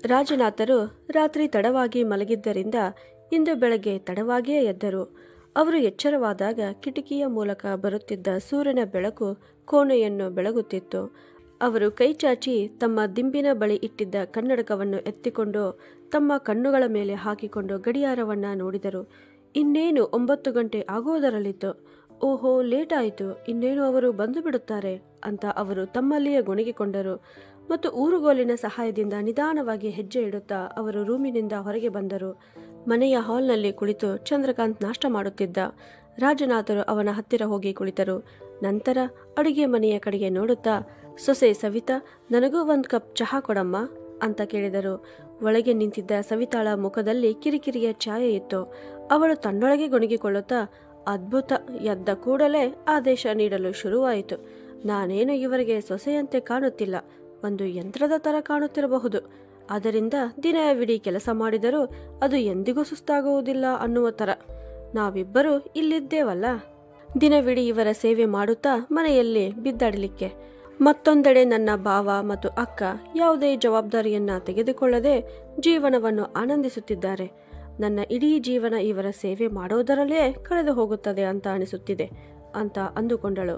ರಾಜನಾಥರು ರಾತ್ರಿ ತಡವಾಗಿ ಮಲಗಿದ್ದರಿಂದ ಇಂದು ಬೆಳಗ್ಗೆ ತಡವಾಗಿಯೇ ಎದ್ದರು. ಅವರು ಎಚ್ಚರವಾದಾಗ ಕಿಟಕಿಯ ಮೂಲಕ ಬರುತ್ತಿದ್ದ ಸೂರ್ಯನ ಬೆಳಕು ಕೋಣೆಯನ್ನು ಬೆಳಗುತ್ತಿತ್ತು. ಅವರು ಕೈಚಾಚಿ ತಮ್ಮ ದಿಂಬಿನ ಬಳಿ ಇಟ್ಟಿದ್ದ ಕನ್ನಡಕವನ್ನು ಎತ್ತಿಕೊಂಡು ತಮ್ಮ ಕಣ್ಣುಗಳ ಮೇಲೆ ಹಾಕಿಕೊಂಡು ಗಡಿಯಾರವನ್ನು ನೋಡಿದರು. ಇನ್ನೇನು 9 ಗಂಟೆ ಆಗುವುದರಲ್ಲಿತ್ತು. ಓಹೋ, ಲೇಟ್ ಆಯಿತು, ಇನ್ನೇನು ಅವರು ಬಂದು ಬಿಡುತ್ತಾರೆ ಅಂತ ಅವರು ತಮ್ಮಲ್ಲಿಯೇ ಗೊಣಗಿಕೊಂಡರು. ಮತ್ತು ಊರುಗೋಲಿನ ಸಹಾಯದಿಂದ ನಿಧಾನವಾಗಿ ಹೆಜ್ಜೆ ಇಡುತ್ತಾ ಅವರು ರೂಮಿನಿಂದ ಹೊರಗೆ ಬಂದರು. ಮನೆಯ ಹಾಲ್ನಲ್ಲಿ ಕುಳಿತು ಚಂದ್ರಕಾಂತ್ ನಾಷ್ಟ ಮಾಡುತ್ತಿದ್ದ. ರಾಜನಾಥರು ಅವನ ಹತ್ತಿರ ಹೋಗಿ ಕುಳಿತರು. ನಂತರ ಅಡುಗೆ ಮನೆಯ ಕಡೆಗೆ ನೋಡುತ್ತಾ, ಸೊಸೆ ಸವಿತಾ, ನನಗೂ 1 ಕಪ್ ಚಹಾ ಕೊಡಮ್ಮ ಅಂತ ಕೇಳಿದರು. ಒಳಗೆ ನಿಂತಿದ್ದ ಸವಿತಾಳ ಮುಖದಲ್ಲಿ ಕಿರಿಕಿರಿಯ ಛಾಯೆ ಇತ್ತು. ಅವಳು ತನ್ನೊಳಗೆ ಗೊಣಗಿಕೊಳ್ಳುತ್ತಾ, ಅದ್ಭುತ, ಎದ್ದ ಕೂಡಲೇ ಆದೇಶ ನೀಡಲು ಶುರುವಾಯಿತು. ನಾನೇನು ಇವರಿಗೆ ಸೊಸೆಯಂತೆ ಕಾಣುತ್ತಿಲ್ಲ, ಒಂದು ಯಂತ್ರದ ಥರ ಕಾಣುತ್ತಿರಬಹುದು. ಅದರಿಂದ ದಿನವಿಡೀ ಕೆಲಸ ಮಾಡಿದರೂ ಅದು ಎಂದಿಗೂ ಸುಸ್ತಾಗುವುದಿಲ್ಲ ಅನ್ನುವ ಥರ. ನಾವಿಬ್ಬರೂ ಇಲ್ಲಿದ್ದೇವಲ್ಲ, ದಿನವಿಡೀ ಇವರ ಸೇವೆ ಮಾಡುತ್ತಾ ಮನೆಯಲ್ಲಿ ಬಿದ್ದಾಡಲಿಕ್ಕೆ. ಮತ್ತೊಂದೆಡೆ ನನ್ನ ಭಾವ ಮತ್ತು ಅಕ್ಕ ಯಾವುದೇ ಜವಾಬ್ದಾರಿಯನ್ನ ತೆಗೆದುಕೊಳ್ಳದೆ ಜೀವನವನ್ನು ಆನಂದಿಸುತ್ತಿದ್ದಾರೆ. ನನ್ನ ಇಡೀ ಜೀವನ ಇವರ ಸೇವೆ ಮಾಡೋದರಲ್ಲೇ ಕಳೆದು ಹೋಗುತ್ತದೆ ಅಂತ ಅನಿಸುತ್ತಿದೆ ಅಂತ ಅಂದುಕೊಂಡಳು.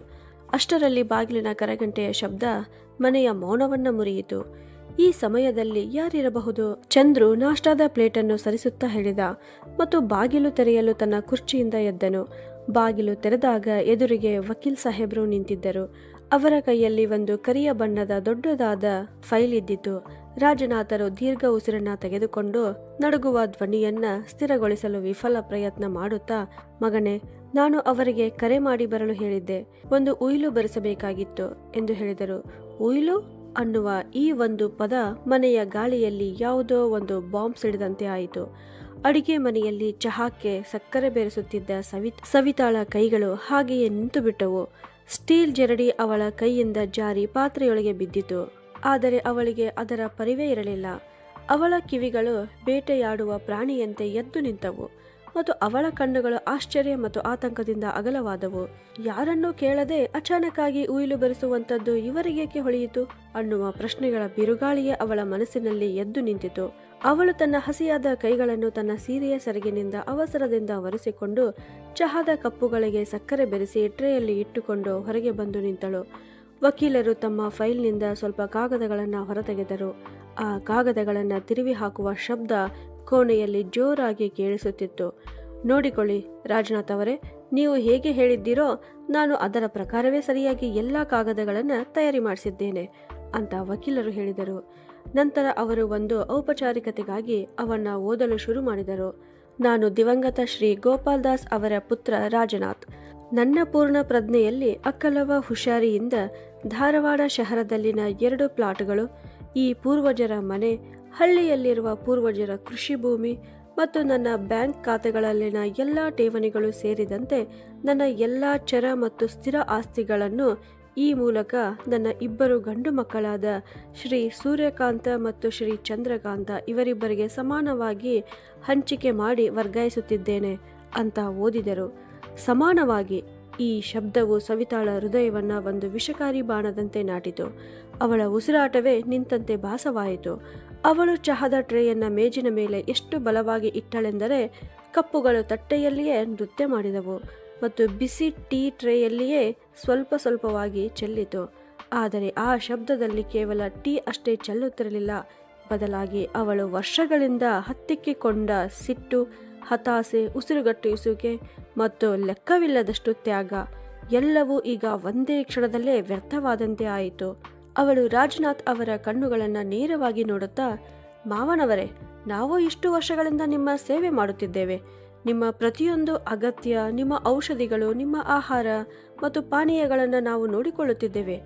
ಅಷ್ಟರಲ್ಲಿ ಬಾಗಿಲಿನ ಕರಗಂಟೆಯ ಶಬ್ದ ಮನೆಯ ಮೌನವನ್ನ ಮುರಿಯಿತು. ಈ ಸಮಯದಲ್ಲಿ ಯಾರಿರಬಹುದು? ಚಂದ್ರು ನಾಷ್ಟಾದ ಪ್ಲೇಟನ್ನು ಸರಿಸುತ್ತಾ ಹೇಳಿದ ಮತ್ತು ಬಾಗಿಲು ತೆರೆಯಲು ತನ್ನ ಕುರ್ಚಿಯಿಂದ ಎದ್ದನು. ಬಾಗಿಲು ತೆರೆದಾಗ ಎದುರಿಗೆ ವಕೀಲ್ ಸಾಹೇಬ್ರು ನಿಂತಿದ್ದರು. ಅವರ ಕೈಯಲ್ಲಿ ಒಂದು ಕರಿಯ ಬಣ್ಣದ ದೊಡ್ಡದಾದ ಫೈಲ್ ಇದ್ದಿತು. ರಾಜನಾಥರು ದೀರ್ಘ ಉಸಿರನ್ನ ತೆಗೆದುಕೊಂಡು ನಡುಗುವ ಧ್ವನಿಯನ್ನ ಸ್ಥಿರಗೊಳಿಸಲು ವಿಫಲ ಪ್ರಯತ್ನ ಮಾಡುತ್ತಾ, ಮಗನೇ, ನಾನು ಅವರಿಗೆ ಕರೆ ಮಾಡಿ ಬರಲು ಹೇಳಿದ್ದೆ, ಒಂದು ಉಯಿಲು ಬರೆಸಬೇಕಾಗಿತ್ತು ಎಂದು ಹೇಳಿದರು. ಉಯಿಲು ಅನ್ನುವ ಈ ಒಂದು ಪದ ಮನೆಯ ಗಾಳಿಯಲ್ಲಿ ಯಾವುದೋ ಒಂದು ಬಾಂಬ್ ಸಿಡಿದಂತೆ ಆಯಿತು. ಅಡಿಗೆ ಮನೆಯಲ್ಲಿ ಚಹಾಕ್ಕೆ ಸಕ್ಕರೆ ಬೆರೆಸುತ್ತಿದ್ದ ಸವಿತಾಳ ಕೈಗಳು ಹಾಗೆಯೇ ನಿಂತು ಬಿಟ್ಟವು. ಸ್ಟೀಲ್ ಜರಡಿ ಅವಳ ಕೈಯಿಂದ ಜಾರಿ ಪಾತ್ರೆಯೊಳಗೆ ಬಿದ್ದಿತು. ಆದರೆ ಅವಳಿಗೆ ಅದರ ಪರಿವೇ ಇರಲಿಲ್ಲ. ಅವಳ ಕಿವಿಗಳು ಬೇಟೆಯಾಡುವ ಪ್ರಾಣಿಯಂತೆ ಎದ್ದು ನಿಂತವು ಮತ್ತು ಅವಳ ಕಣ್ಣುಗಳು ಆಶ್ಚರ್ಯ ಮತ್ತು ಆತಂಕದಿಂದ ಅಗಲವಾದವು. ಯಾರನ್ನೂ ಕೇಳದೆ ಅಚಾನಕ್ಕಾಗಿ ಉಯಿಲು ಬರೆಸುವಂಥದ್ದು ಇವರಿಗೇಕೆ ಹೊಳೆಯಿತು ಅನ್ನುವ ಪ್ರಶ್ನೆಗಳ ಬಿರುಗಾಳಿಯೇ ಅವಳ ಮನಸ್ಸಿನಲ್ಲಿ ಎದ್ದು ನಿಂತಿತು. ಅವಳು ತನ್ನ ಹಸಿಯಾದ ಕೈಗಳನ್ನು ತನ್ನ ಸೀರೆಯ ಸೆರಗಿನಿಂದ ಅವಸರದಿಂದ ಒರೆಸಿಕೊಂಡು ಚಹಾದ ಕಪ್ಪುಗಳಿಗೆ ಸಕ್ಕರೆ ಬೆರೆಸಿ ಟ್ರೇಯಲ್ಲಿ ಇಟ್ಟುಕೊಂಡು ಹೊರಗೆ ಬಂದು ನಿಂತಳು. ವಕೀಲರು ತಮ್ಮ ಫೈಲ್ನಿಂದ ಸ್ವಲ್ಪ ಕಾಗದಗಳನ್ನು ಹೊರತೆಗೆದರು. ಆ ಕಾಗದಗಳನ್ನು ತಿರುವಿ ಹಾಕುವ ಶಬ್ದ ಕೋಣೆಯಲ್ಲಿ ಜೋರಾಗಿ ಕೇಳಿಸುತ್ತಿತ್ತು. ನೋಡಿಕೊಳ್ಳಿ ರಾಜನಾಥ್ ಅವರೇ, ನೀವು ಹೇಗೆ ಹೇಳಿದ್ದೀರೋ ನಾನು ಅದರ ಪ್ರಕಾರವೇ ಸರಿಯಾಗಿ ಎಲ್ಲ ಕಾಗದಗಳನ್ನು ತಯಾರಿ ಮಾಡಿಸಿದ್ದೇನೆ ಅಂತ ವಕೀಲರು ಹೇಳಿದರು. ನಂತರ ಅವರು ಒಂದು ಔಪಚಾರಿಕತೆಗಾಗಿ ಅವನ್ನ ಓದಲು ಶುರು ಮಾಡಿದರು. ನಾನು ದಿವಂಗತ ಶ್ರೀ ಗೋಪಾಲ್ ದಾಸ್ ಅವರ ಪುತ್ರ ರಾಜನಾಥ್. ನನ್ನ ಪೂರ್ಣ ಪ್ರಜ್ಞೆಯಲ್ಲಿ ಅಕ್ಕಲವ ಹುಷಾರಿಯಿಂದ ಧಾರವಾಡ ಶಹರದಲ್ಲಿನ 2 ಪ್ಲಾಟ್ಗಳು, ಈ ಪೂರ್ವಜರ ಮನೆ, ಹಳ್ಳಿಯಲ್ಲಿರುವ ಪೂರ್ವಜರ ಕೃಷಿ ಭೂಮಿ ಮತ್ತು ನನ್ನ ಬ್ಯಾಂಕ್ ಖಾತೆಗಳಲ್ಲಿನ ಎಲ್ಲ ಠೇವಣಿಗಳು ಸೇರಿದಂತೆ ನನ್ನ ಎಲ್ಲ ಚರ ಮತ್ತು ಸ್ಥಿರ ಆಸ್ತಿಗಳನ್ನು ಈ ಮೂಲಕ ನನ್ನ 2 ಗಂಡು ಮಕ್ಕಳಾದ ಶ್ರೀ ಸೂರ್ಯಕಾಂತ ಮತ್ತು ಶ್ರೀ ಚಂದ್ರಕಾಂತ ಇವರಿಬ್ಬರಿಗೆ ಸಮಾನವಾಗಿ ಹಂಚಿಕೆ ಮಾಡಿ ವರ್ಗಾಯಿಸುತ್ತಿದ್ದೇನೆ ಅಂತ ಓದಿದರು. ಸಮಾನವಾಗಿ ಈ ಶಬ್ದವು ಸವಿತಾಳ ಹೃದಯವನ್ನ ಒಂದು ವಿಷಕಾರಿ ಬಾಣದಂತೆ ನಾಟಿತು. ಅವಳ ಉಸಿರಾಟವೇ ನಿಂತಂತೆ ಭಾಸವಾಯಿತು. ಅವಳು ಚಹಾದ ಟ್ರೇಯನ್ನ ಮೇಜಿನ ಮೇಲೆ ಎಷ್ಟು ಬಲವಾಗಿ ಇಟ್ಟಳೆಂದರೆ ಕಪ್ಪುಗಳು ತಟ್ಟೆಯಲ್ಲಿಯೇ ನೃತ್ಯ ಮಾಡಿದವು ಮತ್ತು ಬಿಸಿ ಟೀ ಟ್ರೇಯಲ್ಲಿಯೇ ಸ್ವಲ್ಪ ಸ್ವಲ್ಪವಾಗಿ ಚೆಲ್ಲಿತು. ಆದರೆ ಆ ಶಬ್ದದಲ್ಲಿ ಕೇವಲ ಟೀ ಅಷ್ಟೇ ಚೆಲ್ಲುತ್ತಿರಲಿಲ್ಲ, ಬದಲಾಗಿ ಅವಳು ವರ್ಷಗಳಿಂದ ಹತ್ತಿಕ್ಕಿಕೊಂಡ ಸಿಟ್ಟು, ಹತಾಸೆ, ಉಸಿರುಗಟ್ಟಿಸುವಿಕೆ ಮತ್ತು ಲೆಕ್ಕವಿಲ್ಲದಷ್ಟು ತ್ಯಾಗ ಎಲ್ಲವೂ ಈಗ ಒಂದೇ ಕ್ಷಣದಲ್ಲೇ ವ್ಯರ್ಥವಾದಂತೆ ಆಯಿತು. ಅವಳು ರಾಜನಾಥ್ ಅವರ ಕಣ್ಣುಗಳನ್ನು ನೇರವಾಗಿ ನೋಡುತ್ತಾ, ಮಾವನವರೇ, ನಾವು ಇಷ್ಟು ವರ್ಷಗಳಿಂದ ನಿಮ್ಮ ಸೇವೆ ಮಾಡುತ್ತಿದ್ದೇವೆ. ನಿಮ್ಮ ಪ್ರತಿಯೊಂದು ಅಗತ್ಯ, ನಿಮ್ಮ ಔಷಧಿಗಳು, ನಿಮ್ಮ ಆಹಾರ ಮತ್ತು ಪಾನೀಯಗಳನ್ನು ನಾವು ನೋಡಿಕೊಳ್ಳುತ್ತಿದ್ದೇವೆ.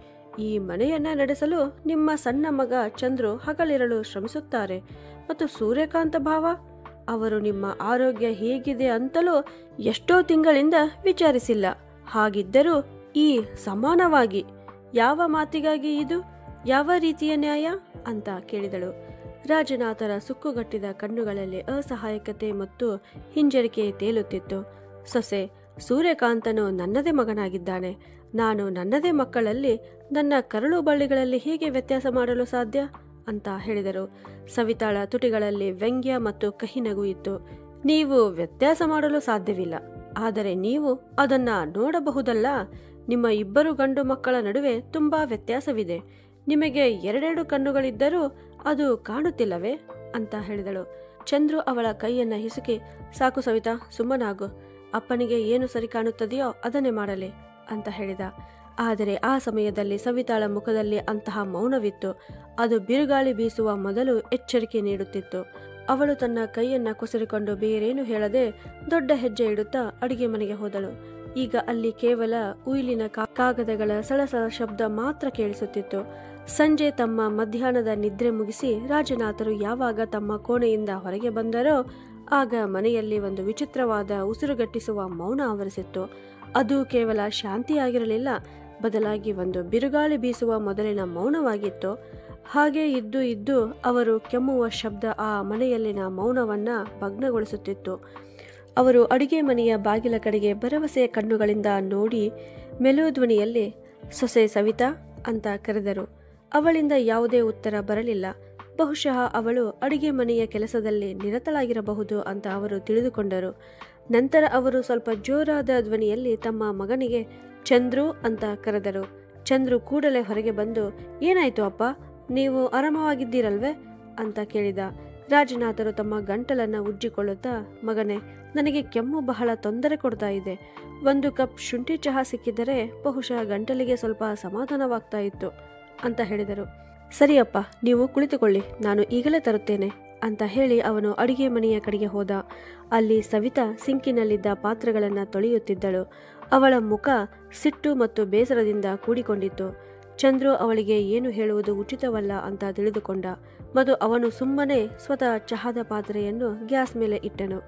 ಈ ಮನೆಯನ್ನ ನಡೆಸಲು ನಿಮ್ಮ ಸಣ್ಣ ಮಗ ಚಂದ್ರು ಹಗಲಿರಲು ಶ್ರಮಿಸುತ್ತಾರೆ. ಮತ್ತು ಸೂರ್ಯಕಾಂತ ಭಾವ, ಅವರು ನಿಮ್ಮ ಆರೋಗ್ಯ ಹೇಗಿದೆ ಅಂತಲೂ ಎಷ್ಟೋ ತಿಂಗಳಿಂದ ವಿಚಾರಿಸಿಲ್ಲ. ಹಾಗಿದ್ದರೂ ಈ ಸಮಾನವಾಗಿ ಯಾವ ಮಾತಿಗಾಗಿ ಇದು? ಯಾವ ರೀತಿಯ ನ್ಯಾಯ ಅಂತ ಕೇಳಿದಳು. ರಾಜನಾಥರ ಸುಕ್ಕುಗಟ್ಟಿದ ಕಣ್ಣುಗಳಲ್ಲಿ ಅಸಹಾಯಕತೆ ಮತ್ತು ಹಿಂಜರಿಕೆ ತೇಲುತ್ತಿತ್ತು. ಸೊಸೆ, ಸೂರ್ಯಕಾಂತನು ನನ್ನದೇ ಮಗನಾಗಿದ್ದಾನೆ. ನಾನು ನನ್ನದೇ ಮಕ್ಕಳಲ್ಲಿ ನನ್ನ ಕರಳು ಬಳ್ಳಿಗಳಲ್ಲಿ ಹೇಗೆ ವ್ಯತ್ಯಾಸ ಮಾಡಲು ಸಾಧ್ಯ ಅಂತ ಹೇಳಿದರು. ಸವಿತಾಳ ತುಟಿಗಳಲ್ಲಿ ವ್ಯಂಗ್ಯ ಮತ್ತು ಕಹಿನಗು ಇತ್ತು. ನೀವು ವ್ಯತ್ಯಾಸ ಮಾಡಲು ಸಾಧ್ಯವಿಲ್ಲ, ಆದರೆ ನೀವು ಅದನ್ನ ನೋಡಬಹುದಲ್ಲ. ನಿಮ್ಮ ಇಬ್ಬರು ಗಂಡು ಮಕ್ಕಳ ನಡುವೆ ತುಂಬಾ ವ್ಯತ್ಯಾಸವಿದೆ. ನಿಮಗೆ ಎರಡೆರಡು ಕಣ್ಣುಗಳಿದ್ದರೂ ಅದು ಕಾಣುತ್ತಿಲ್ಲವೇ ಅಂತ ಹೇಳಿದಳು. ಚಂದ್ರು ಅವಳ ಕೈಯನ್ನ ಹಿಸುಕಿ, ಸಾಕು ಸವಿತಾ, ಸುಮ್ಮನಾಗು. ಅಪ್ಪನಿಗೆ ಏನು ಸರಿ ಕಾಣುತ್ತದೆಯೋ ಅದನ್ನೇ ಮಾಡಲಿ ಅಂತ ಹೇಳಿದ. ಆದರೆ ಆ ಸಮಯದಲ್ಲಿ ಸವಿತಾಳ ಮುಖದಲ್ಲಿ ಅಂತಹ ಮೌನವಿತ್ತು. ಅದು ಬಿರುಗಾಳಿ ಬೀಸುವ ಮೊದಲು ಎಚ್ಚರಿಕೆ ನೀಡುತ್ತಿತ್ತು. ಅವಳು ತನ್ನ ಕೈಯನ್ನ ಕೊಸರಿಕೊಂಡು ಬೇರೇನು ಹೇಳದೆ ದೊಡ್ಡ ಹೆಜ್ಜೆ ಇಡುತ್ತಾ ಅಡಿಗೆ ಮನೆಗೆ ಹೋದಳು. ಈಗ ಅಲ್ಲಿ ಕೇವಲ ಉಯಿಲಿನ ಕಾಗದಗಳ ಸಳಸಳ ಶಬ್ದ ಮಾತ್ರ ಕೇಳಿಸುತ್ತಿತ್ತು. ಸಂಜೆ ತಮ್ಮ ಮಧ್ಯಾಹ್ನದ ನಿದ್ರೆ ಮುಗಿಸಿ ರಾಜನಾಥರು ಯಾವಾಗ ತಮ್ಮ ಕೋಣೆಯಿಂದ ಹೊರಗೆ ಬಂದರೋ ಆಗ ಮನೆಯಲ್ಲಿ ಒಂದು ವಿಚಿತ್ರವಾದ ಉಸಿರುಗಟ್ಟಿಸುವ ಮೌನ ಆವರಿಸಿತ್ತು. ಅದು ಕೇವಲ ಶಾಂತಿಯಾಗಿರಲಿಲ್ಲ, ಬದಲಾಗಿ ಒಂದು ಬಿರುಗಾಳಿ ಬೀಸುವ ಮೊದಲಿನ ಮೌನವಾಗಿತ್ತು. ಹಾಗೆ ಇದ್ದು ಇದ್ದು ಅವರು ಕೆಮ್ಮುವ ಶಬ್ದ ಆ ಮನೆಯಲ್ಲಿನ ಮೌನವನ್ನ ಭಗ್ನಗೊಳಿಸುತ್ತಿತ್ತು. ಅವರು ಅಡಿಗೆ ಮನೆಯ ಬಾಗಿಲ ಕಡೆಗೆ ಭರವಸೆಯ ಕಣ್ಣುಗಳಿಂದ ನೋಡಿ ಮೆಲುವು ಧ್ವನಿಯಲ್ಲಿ ಸೊಸೆ ಸವಿತಾ ಅಂತ ಕರೆದರು. ಅವಳಿಂದ ಯಾವುದೇ ಉತ್ತರ ಬರಲಿಲ್ಲ. ಬಹುಶಃ ಅವಳು ಅಡಿಗೆ ಮನೆಯ ಕೆಲಸದಲ್ಲಿ ನಿರತಳಾಗಿರಬಹುದು ಅಂತ ಅವರು ತಿಳಿದುಕೊಂಡರು. ನಂತರ ಅವರು ಸ್ವಲ್ಪ ಜೋರಾದ ಧ್ವನಿಯಲ್ಲಿ ತಮ್ಮ ಮಗನಿಗೆ ಚಂದ್ರು ಅಂತ ಕರೆದರು. ಚಂದ್ರು ಕೂಡಲೇ ಹೊರಗೆ ಬಂದು, ಏನಾಯ್ತು ಅಪ್ಪ, ನೀವು ಆರಾಮವಾಗಿದ್ದೀರಲ್ವೇ ಅಂತ ಕೇಳಿದ. ರಾಜನಾಥರು ತಮ್ಮ ಗಂಟಲನ್ನ ಉಜ್ಜಿಕೊಳ್ಳುತ್ತಾ, ಮಗನೇ, ನನಗೆ ಕೆಮ್ಮು ಬಹಳ ತೊಂದರೆ ಕೊಡ್ತಾ ಇದೆ. 1 ಕಪ್ ಶುಂಠಿ ಚಹಾ ಸಿಕ್ಕಿದರೆ ಬಹುಶಃ ಗಂಟಲಿಗೆ ಸ್ವಲ್ಪ ಸಮಾಧಾನವಾಗ್ತಾ ಇತ್ತು ಅಂತ ಹೇಳಿದರು. ಸರಿಯಪ್ಪ, ನೀವು ಕುಳಿತುಕೊಳ್ಳಿ, ನಾನು ಈಗಲೇ ತರುತ್ತೇನೆ ಅಂತ ಹೇಳಿ ಅವನು ಅಡಿಗೆ ಮನೆಯ ಕಡೆಗೆ ಹೋದ. ಅಲ್ಲಿ ಸವಿತಾ ಸಿಂಕಿನಲ್ಲಿದ್ದ ಪಾತ್ರೆಗಳನ್ನು ತೊಳೆಯುತ್ತಿದ್ದಳು. ಅವಳ ಮುಖ ಸಿಟ್ಟು ಮತ್ತು ಬೇಸರದಿಂದ ಕೂಡಿಕೊಂಡಿತ್ತು. ಚಂದ್ರು ಅವಳಿಗೆ ಏನು ಹೇಳುವುದು ಉಚಿತವಲ್ಲ ಅಂತ ತಿಳಿದುಕೊಂಡ ಮತ್ತು ಅವನು ಸುಮ್ಮನೆ ಸ್ವತಃ ಚಹಾದ ಪಾತ್ರೆಯನ್ನು ಗ್ಯಾಸ್ ಮೇಲೆ ಇಟ್ಟನು.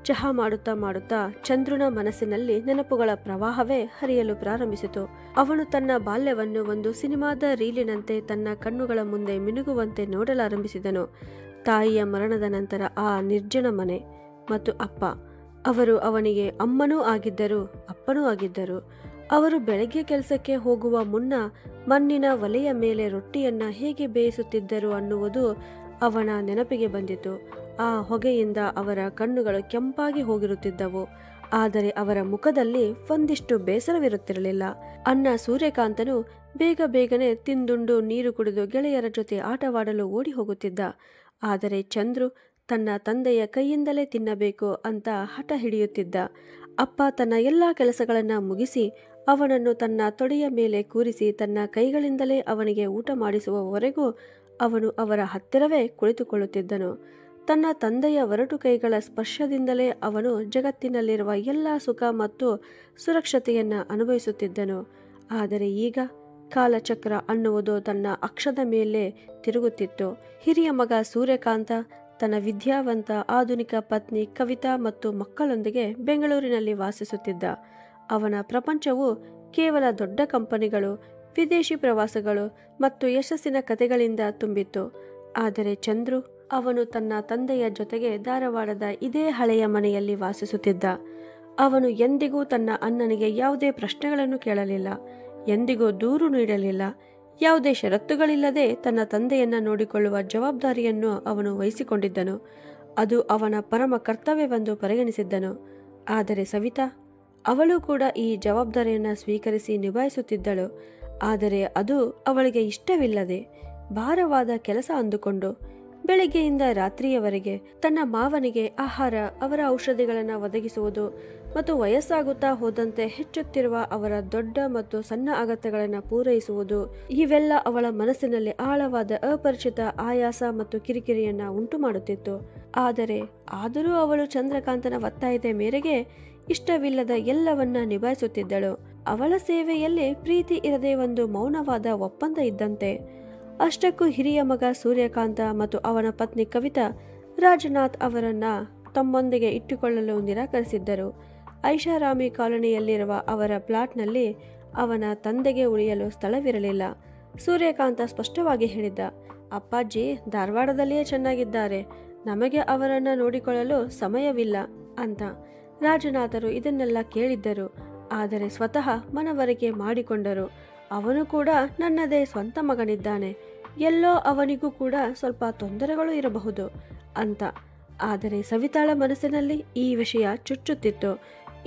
ಚಹಾ ಮಾಡುತ್ತಾ ಮಾಡುತ್ತಾ ಚಂದ್ರುನ ಮನಸ್ಸಿನಲ್ಲಿ ನೆನಪುಗಳ ಪ್ರವಾಹವೇ ಹರಿಯಲು ಪ್ರಾರಂಭಿಸಿತು. ಅವನು ತನ್ನ ಬಾಲ್ಯವನ್ನು ಒಂದು ಸಿನಿಮಾದ ರೀಲಿನಂತೆ ತನ್ನ ಕಣ್ಣುಗಳ ಮುಂದೆ ಮಿನುಗುವಂತೆ ನೋಡಲಾರಂಭಿಸಿದನು. ತಾಯಿಯ ಮರಣದ ನಂತರ ಆ ನಿರ್ಜನ ಮನೆ ಮತ್ತು ಅಪ್ಪ, ಅವರು ಅವನಿಗೆ ಅಮ್ಮನೂ ಆಗಿದ್ದರು, ಅಪ್ಪನೂ ಆಗಿದ್ದರು. ಅವರು ಬೆಳಗ್ಗೆ ಕೆಲಸಕ್ಕೆ ಹೋಗುವ ಮುನ್ನ ಮಣ್ಣಿನ ಒಲೆಯ ಮೇಲೆ ರೊಟ್ಟಿಯನ್ನ ಹೇಗೆ ಬೇಯಿಸುತ್ತಿದ್ದರು ಅನ್ನುವುದು ಅವನ ನೆನಪಿಗೆ ಬಂದಿತು. ಆ ಹೊಗೆಯಿಂದ ಅವರ ಕಣ್ಣುಗಳು ಕೆಂಪಾಗಿ ಹೋಗಿರುತ್ತಿದ್ದವು. ಆದರೆ ಅವರ ಮುಖದಲ್ಲಿ ಒಂದಿಷ್ಟು ಬೇಸರವಿರುತ್ತಿರಲಿಲ್ಲ. ಅಣ್ಣ ಸೂರ್ಯಕಾಂತನು ಬೇಗ ಬೇಗನೆ ತಿಂದುಂಡು ನೀರು ಕುಡಿದು ಗೆಳೆಯರ ಜೊತೆ ಆಟವಾಡಲು ಓಡಿ ಹೋಗುತ್ತಿದ್ದ. ಆದರೆ ಚಂದ್ರು ತನ್ನ ತಂದೆಯ ಕೈಯಿಂದಲೇ ತಿನ್ನಬೇಕು ಅಂತ ಹಠ ಹಿಡಿಯುತ್ತಿದ್ದ. ಅಪ್ಪ ತನ್ನ ಎಲ್ಲ ಕೆಲಸಗಳನ್ನ ಮುಗಿಸಿ ಅವನನ್ನು ತನ್ನ ತೊಡೆಯ ಮೇಲೆ ಕೂರಿಸಿ ತನ್ನ ಕೈಗಳಿಂದಲೇ ಅವನಿಗೆ ಊಟ ಮಾಡಿಸುವವರೆಗೂ ಅವನು ಅವರ ಹತ್ತಿರವೇ ಕುಳಿತುಕೊಳ್ಳುತ್ತಿದ್ದನು. ತನ್ನ ತಂದೆಯ ಒರಟು ಕೈಗಳ ಸ್ಪರ್ಶದಿಂದಲೇ ಅವನು ಜಗತ್ತಿನಲ್ಲಿರುವ ಎಲ್ಲ ಸುಖ ಮತ್ತು ಸುರಕ್ಷತೆಯನ್ನು ಅನುಭವಿಸುತ್ತಿದ್ದನು. ಆದರೆ ಈಗ ಕಾಲಚಕ್ರ ಅನ್ನುವುದು ತನ್ನ ಅಕ್ಷದ ಮೇಲೆ ತಿರುಗುತ್ತಿತ್ತು. ಹಿರಿಯ ಮಗ ಸೂರ್ಯಕಾಂತ ತನ್ನ ವಿದ್ಯಾವಂತ ಆಧುನಿಕ ಪತ್ನಿ ಕವಿತಾ ಮತ್ತು ಮಕ್ಕಳೊಂದಿಗೆ ಬೆಂಗಳೂರಿನಲ್ಲಿ ವಾಸಿಸುತ್ತಿದ್ದ. ಅವನ ಪ್ರಪಂಚವು ಕೇವಲ ದೊಡ್ಡ ಕಂಪನಿಗಳು, ವಿದೇಶಿ ಪ್ರವಾಸಗಳು ಮತ್ತು ಯಶಸ್ಸಿನ ಕಥೆಗಳಿಂದ ತುಂಬಿತ್ತು. ಆದರೆ ಚಂದ್ರು, ಅವನು ತನ್ನ ತಂದೆಯ ಜೊತೆಗೆ ಧಾರವಾಡದ ಇದೇ ಹಳೆಯ ಮನೆಯಲ್ಲಿ ವಾಸಿಸುತ್ತಿದ್ದ. ಅವನು ಎಂದಿಗೂ ತನ್ನ ಅಣ್ಣನಿಗೆ ಯಾವುದೇ ಪ್ರಶ್ನೆಗಳನ್ನು ಕೇಳಲಿಲ್ಲ, ಎಂದಿಗೂ ದೂರು ನೀಡಲಿಲ್ಲ. ಯಾವುದೇ ಷರತ್ತುಗಳಿಲ್ಲದೆ ತನ್ನ ತಂದೆಯನ್ನ ನೋಡಿಕೊಳ್ಳುವ ಜವಾಬ್ದಾರಿಯನ್ನು ಅವನು ವಹಿಸಿಕೊಂಡಿದ್ದನು. ಅದು ಅವನ ಪರಮ ಕರ್ತವ್ಯವೆಂದು ಪರಿಗಣಿಸಿದ್ದನು. ಆದರೆ ಸವಿತಾ, ಅವಳು ಕೂಡ ಈ ಜವಾಬ್ದಾರಿಯನ್ನು ಸ್ವೀಕರಿಸಿ ನಿಭಾಯಿಸುತ್ತಿದ್ದಳು. ಆದರೆ ಅದು ಅವಳಿಗೆ ಇಷ್ಟವಿಲ್ಲದೆ ಭಾರವಾದ ಕೆಲಸ ಅಂದುಕೊಂಡು ಬೆಳಿಗ್ಗೆಯಿಂದ ರಾತ್ರಿಯವರೆಗೆ ತನ್ನ ಮಾವನಿಗೆ ಆಹಾರ, ಅವರ ಔಷಧಿಗಳನ್ನು ಒದಗಿಸುವುದು ಮತ್ತು ವಯಸ್ಸಾಗುತ್ತಾ ಹೋದಂತೆ ಹೆಚ್ಚುತ್ತಿರುವ ಅವರ ದೊಡ್ಡ ಮತ್ತು ಸಣ್ಣ ಅಗತ್ಯಗಳನ್ನು ಪೂರೈಸುವುದು, ಇವೆಲ್ಲ ಅವಳ ಮನಸ್ಸಿನಲ್ಲಿ ಆಳವಾದ ಅಪರಿಚಿತ ಆಯಾಸ ಮತ್ತು ಕಿರಿಕಿರಿಯನ್ನ ಉಂಟು ಮಾಡುತ್ತಿತ್ತು. ಆದರೂ ಅವಳು ಚಂದ್ರಕಾಂತನ ಒತ್ತಾಯದ ಮೇರೆಗೆ ಇಷ್ಟವಿಲ್ಲದ ಎಲ್ಲವನ್ನ ನಿಭಾಯಿಸುತ್ತಿದ್ದಳು. ಅವಳ ಸೇವೆಯಲ್ಲಿ ಪ್ರೀತಿ ಇರದೆ ಒಂದು ಮೌನವಾದ ಒಪ್ಪಂದ ಇದ್ದಂತೆ. ಅಷ್ಟಕ್ಕೂ ಹಿರಿಯ ಮಗ ಸೂರ್ಯಕಾಂತ ಮತ್ತು ಅವನ ಪತ್ನಿ ಕವಿತಾ ರಾಜನಾಥ್ ಅವರನ್ನ ತಮ್ಮೊಂದಿಗೆ ಇಟ್ಟುಕೊಳ್ಳಲು ನಿರಾಕರಿಸಿದ್ದರು. ಐಷಾರಾಮಿ ಕಾಲೋನಿಯಲ್ಲಿರುವ ಅವರ ಪ್ಲಾಟ್ನಲ್ಲಿ ಅವನ ತಂದೆಗೆ ಉಳಿಯಲು ಸ್ಥಳವಿರಲಿಲ್ಲ. ಸೂರ್ಯಕಾಂತ ಸ್ಪಷ್ಟವಾಗಿ ಹೇಳಿದ್ದ, ಅಪ್ಪಾಜಿ ಧಾರವಾಡದಲ್ಲಿಯೇ ಚೆನ್ನಾಗಿದ್ದಾರೆ, ನಮಗೆ ಅವರನ್ನು ನೋಡಿಕೊಳ್ಳಲು ಸಮಯವಿಲ್ಲ ಅಂತ. ರಾಜನಾಥರು ಇದನ್ನೆಲ್ಲ ಕೇಳಿದ್ದರು, ಆದರೆ ಸ್ವತಃ ಮನವರಿಕೆ ಮಾಡಿಕೊಂಡರು. ಅವನು ಕೂಡ ನನ್ನದೇ ಸ್ವಂತ ಮಗನಿದ್ದಾನೆ, ಎಲ್ಲೋ ಅವನಿಗೂ ಕೂಡ ಸ್ವಲ್ಪ ತೊಂದರೆಗಳು ಇರಬಹುದು ಅಂತ. ಆದರೆ ಸವಿತಾಳ ಮನಸ್ಸಿನಲ್ಲಿ ಈ ವಿಷಯ ಚುಚ್ಚುತ್ತಿತ್ತು.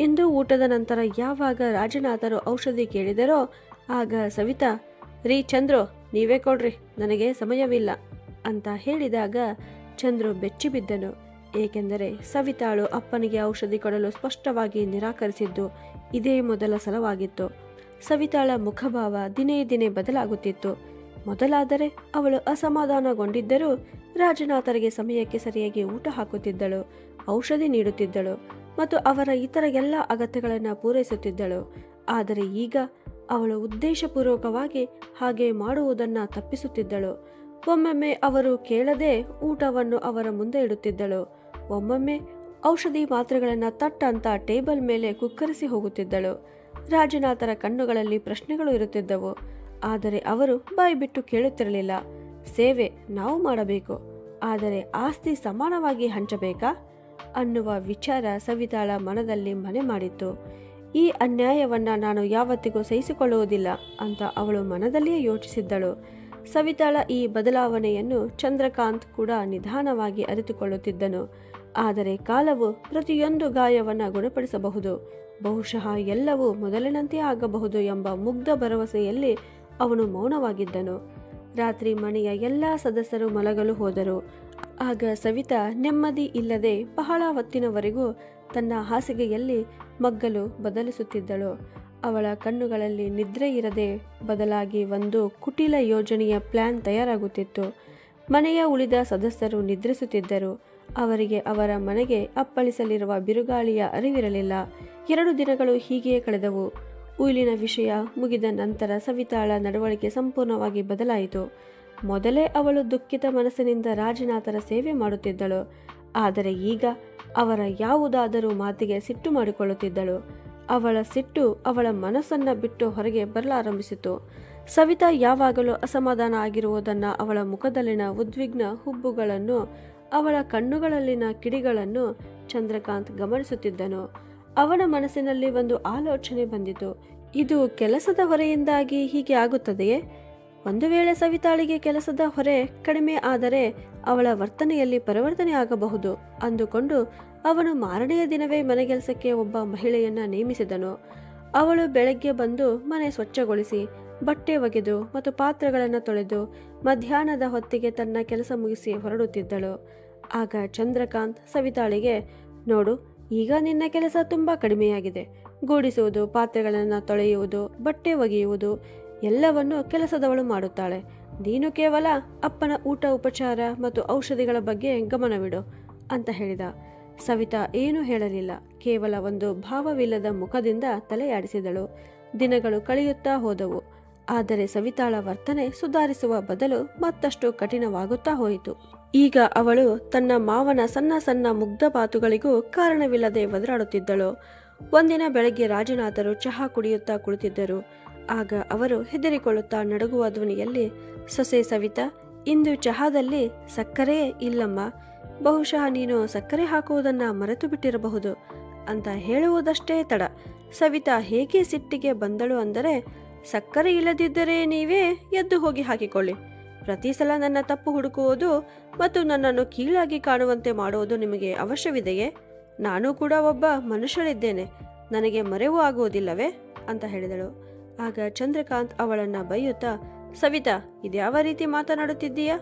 ಇಂದು ಊಟದ ನಂತರ ಯಾವಾಗ ರಾಜನಾಥರು ಔಷಧಿ ಕೇಳಿದರೋ ಆಗ ಸವಿತಾ, ರೀ ಚಂದ್ರು, ನೀವೇ ಕೊಡ್ರಿ, ನನಗೆ ಸಮಯವಿಲ್ಲ ಅಂತ ಹೇಳಿದಾಗ ಚಂದ್ರು ಬೆಚ್ಚಿಬಿದ್ದನು. ಏಕೆಂದರೆ ಸವಿತಾಳು ಅಪ್ಪನಿಗೆ ಔಷಧಿ ಕೊಡಲು ಸ್ಪಷ್ಟವಾಗಿ ನಿರಾಕರಿಸಿದ್ದು ಇದೇ ಮೊದಲ ಸಲವಾಗಿತ್ತು. ಸವಿತಾಳ ಮುಖಭಾವ ದಿನೇ ದಿನೇ ಬದಲಾಗುತ್ತಿತ್ತು. ಮೊದಲಾದರೆ ಅವಳು ಅಸಮಾಧಾನಗೊಂಡಿದ್ದರೂ ರಾಜನಾಥರಿಗೆ ಸಮಯಕ್ಕೆ ಸರಿಯಾಗಿ ಊಟ ಹಾಕುತ್ತಿದ್ದಳು, ಔಷಧಿ ನೀಡುತ್ತಿದ್ದಳು ಮತ್ತು ಅವರ ಇತರ ಎಲ್ಲ ಅಗತ್ಯಗಳನ್ನು ಪೂರೈಸುತ್ತಿದ್ದಳು. ಆದರೆ ಈಗ ಅವಳು ಉದ್ದೇಶಪೂರ್ವಕವಾಗಿ ಹಾಗೆ ಮಾಡುವುದನ್ನು ತಪ್ಪಿಸುತ್ತಿದ್ದಳು. ಒಮ್ಮೊಮ್ಮೆ ಅವರು ಕೇಳದೆ ಊಟವನ್ನು ಅವರ ಮುಂದೆ ಇಡುತ್ತಿದ್ದಳು. ಒಮ್ಮೊಮ್ಮೆ ಔಷಧಿ ಮಾತ್ರೆಗಳನ್ನು ತಟ್ಟಂತ ಟೇಬಲ್ ಮೇಲೆ ಕುಕ್ಕರಿಸಿ ಹೋಗುತ್ತಿದ್ದಳು. ರಾಜನಾಥರ ಕಣ್ಣುಗಳಲ್ಲಿ ಪ್ರಶ್ನೆಗಳು ಇರುತ್ತಿದ್ದವು. ಆದರೆ ಅವರು ಬಾಯಿ ಬಿಟ್ಟು ಕೇಳುತ್ತಿರಲಿಲ್ಲ. ಸೇವೆ ನಾವು ಮಾಡಬೇಕು, ಆದರೆ ಆಸ್ತಿ ಸಮಾನವಾಗಿ ಹಂಚಬೇಕಾ ಅನ್ನುವ ವಿಚಾರ ಸವಿತಾಳ ಮನದಲ್ಲಿ ಮನೆ ಮಾಡಿತ್ತು. ಈ ಅನ್ಯಾಯವನ್ನ ನಾನು ಯಾವತ್ತಿಗೂ ಸಹಿಸಿಕೊಳ್ಳುವುದಿಲ್ಲ ಅಂತ ಅವಳು ಮನದಲ್ಲಿಯೇ ಯೋಚಿಸಿದ್ದಳು. ಸವಿತಾಳ ಈ ಬದಲಾವಣೆಯನ್ನು ಚಂದ್ರಕಾಂತ್ ಕೂಡ ನಿಧಾನವಾಗಿ ಅರಿತುಕೊಳ್ಳುತ್ತಿದ್ದನು. ಆದರೆ ಕಾಲವು ಪ್ರತಿಯೊಂದು ಗಾಯವನ್ನು ಗುಣಪಡಿಸಬಹುದು, ಬಹುಶಃ ಎಲ್ಲವೂ ಮೊದಲಿನಂತೆ ಆಗಬಹುದು ಎಂಬ ಮುಗ್ಧ ಭರವಸೆಯಲ್ಲಿ ಅವನು ಮೌನವಾಗಿದ್ದನು. ರಾತ್ರಿ ಮನೆಯ ಎಲ್ಲ ಸದಸ್ಯರು ಮಲಗಲು ಹೋದರು. ಆಗ ಸವಿತಾ ನೆಮ್ಮದಿ ಇಲ್ಲದೆ ಬಹಳ ಹೊತ್ತಿನವರೆಗೂ ತನ್ನ ಹಾಸಿಗೆಯಲ್ಲಿ ಮಗ್ಗಲು ಬದಲಿಸುತ್ತಿದ್ದಳು. ಅವಳ ಕಣ್ಣುಗಳಲ್ಲಿ ನಿದ್ರೆ ಇರದೆ ಬದಲಾಗಿ ಒಂದು ಕುಟಿಲ ಯೋಜನೆಯ ಪ್ಲಾನ್ ತಯಾರಾಗುತ್ತಿತ್ತು. ಮನೆಯ ಉಳಿದ ಸದಸ್ಯರು ನಿದ್ರಿಸುತ್ತಿದ್ದರು. ಅವರಿಗೆ ಅವರ ಮನೆಗೆ ಅಪ್ಪಳಿಸಲಿರುವ ಬಿರುಗಾಳಿಯ ಅರಿವಿರಲಿಲ್ಲ. 2 ದಿನಗಳು ಹೀಗೆಯೇ ಕಳೆದವು. ಉಯಿಲಿನ ವಿಷಯ ಮುಗಿದ ನಂತರ ಸವಿತಾಳ ನಡವಳಿಕೆ ಸಂಪೂರ್ಣವಾಗಿ ಬದಲಾಯಿತು. ಮೊದಲೇ ಅವಳು ದುಃಖಿತ ಮನಸ್ಸಿನಿಂದ ರಾಜನಾಥರ ಸೇವೆ ಮಾಡುತ್ತಿದ್ದಳು. ಆದರೆ ಈಗ ಅವರ ಯಾವುದಾದರೂ ಮಾತಿಗೆ ಸಿಟ್ಟು ಮಾಡಿಕೊಳ್ಳುತ್ತಿದ್ದಳು. ಅವಳ ಸಿಟ್ಟು ಅವಳ ಮನಸ್ಸನ್ನ ಬಿಟ್ಟು ಹೊರಗೆ ಬರಲಾರಂಭಿಸಿತು. ಸವಿತಾ ಯಾವಾಗಲೂ ಅಸಮಾಧಾನ ಆಗಿರುವುದನ್ನು, ಅವಳ ಮುಖದಲ್ಲಿನ ಉದ್ವಿಗ್ನ ಹುಬ್ಬುಗಳನ್ನು, ಅವಳ ಕಣ್ಣುಗಳಲ್ಲಿನ ಕಿಡಿಗಳನ್ನು ಚಂದ್ರಕಾಂತ್ ಗಮನಿಸುತ್ತಿದ್ದನು. ಅವನ ಮನಸ್ಸಿನಲ್ಲಿ ಒಂದು ಆಲೋಚನೆ ಬಂದಿತು. ಇದು ಕೆಲಸದ ಹೊರೆಯಿಂದಾಗಿ ಹೀಗೆ ಆಗುತ್ತದೆಯೇ? ಒಂದು ವೇಳೆ ಸವಿತಾಳಿಗೆ ಕೆಲಸದ ಹೊರೆ ಕಡಿಮೆ ಆದರೆ ಅವಳ ವರ್ತನೆಯಲ್ಲಿ ಪರಿವರ್ತನೆ ಆಗಬಹುದು ಅಂದುಕೊಂಡು ಅವನು ಮಾರನೆಯ ದಿನವೇ ಮನೆಗೆಲಸಕ್ಕೆ ಒಬ್ಬ ಮಹಿಳೆಯನ್ನ ನೇಮಿಸಿದನು. ಅವಳು ಬೆಳಗ್ಗೆ ಬಂದು ಮನೆ ಸ್ವಚ್ಛಗೊಳಿಸಿ, ಬಟ್ಟೆ ಒಗೆದು ಮತ್ತು ಪಾತ್ರೆಗಳನ್ನು ತೊಳೆದು ಮಧ್ಯಾಹ್ನದ ಹೊತ್ತಿಗೆ ತನ್ನ ಕೆಲಸ ಮುಗಿಸಿ ಹೊರಡುತ್ತಿದ್ದಳು. ಆಗ ಚಂದ್ರಕಾಂತ್ ಸವಿತಾಳಿಗೆ, ನೋಡು, ಈಗ ನಿನ್ನ ಕೆಲಸ ತುಂಬ ಕಡಿಮೆಯಾಗಿದೆ. ಗೂಡಿಸುವುದು, ಪಾತ್ರೆಗಳನ್ನು ತೊಳೆಯುವುದು, ಬಟ್ಟೆ ಒಗೆಯುವುದು ಎಲ್ಲವನ್ನು ಕೆಲಸದವಳು ಮಾಡುತ್ತಾಳೆ. ನೀನು ಕೇವಲ ಅಪ್ಪನ ಊಟ, ಉಪಚಾರ ಮತ್ತು ಔಷಧಿಗಳ ಬಗ್ಗೆ ಗಮನವಿಡು ಅಂತ ಹೇಳಿದ. ಸವಿತಾ ಏನೂ ಹೇಳಲಿಲ್ಲ. ಕೇವಲ ಒಂದು ಭಾವವಿಲ್ಲದ ಮುಖದಿಂದ ತಲೆಯಾಡಿಸಿದಳು. ದಿನಗಳು ಕಳೆಯುತ್ತಾ ಹೋದವು. ಆದರೆ ಸವಿತಾಳ ವರ್ತನೆ ಸುಧಾರಿಸುವ ಬದಲು ಮತ್ತಷ್ಟು ಕಠಿಣವಾಗುತ್ತಾ ಹೋಯಿತು. ಈಗ ಅವಳು ತನ್ನ ಮಾವನ ಸಣ್ಣ ಸಣ್ಣ ಮುಗ್ಧ ಮಾತುಗಳಿಗೂ ಕಾರಣವಿಲ್ಲದೆ ಒದರಾಡುತ್ತಿದ್ದಳು. ಒಂದಿನ ಬೆಳಗ್ಗೆ ರಾಜನಾಥರು ಚಹಾ ಕುಡಿಯುತ್ತಾ ಕುಳಿತಿದ್ದರು. ಆಗ ಅವರು ಹೆದರಿಕೊಳ್ಳುತ್ತಾ ನಡುಗುವ ಧ್ವನಿಯಲ್ಲಿ, ಸೊಸೆ ಸವಿತಾ, ಇಂದು ಚಹಾದಲ್ಲಿ ಸಕ್ಕರೆಯೇ ಇಲ್ಲಮ್ಮ, ಬಹುಶಃ ನೀನು ಸಕ್ಕರೆ ಹಾಕುವುದನ್ನು ಮರೆತು ಬಿಟ್ಟಿರಬಹುದು ಅಂತ ಹೇಳುವುದಷ್ಟೇ ತಡ ಸವಿತಾ ಹೇಗೆ ಸಿಟ್ಟಿಗೆ ಬಂದಳು ಅಂದರೆ, ಸಕ್ಕರೆ ಇಲ್ಲದಿದ್ದರೆ ನೀವೇ ಎದ್ದು ಹೋಗಿ ಹಾಕಿಕೊಳ್ಳಿ. ಪ್ರತಿ ಸಲ ನನ್ನ ತಪ್ಪು ಹುಡುಕುವುದು ಮತ್ತು ನನ್ನನ್ನು ಕೀಳಾಗಿ ಕಾಣುವಂತೆ ಮಾಡುವುದು ನಿಮಗೆ ಅವಶ್ಯವಿದೆಯೇ? ನಾನು ಕೂಡ ಒಬ್ಬ ಮನುಷ್ಯಳಿದ್ದೇನೆ, ನನಗೆ ಮರೆವೂ ಆಗುವುದಿಲ್ಲವೇ ಅಂತ ಹೇಳಿದಳು. ಆಗ ಚಂದ್ರಕಾಂತ್ ಅವಳನ್ನು ಬೈಯುತ್ತಾ, ಸವಿತಾ, ಇದ್ಯಾವ ರೀತಿ ಮಾತನಾಡುತ್ತಿದ್ದೀಯಾ?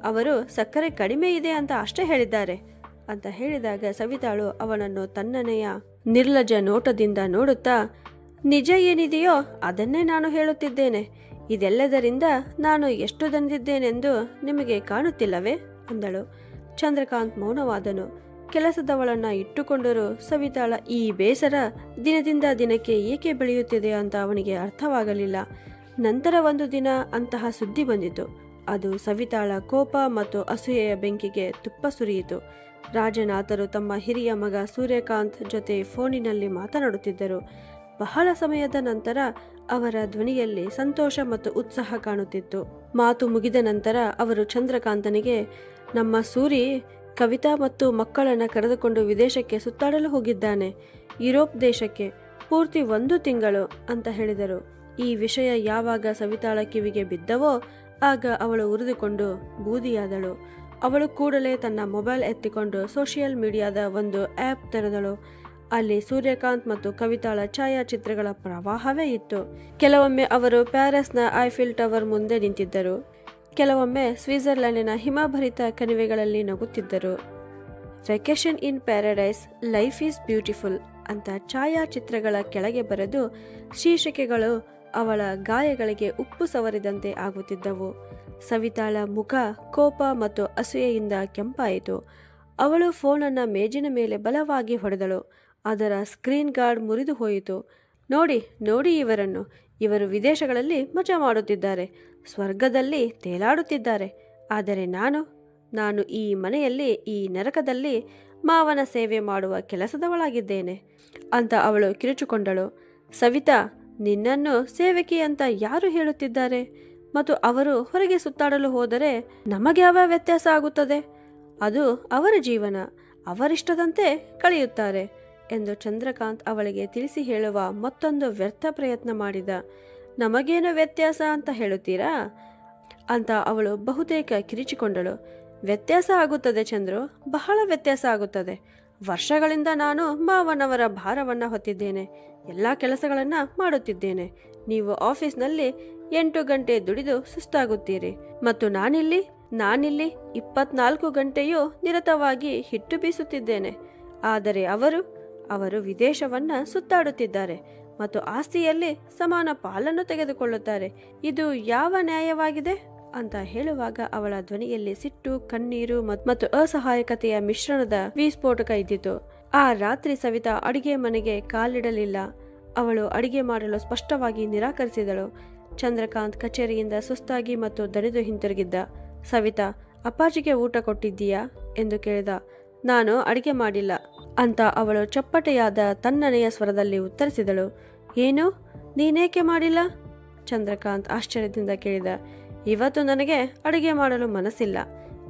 ಅವರು ಸಕ್ಕರೆ ಕಡಿಮೆ ಇದೆ ಅಂತ ಅಷ್ಟೇ ಹೇಳಿದ್ದಾರೆ ಅಂತ ಹೇಳಿದಾಗ ಸವಿತಾಳು ಅವನನ್ನು ತನ್ನನೆಯ ನಿರ್ಲಜ್ಜ ನೋಟದಿಂದ ನೋಡುತ್ತಾ, ನಿಜ ಏನಿದೆಯೋ ಅದನ್ನೇ ನಾನು ಹೇಳುತ್ತಿದ್ದೇನೆ. ಇದೆಲ್ಲದರಿಂದ ನಾನು ಎಷ್ಟು ದಣಿದಿದ್ದೇನೆಂದು ನಿಮಗೆ ಕಾಣುತ್ತಿಲ್ಲವೇ ಅಂದಳು. ಚಂದ್ರಕಾಂತ್ ಮೌನವಾದನು. ಕೆಲಸದವಳನ್ನ ಇಟ್ಟುಕೊಂಡರೂ ಸವಿತಾಳ ಈ ಬೇಸರ ದಿನದಿಂದ ದಿನಕ್ಕೆ ಏಕೆ ಬೆಳೆಯುತ್ತಿದೆ ಅಂತ ಅವನಿಗೆ ಅರ್ಥವಾಗಲಿಲ್ಲ. ನಂತರ ಒಂದು ದಿನ ಅಂತಹ ಸುದ್ದಿ ಬಂದಿತು. ಅದು ಸವಿತಾಳ ಕೋಪ ಮತ್ತು ಅಸೂಯೆಯ ಬೆಂಕಿಗೆ ತುಪ್ಪ ಸುರಿಯಿತು. ರಾಜನಾಥರು ತಮ್ಮ ಹಿರಿಯ ಮಗ ಸೂರ್ಯಕಾಂತ್ ಜೊತೆ ಫೋನಿನಲ್ಲಿ ಮಾತನಾಡುತ್ತಿದ್ದರು. ಬಹಳ ಸಮಯದ ನಂತರ ಅವರ ಧ್ವನಿಯಲ್ಲಿ ಸಂತೋಷ ಮತ್ತು ಉತ್ಸಾಹ ಕಾಣುತ್ತಿತ್ತು. ಮಾತು ಮುಗಿದ ನಂತರ ಅವರು ಚಂದ್ರಕಾಂತನಿಗೆ, ನಮ್ಮ ಸೂರಿ ಕವಿತಾ ಮತ್ತು ಮಕ್ಕಳನ್ನು ಕರೆದುಕೊಂಡು ವಿದೇಶಕ್ಕೆ ಸುತ್ತಾಡಲು ಹೋಗಿದ್ದಾನೆ, ಯುರೋಪ್ ದೇಶಕ್ಕೆ, ಪೂರ್ತಿ 1 ತಿಂಗಳು ಅಂತ ಹೇಳಿದರು. ಈ ವಿಷಯ ಯಾವಾಗ ಸವಿತಾಳ ಕಿವಿಗೆ ಬಿದ್ದವೋ ಆಗ ಅವಳು ಉರಿದುಕೊಂಡು ಬೂದಿಯಾದಳು. ಅವಳು ಕೂಡಲೇ ತನ್ನ ಮೊಬೈಲ್ ಎತ್ತಿಕೊಂಡು ಸೋಷಿಯಲ್ ಮೀಡಿಯಾದ ಒಂದು ಆ್ಯಪ್ ತೆರೆದಳು. ಅಲ್ಲಿ ಸೂರ್ಯಕಾಂತ್ ಮತ್ತು ಕವಿತಾಳ ಛಾಯಾಚಿತ್ರಗಳ ಪ್ರವಾಹವೇ ಇತ್ತು. ಕೆಲವೊಮ್ಮೆ ಅವರು ಪ್ಯಾರಿಸ್ನ ಐಫಿಲ್ ಟವರ್ ಮುಂದೆ ನಿಂತಿದ್ದರು, ಕೆಲವೊಮ್ಮೆ ಸ್ವಿಟ್ಜರ್ಲೆಂಡಿನ ಹಿಮಭರಿತ ಕಣಿವೆಗಳಲ್ಲಿ ನಗುತ್ತಿದ್ದರು. Vacation in paradise, life is beautiful ಅಂತ ಛಾಯಾಚಿತ್ರಗಳ ಕೆಳಗೆ ಬರೆದು ಶೀರ್ಷಿಕೆಗಳು ಅವಳ ಗಾಯಗಳಿಗೆ ಉಪ್ಪು ಸವರಿದಂತೆ ಆಗುತ್ತಿದ್ದವು. ಸವಿತಾಳ ಮುಖ ಕೋಪ ಮತ್ತು ಅಸೂಯೆಯಿಂದ ಕೆಂಪಾಯಿತು. ಅವಳು ಫೋನನ್ನು ಮೇಜಿನ ಮೇಲೆ ಬಲವಾಗಿ ಹೊಡೆದಳು. ಅದರ ಸ್ಕ್ರೀನ್ ಗಾರ್ಡ್ ಮುರಿದು ಹೋಯಿತು. ನೋಡಿ ನೋಡಿ ಇವರನ್ನು, ಇವರು ವಿದೇಶಗಳಲ್ಲಿ ಮಜಾ ಮಾಡುತ್ತಿದ್ದಾರೆ, ಸ್ವರ್ಗದಲ್ಲಿ ತೇಲಾಡುತ್ತಿದ್ದಾರೆ. ಆದರೆ ನಾನು ಈ ಮನೆಯಲ್ಲಿ, ಈ ನರಕದಲ್ಲಿ ಮಾವನ ಸೇವೆ ಮಾಡುವ ಕೆಲಸದವಳಾಗಿದ್ದೇನೆ ಅಂತ ಅವಳು ಕಿರುಚಿಕೊಂಡಳು. ಸವಿತಾ, ನಿನ್ನನ್ನು ಸೇವಕಿ ಅಂತ ಯಾರು ಹೇಳುತ್ತಿದ್ದಾರೆ? ಮತ್ತು ಅವರು ಹೊರಗೆ ಸುತ್ತಾಡಲು ಹೋದರೆ ನಮಗ್ಯಾವ ವ್ಯತ್ಯಾಸ ಆಗುತ್ತದೆ? ಅದು ಅವರ ಜೀವನ, ಅವರಿಷ್ಟದಂತೆ ಕಳೆಯುತ್ತಾರೆ ಎಂದು ಚಂದ್ರಕಾಂತ್ ಅವಳಿಗೆ ತಿಳಿಸಿ ಹೇಳುವ ಮತ್ತೊಂದು ವ್ಯರ್ಥ ಪ್ರಯತ್ನ ಮಾಡಿದ. ನಮಗೇನು ವ್ಯತ್ಯಾಸ ಅಂತ ಹೇಳುತ್ತೀರಾ ಅಂತ ಅವಳು ಬಹುತೇಕ ಕಿರಿಚಿಕೊಂಡಳು. ವ್ಯತ್ಯಾಸ ಆಗುತ್ತದೆ ಚಂದ್ರು, ಬಹಳ ವ್ಯತ್ಯಾಸ ಆಗುತ್ತದೆ. ವರ್ಷಗಳಿಂದ ನಾನು ಮಾವನವರ ಭಾರವನ್ನು ಹೊತ್ತಿದ್ದೇನೆ, ಎಲ್ಲ ಕೆಲಸಗಳನ್ನು ಮಾಡುತ್ತಿದ್ದೇನೆ. ನೀವು ಆಫೀಸ್ನಲ್ಲಿ 8 ಗಂಟೆ ದುಡಿದು ಸುಸ್ತಾಗುತ್ತೀರಿ ಮತ್ತು ನಾನಿಲ್ಲಿ 24 ಗಂಟೆಯೂ ನಿರತವಾಗಿ ಹಿಟ್ಟು ಬೀಸುತ್ತಿದ್ದೇನೆ. ಆದರೆ ಅವರು ವಿದೇಶವನ್ನ ಸುತ್ತಾಡುತ್ತಿದ್ದಾರೆ ಮತ್ತು ಆಸ್ತಿಯಲ್ಲಿ ಸಮಾನ ಪಾಲನ್ನು ತೆಗೆದುಕೊಳ್ಳುತ್ತಾರೆ. ಇದು ಯಾವ ನ್ಯಾಯವಾಗಿದೆ ಅಂತ ಹೇಳುವಾಗ ಅವಳ ಧ್ವನಿಯಲ್ಲಿ ಸಿಟ್ಟು, ಕಣ್ಣೀರು ಮತ್ತು ಅಸಹಾಯಕತೆಯ ಮಿಶ್ರಣದ ವಿಸ್ಫೋಟಕ ಇದ್ದಿತು. ಆ ರಾತ್ರಿ ಸವಿತಾ ಅಡಿಗೆ ಮನೆಗೆ ಕಾಲಿಡಲಿಲ್ಲ. ಅವಳು ಅಡಿಗೆ ಮಾಡಲು ಸ್ಪಷ್ಟವಾಗಿ ನಿರಾಕರಿಸಿದಳು. ಚಂದ್ರಕಾಂತ್ ಕಚೇರಿಯಿಂದ ಸುಸ್ತಾಗಿ ಮತ್ತು ದಣಿದು ಹಿಂತಿರುಗಿದ್ದ. ಸವಿತಾ, ಅಪ್ಪಾಜಿಗೆ ಊಟ ಕೊಟ್ಟಿದ್ದೀಯಾ ಎಂದು ಕೇಳಿದ. ನಾನು ಅಡಿಗೆ ಮಾಡಿಲ್ಲ ಅಂತ ಅವಳು ಚಪ್ಪಟೆಯಾದ ತಣ್ಣನೆಯ ಸ್ವರದಲ್ಲಿ ಉತ್ತರಿಸಿದಳು. ಏನು, ನೀನೇಕೆ ಮಾಡಿಲ್ಲ? ಚಂದ್ರಕಾಂತ್ ಆಶ್ಚರ್ಯದಿಂದ ಕೇಳಿದ. ಇವತ್ತು ನನಗೆ ಅಡಿಗೆ ಮಾಡಲು ಮನಸ್ಸಿಲ್ಲ,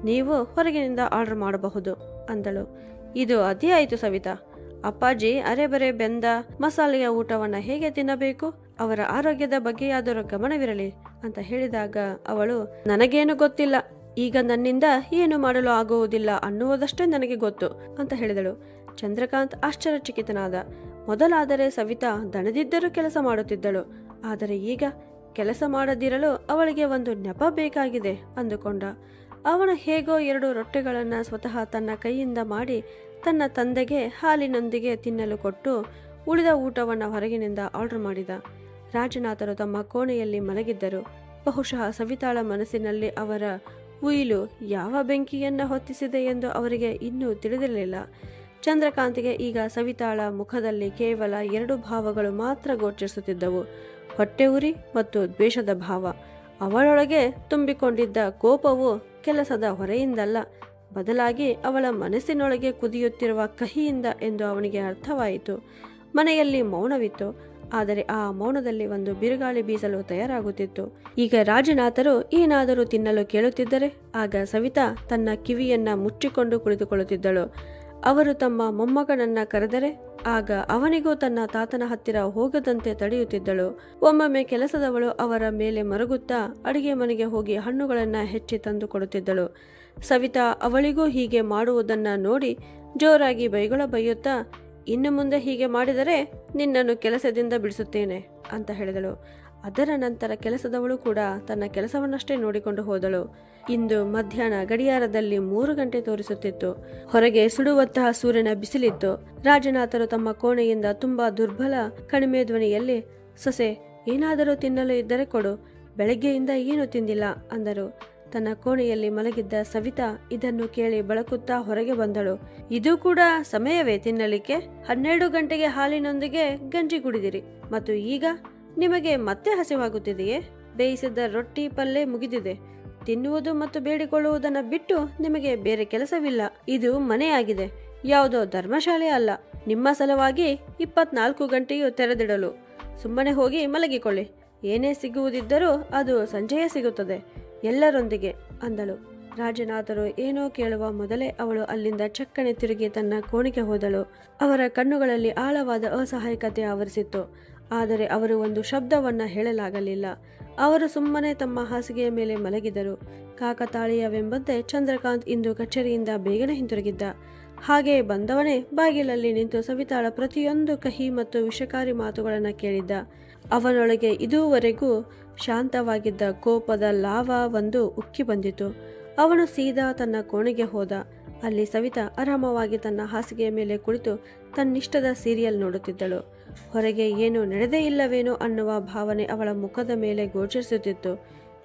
ನೀವು ಹೊರಗಿನಿಂದ ಆರ್ಡರ್ ಮಾಡಬಹುದು ಅಂದಳು. ಇದು ಅದೇ ಆಯಿತು ಸವಿತಾ. ಅಪ್ಪಾಜಿ ಅರೆಬರೆ ಬೆಂದ ಮಸಾಲೆಯ ಊಟವನ್ನು ಹೇಗೆ ತಿನ್ನಬೇಕು? ಅವರ ಆರೋಗ್ಯದ ಬಗ್ಗೆಯಾದರೂ ಗಮನವಿರಲಿ ಅಂತ ಹೇಳಿದಾಗ ಅವಳು, ನನಗೇನು ಗೊತ್ತಿಲ್ಲ, ಈಗ ನನ್ನಿಂದ ಏನು ಮಾಡಲು ಆಗುವುದಿಲ್ಲ ಅನ್ನುವುದಷ್ಟೇ ನನಗೆ ಗೊತ್ತು ಅಂತ ಹೇಳಿದಳು. ಚಂದ್ರಕಾಂತ್ ಆಶ್ಚರ್ಯಚಕಿತನಾದ. ಮೊದಲಾದರೆ ಸವಿತಾ ದಣದಿದ್ದರೂ ಕೆಲಸ ಮಾಡುತ್ತಿದ್ದಳು, ಆದರೆ ಈಗ ಕೆಲಸ ಮಾಡದಿರಲು ಅವಳಿಗೆ ಒಂದು ನೆಪ ಬೇಕಾಗಿದೆ ಅಂದುಕೊಂಡ. ಅವನು ಹೇಗೋ 2 ರೊಟ್ಟಿಗಳನ್ನು ಸ್ವತಃ ತನ್ನ ಕೈಯಿಂದ ಮಾಡಿ ತನ್ನ ತಂದೆಗೆ ಹಾಲಿನೊಂದಿಗೆ ತಿನ್ನಲು ಕೊಟ್ಟು ಉಳಿದ ಊಟವನ್ನು ಹೊರಗಿನಿಂದ ಆರ್ಡರ್ ಮಾಡಿದ. ರಾಜನಾಥರು ತಮ್ಮ ಕೋಣೆಯಲ್ಲಿ ಮಲಗಿದ್ದರು. ಬಹುಶಃ ಸವಿತಾಳ ಮನಸ್ಸಿನಲ್ಲಿ ಅವರ ಉಯಿಲು ಯಾವ ಬೆಂಕಿಯನ್ನು ಹೊತ್ತಿಸಿದೆ ಎಂದು ಅವರಿಗೆ ಇನ್ನೂ ತಿಳಿದಿರಲಿಲ್ಲ. ಚಂದ್ರಕಾಂತಿಗೆ ಈಗ ಸವಿತಾಳ ಮುಖದಲ್ಲಿ ಕೇವಲ 2 ಭಾವಗಳು ಮಾತ್ರ ಗೋಚರಿಸುತ್ತಿದ್ದವು, ಹೊಟ್ಟೆ ಉರಿ ಮತ್ತು ದ್ವೇಷದ ಭಾವ. ಅವಳೊಳಗೆ ತುಂಬಿಕೊಂಡಿದ್ದ ಕೋಪವು ಕೆಲಸದ ಹೊರೆಯಿಂದಲ್ಲ, ಬದಲಾಗಿ ಅವಳ ಮನಸ್ಸಿನೊಳಗೆ ಕುದಿಯುತ್ತಿರುವ ಕಹಿಯಿಂದ ಎಂದು ಅವನಿಗೆ ಅರ್ಥವಾಯಿತು. ಮನೆಯಲ್ಲಿ ಮೌನವಿತ್ತು, ಆದರೆ ಆ ಮೌನದಲ್ಲಿ ಒಂದು ಬಿರುಗಾಳಿ ಬೀಸಲು ತಯಾರಾಗುತ್ತಿತ್ತು. ಈಗ ರಾಜನಾಥರು ಏನಾದರೂ ತಿನ್ನಲು ಕೇಳುತ್ತಿದ್ದರೆ ಆಗ ಸವಿತಾ ತನ್ನ ಕಿವಿಯನ್ನ ಮುಚ್ಚಿಕೊಂಡು ಕುಳಿತುಕೊಳ್ಳುತ್ತಿದ್ದಳು. ಅವರು ತಮ್ಮ ಮೊಮ್ಮಗನನ್ನ ಕರೆದರೆ ಆಗ ಅವನಿಗೂ ತನ್ನ ತಾತನ ಹತ್ತಿರ ಹೋಗದಂತೆ ತಡೆಯುತ್ತಿದ್ದಳು. ಒಮ್ಮೊಮ್ಮೆ ಕೆಲಸದವಳು ಅವರ ಮೇಲೆ ಮರುಗುತ್ತಾ ಅಡಿಗೆ ಮನೆಗೆ ಹೋಗಿ ಹಣ್ಣುಗಳನ್ನ ಹೆಚ್ಚಿ ತಂದು ಕೊಡುತ್ತಿದ್ದಳು. ಸವಿತಾ ಅವಳಿಗೂ ಹೀಗೆ ಮಾಡುವುದನ್ನ ನೋಡಿ ಜೋರಾಗಿ ಬೈಯುತ್ತಾ, ಇನ್ನು ಮುಂದೆ ಹೀಗೆ ಮಾಡಿದರೆ ನಿನ್ನನ್ನು ಕೆಲಸದಿಂದ ಬಿಡಿಸುತ್ತೇನೆ ಅಂತ ಹೇಳಿದಳು. ಅದರ ನಂತರ ಕೆಲಸದವಳು ಕೂಡ ತನ್ನ ಕೆಲಸವನ್ನಷ್ಟೇ ನೋಡಿಕೊಂಡು ಹೋದಳು. ಇಂದು ಮಧ್ಯಾಹ್ನ ಗಡಿಯಾರದಲ್ಲಿ 3 ಗಂಟೆ ತೋರಿಸುತ್ತಿತ್ತು. ಹೊರಗೆ ಸುಡುವಂತಹ ಸೂರ್ಯನ ಬಿಸಿಲಿತ್ತು. ರಾಜನಾಥರು ತಮ್ಮ ಕೋಣೆಯಿಂದ ತುಂಬಾ ದುರ್ಬಲ ಕಡಿಮೆ ಧ್ವನಿಯಲ್ಲಿ, ಸೊಸೆ, ಏನಾದರೂ ತಿನ್ನಲು ಇದ್ದರೆ ಕೊಡು, ಬೆಳಗ್ಗೆಯಿಂದ ಏನು ತಿಂದಿಲ್ಲ ಅಂದರು. ತನ್ನ ಕೋಣೆಯಲ್ಲಿ ಮಲಗಿದ್ದ ಸವಿತಾ ಇದನ್ನು ಕೇಳಿ ಬಳಕುತ್ತಾ ಹೊರಗೆ ಬಂದಳು. ಇದು ಕೂಡ ಸಮಯವೇ ತಿನ್ನಲಿಕ್ಕೆ? 12 ಗಂಟೆಗೆ ಹಾಲಿನೊಂದಿಗೆ ಗಂಜಿ ಕುಡಿದಿರಿ ಮತ್ತು ಈಗ ನಿಮಗೆ ಮತ್ತೆ ಹಸಿವಾಗುತ್ತಿದೆಯೇ? ಬೇಯಿಸಿದ ರೊಟ್ಟಿ ಪಲ್ಯ ಮುಗಿದಿದೆ. ತಿನ್ನುವುದು ಮತ್ತು ಬೇಡಿಕೊಳ್ಳುವುದನ್ನು ಬಿಟ್ಟು ನಿಮಗೆ ಬೇರೆ ಕೆಲಸವಿಲ್ಲ. ಇದು ಮನೆಯಾಗಿದೆ, ಯಾವುದೋ ಧರ್ಮಶಾಲೆ ಅಲ್ಲ. ನಿಮ್ಮ ಸಲುವಾಗಿ 24 ಗಂಟೆಯೂ ತೆರೆದಿಡಲು. ಸುಮ್ಮನೆ ಹೋಗಿ ಮಲಗಿಕೊಳ್ಳಿ. ಏನೇ ಸಿಗುವುದಿದ್ದರೂ ಅದು ಸಂಜೆಯೇ ಸಿಗುತ್ತದೆ, ಎಲ್ಲರೊಂದಿಗೆ ಅಂದಳು. ರಾಜನಾಥರು ಏನೋ ಕೇಳುವ ಮೊದಲೇ ಅವಳು ಅಲ್ಲಿಂದ ಚಕ್ಕನೆ ತಿರುಗಿ ತನ್ನ ಕೋಣೆಗೆ ಹೋದಳು. ಅವರ ಕಣ್ಣುಗಳಲ್ಲಿ ಆಳವಾದ ಅಸಹಾಯಕತೆ ಆವರಿಸಿತ್ತು. ಆದರೆ ಅವರು ಒಂದು ಶಬ್ದವನ್ನ ಹೇಳಲಾಗಲಿಲ್ಲ. ಅವರು ಸುಮ್ಮನೆ ತಮ್ಮ ಹಾಸಿಗೆಯ ಮೇಲೆ ಮಲಗಿದರು. ಕಾಕತಾಳೀಯವೆಂಬಂತೆ ಚಂದ್ರಕಾಂತ್ ಇಂದು ಕಚೇರಿಯಿಂದ ಬೇಗನೆ ಹಿಂತಿರುಗಿದ್ದ. ಹಾಗೆಯೇ ಬಂದವನೇ ಬಾಗಿಲಲ್ಲಿ ನಿಂತು ಸವಿತಾಳ ಪ್ರತಿಯೊಂದು ಕಹಿ ಮತ್ತು ವಿಷಕಾರಿ ಮಾತುಗಳನ್ನು ಕೇಳಿದ್ದ. ಅವನೊಳಗೆ ಇದುವರೆಗೂ ಶಾಂತವಾಗಿದ್ದ ಕೋಪದ ಲಾವಾ ಒಂದು ಉಕ್ಕಿ ಬಂದಿತು. ಅವನು ಸೀದಾ ತನ್ನ ಕೋಣೆಗೆ ಹೋದ. ಅಲ್ಲಿ ಸವಿತಾ ಆರಾಮವಾಗಿ ತನ್ನ ಹಾಸಿಗೆಯ ಮೇಲೆ ಕುಳಿತು ತನ್ನಿಷ್ಟದ ಸೀರಿಯಲ್ ನೋಡುತ್ತಿದ್ದಳು. ಹೊರಗೆ ಏನು ನಡೆದೇ ಇಲ್ಲವೇನೋ ಅನ್ನುವ ಭಾವನೆ ಅವಳ ಮುಖದ ಮೇಲೆ ಗೋಚರಿಸುತ್ತಿತ್ತು.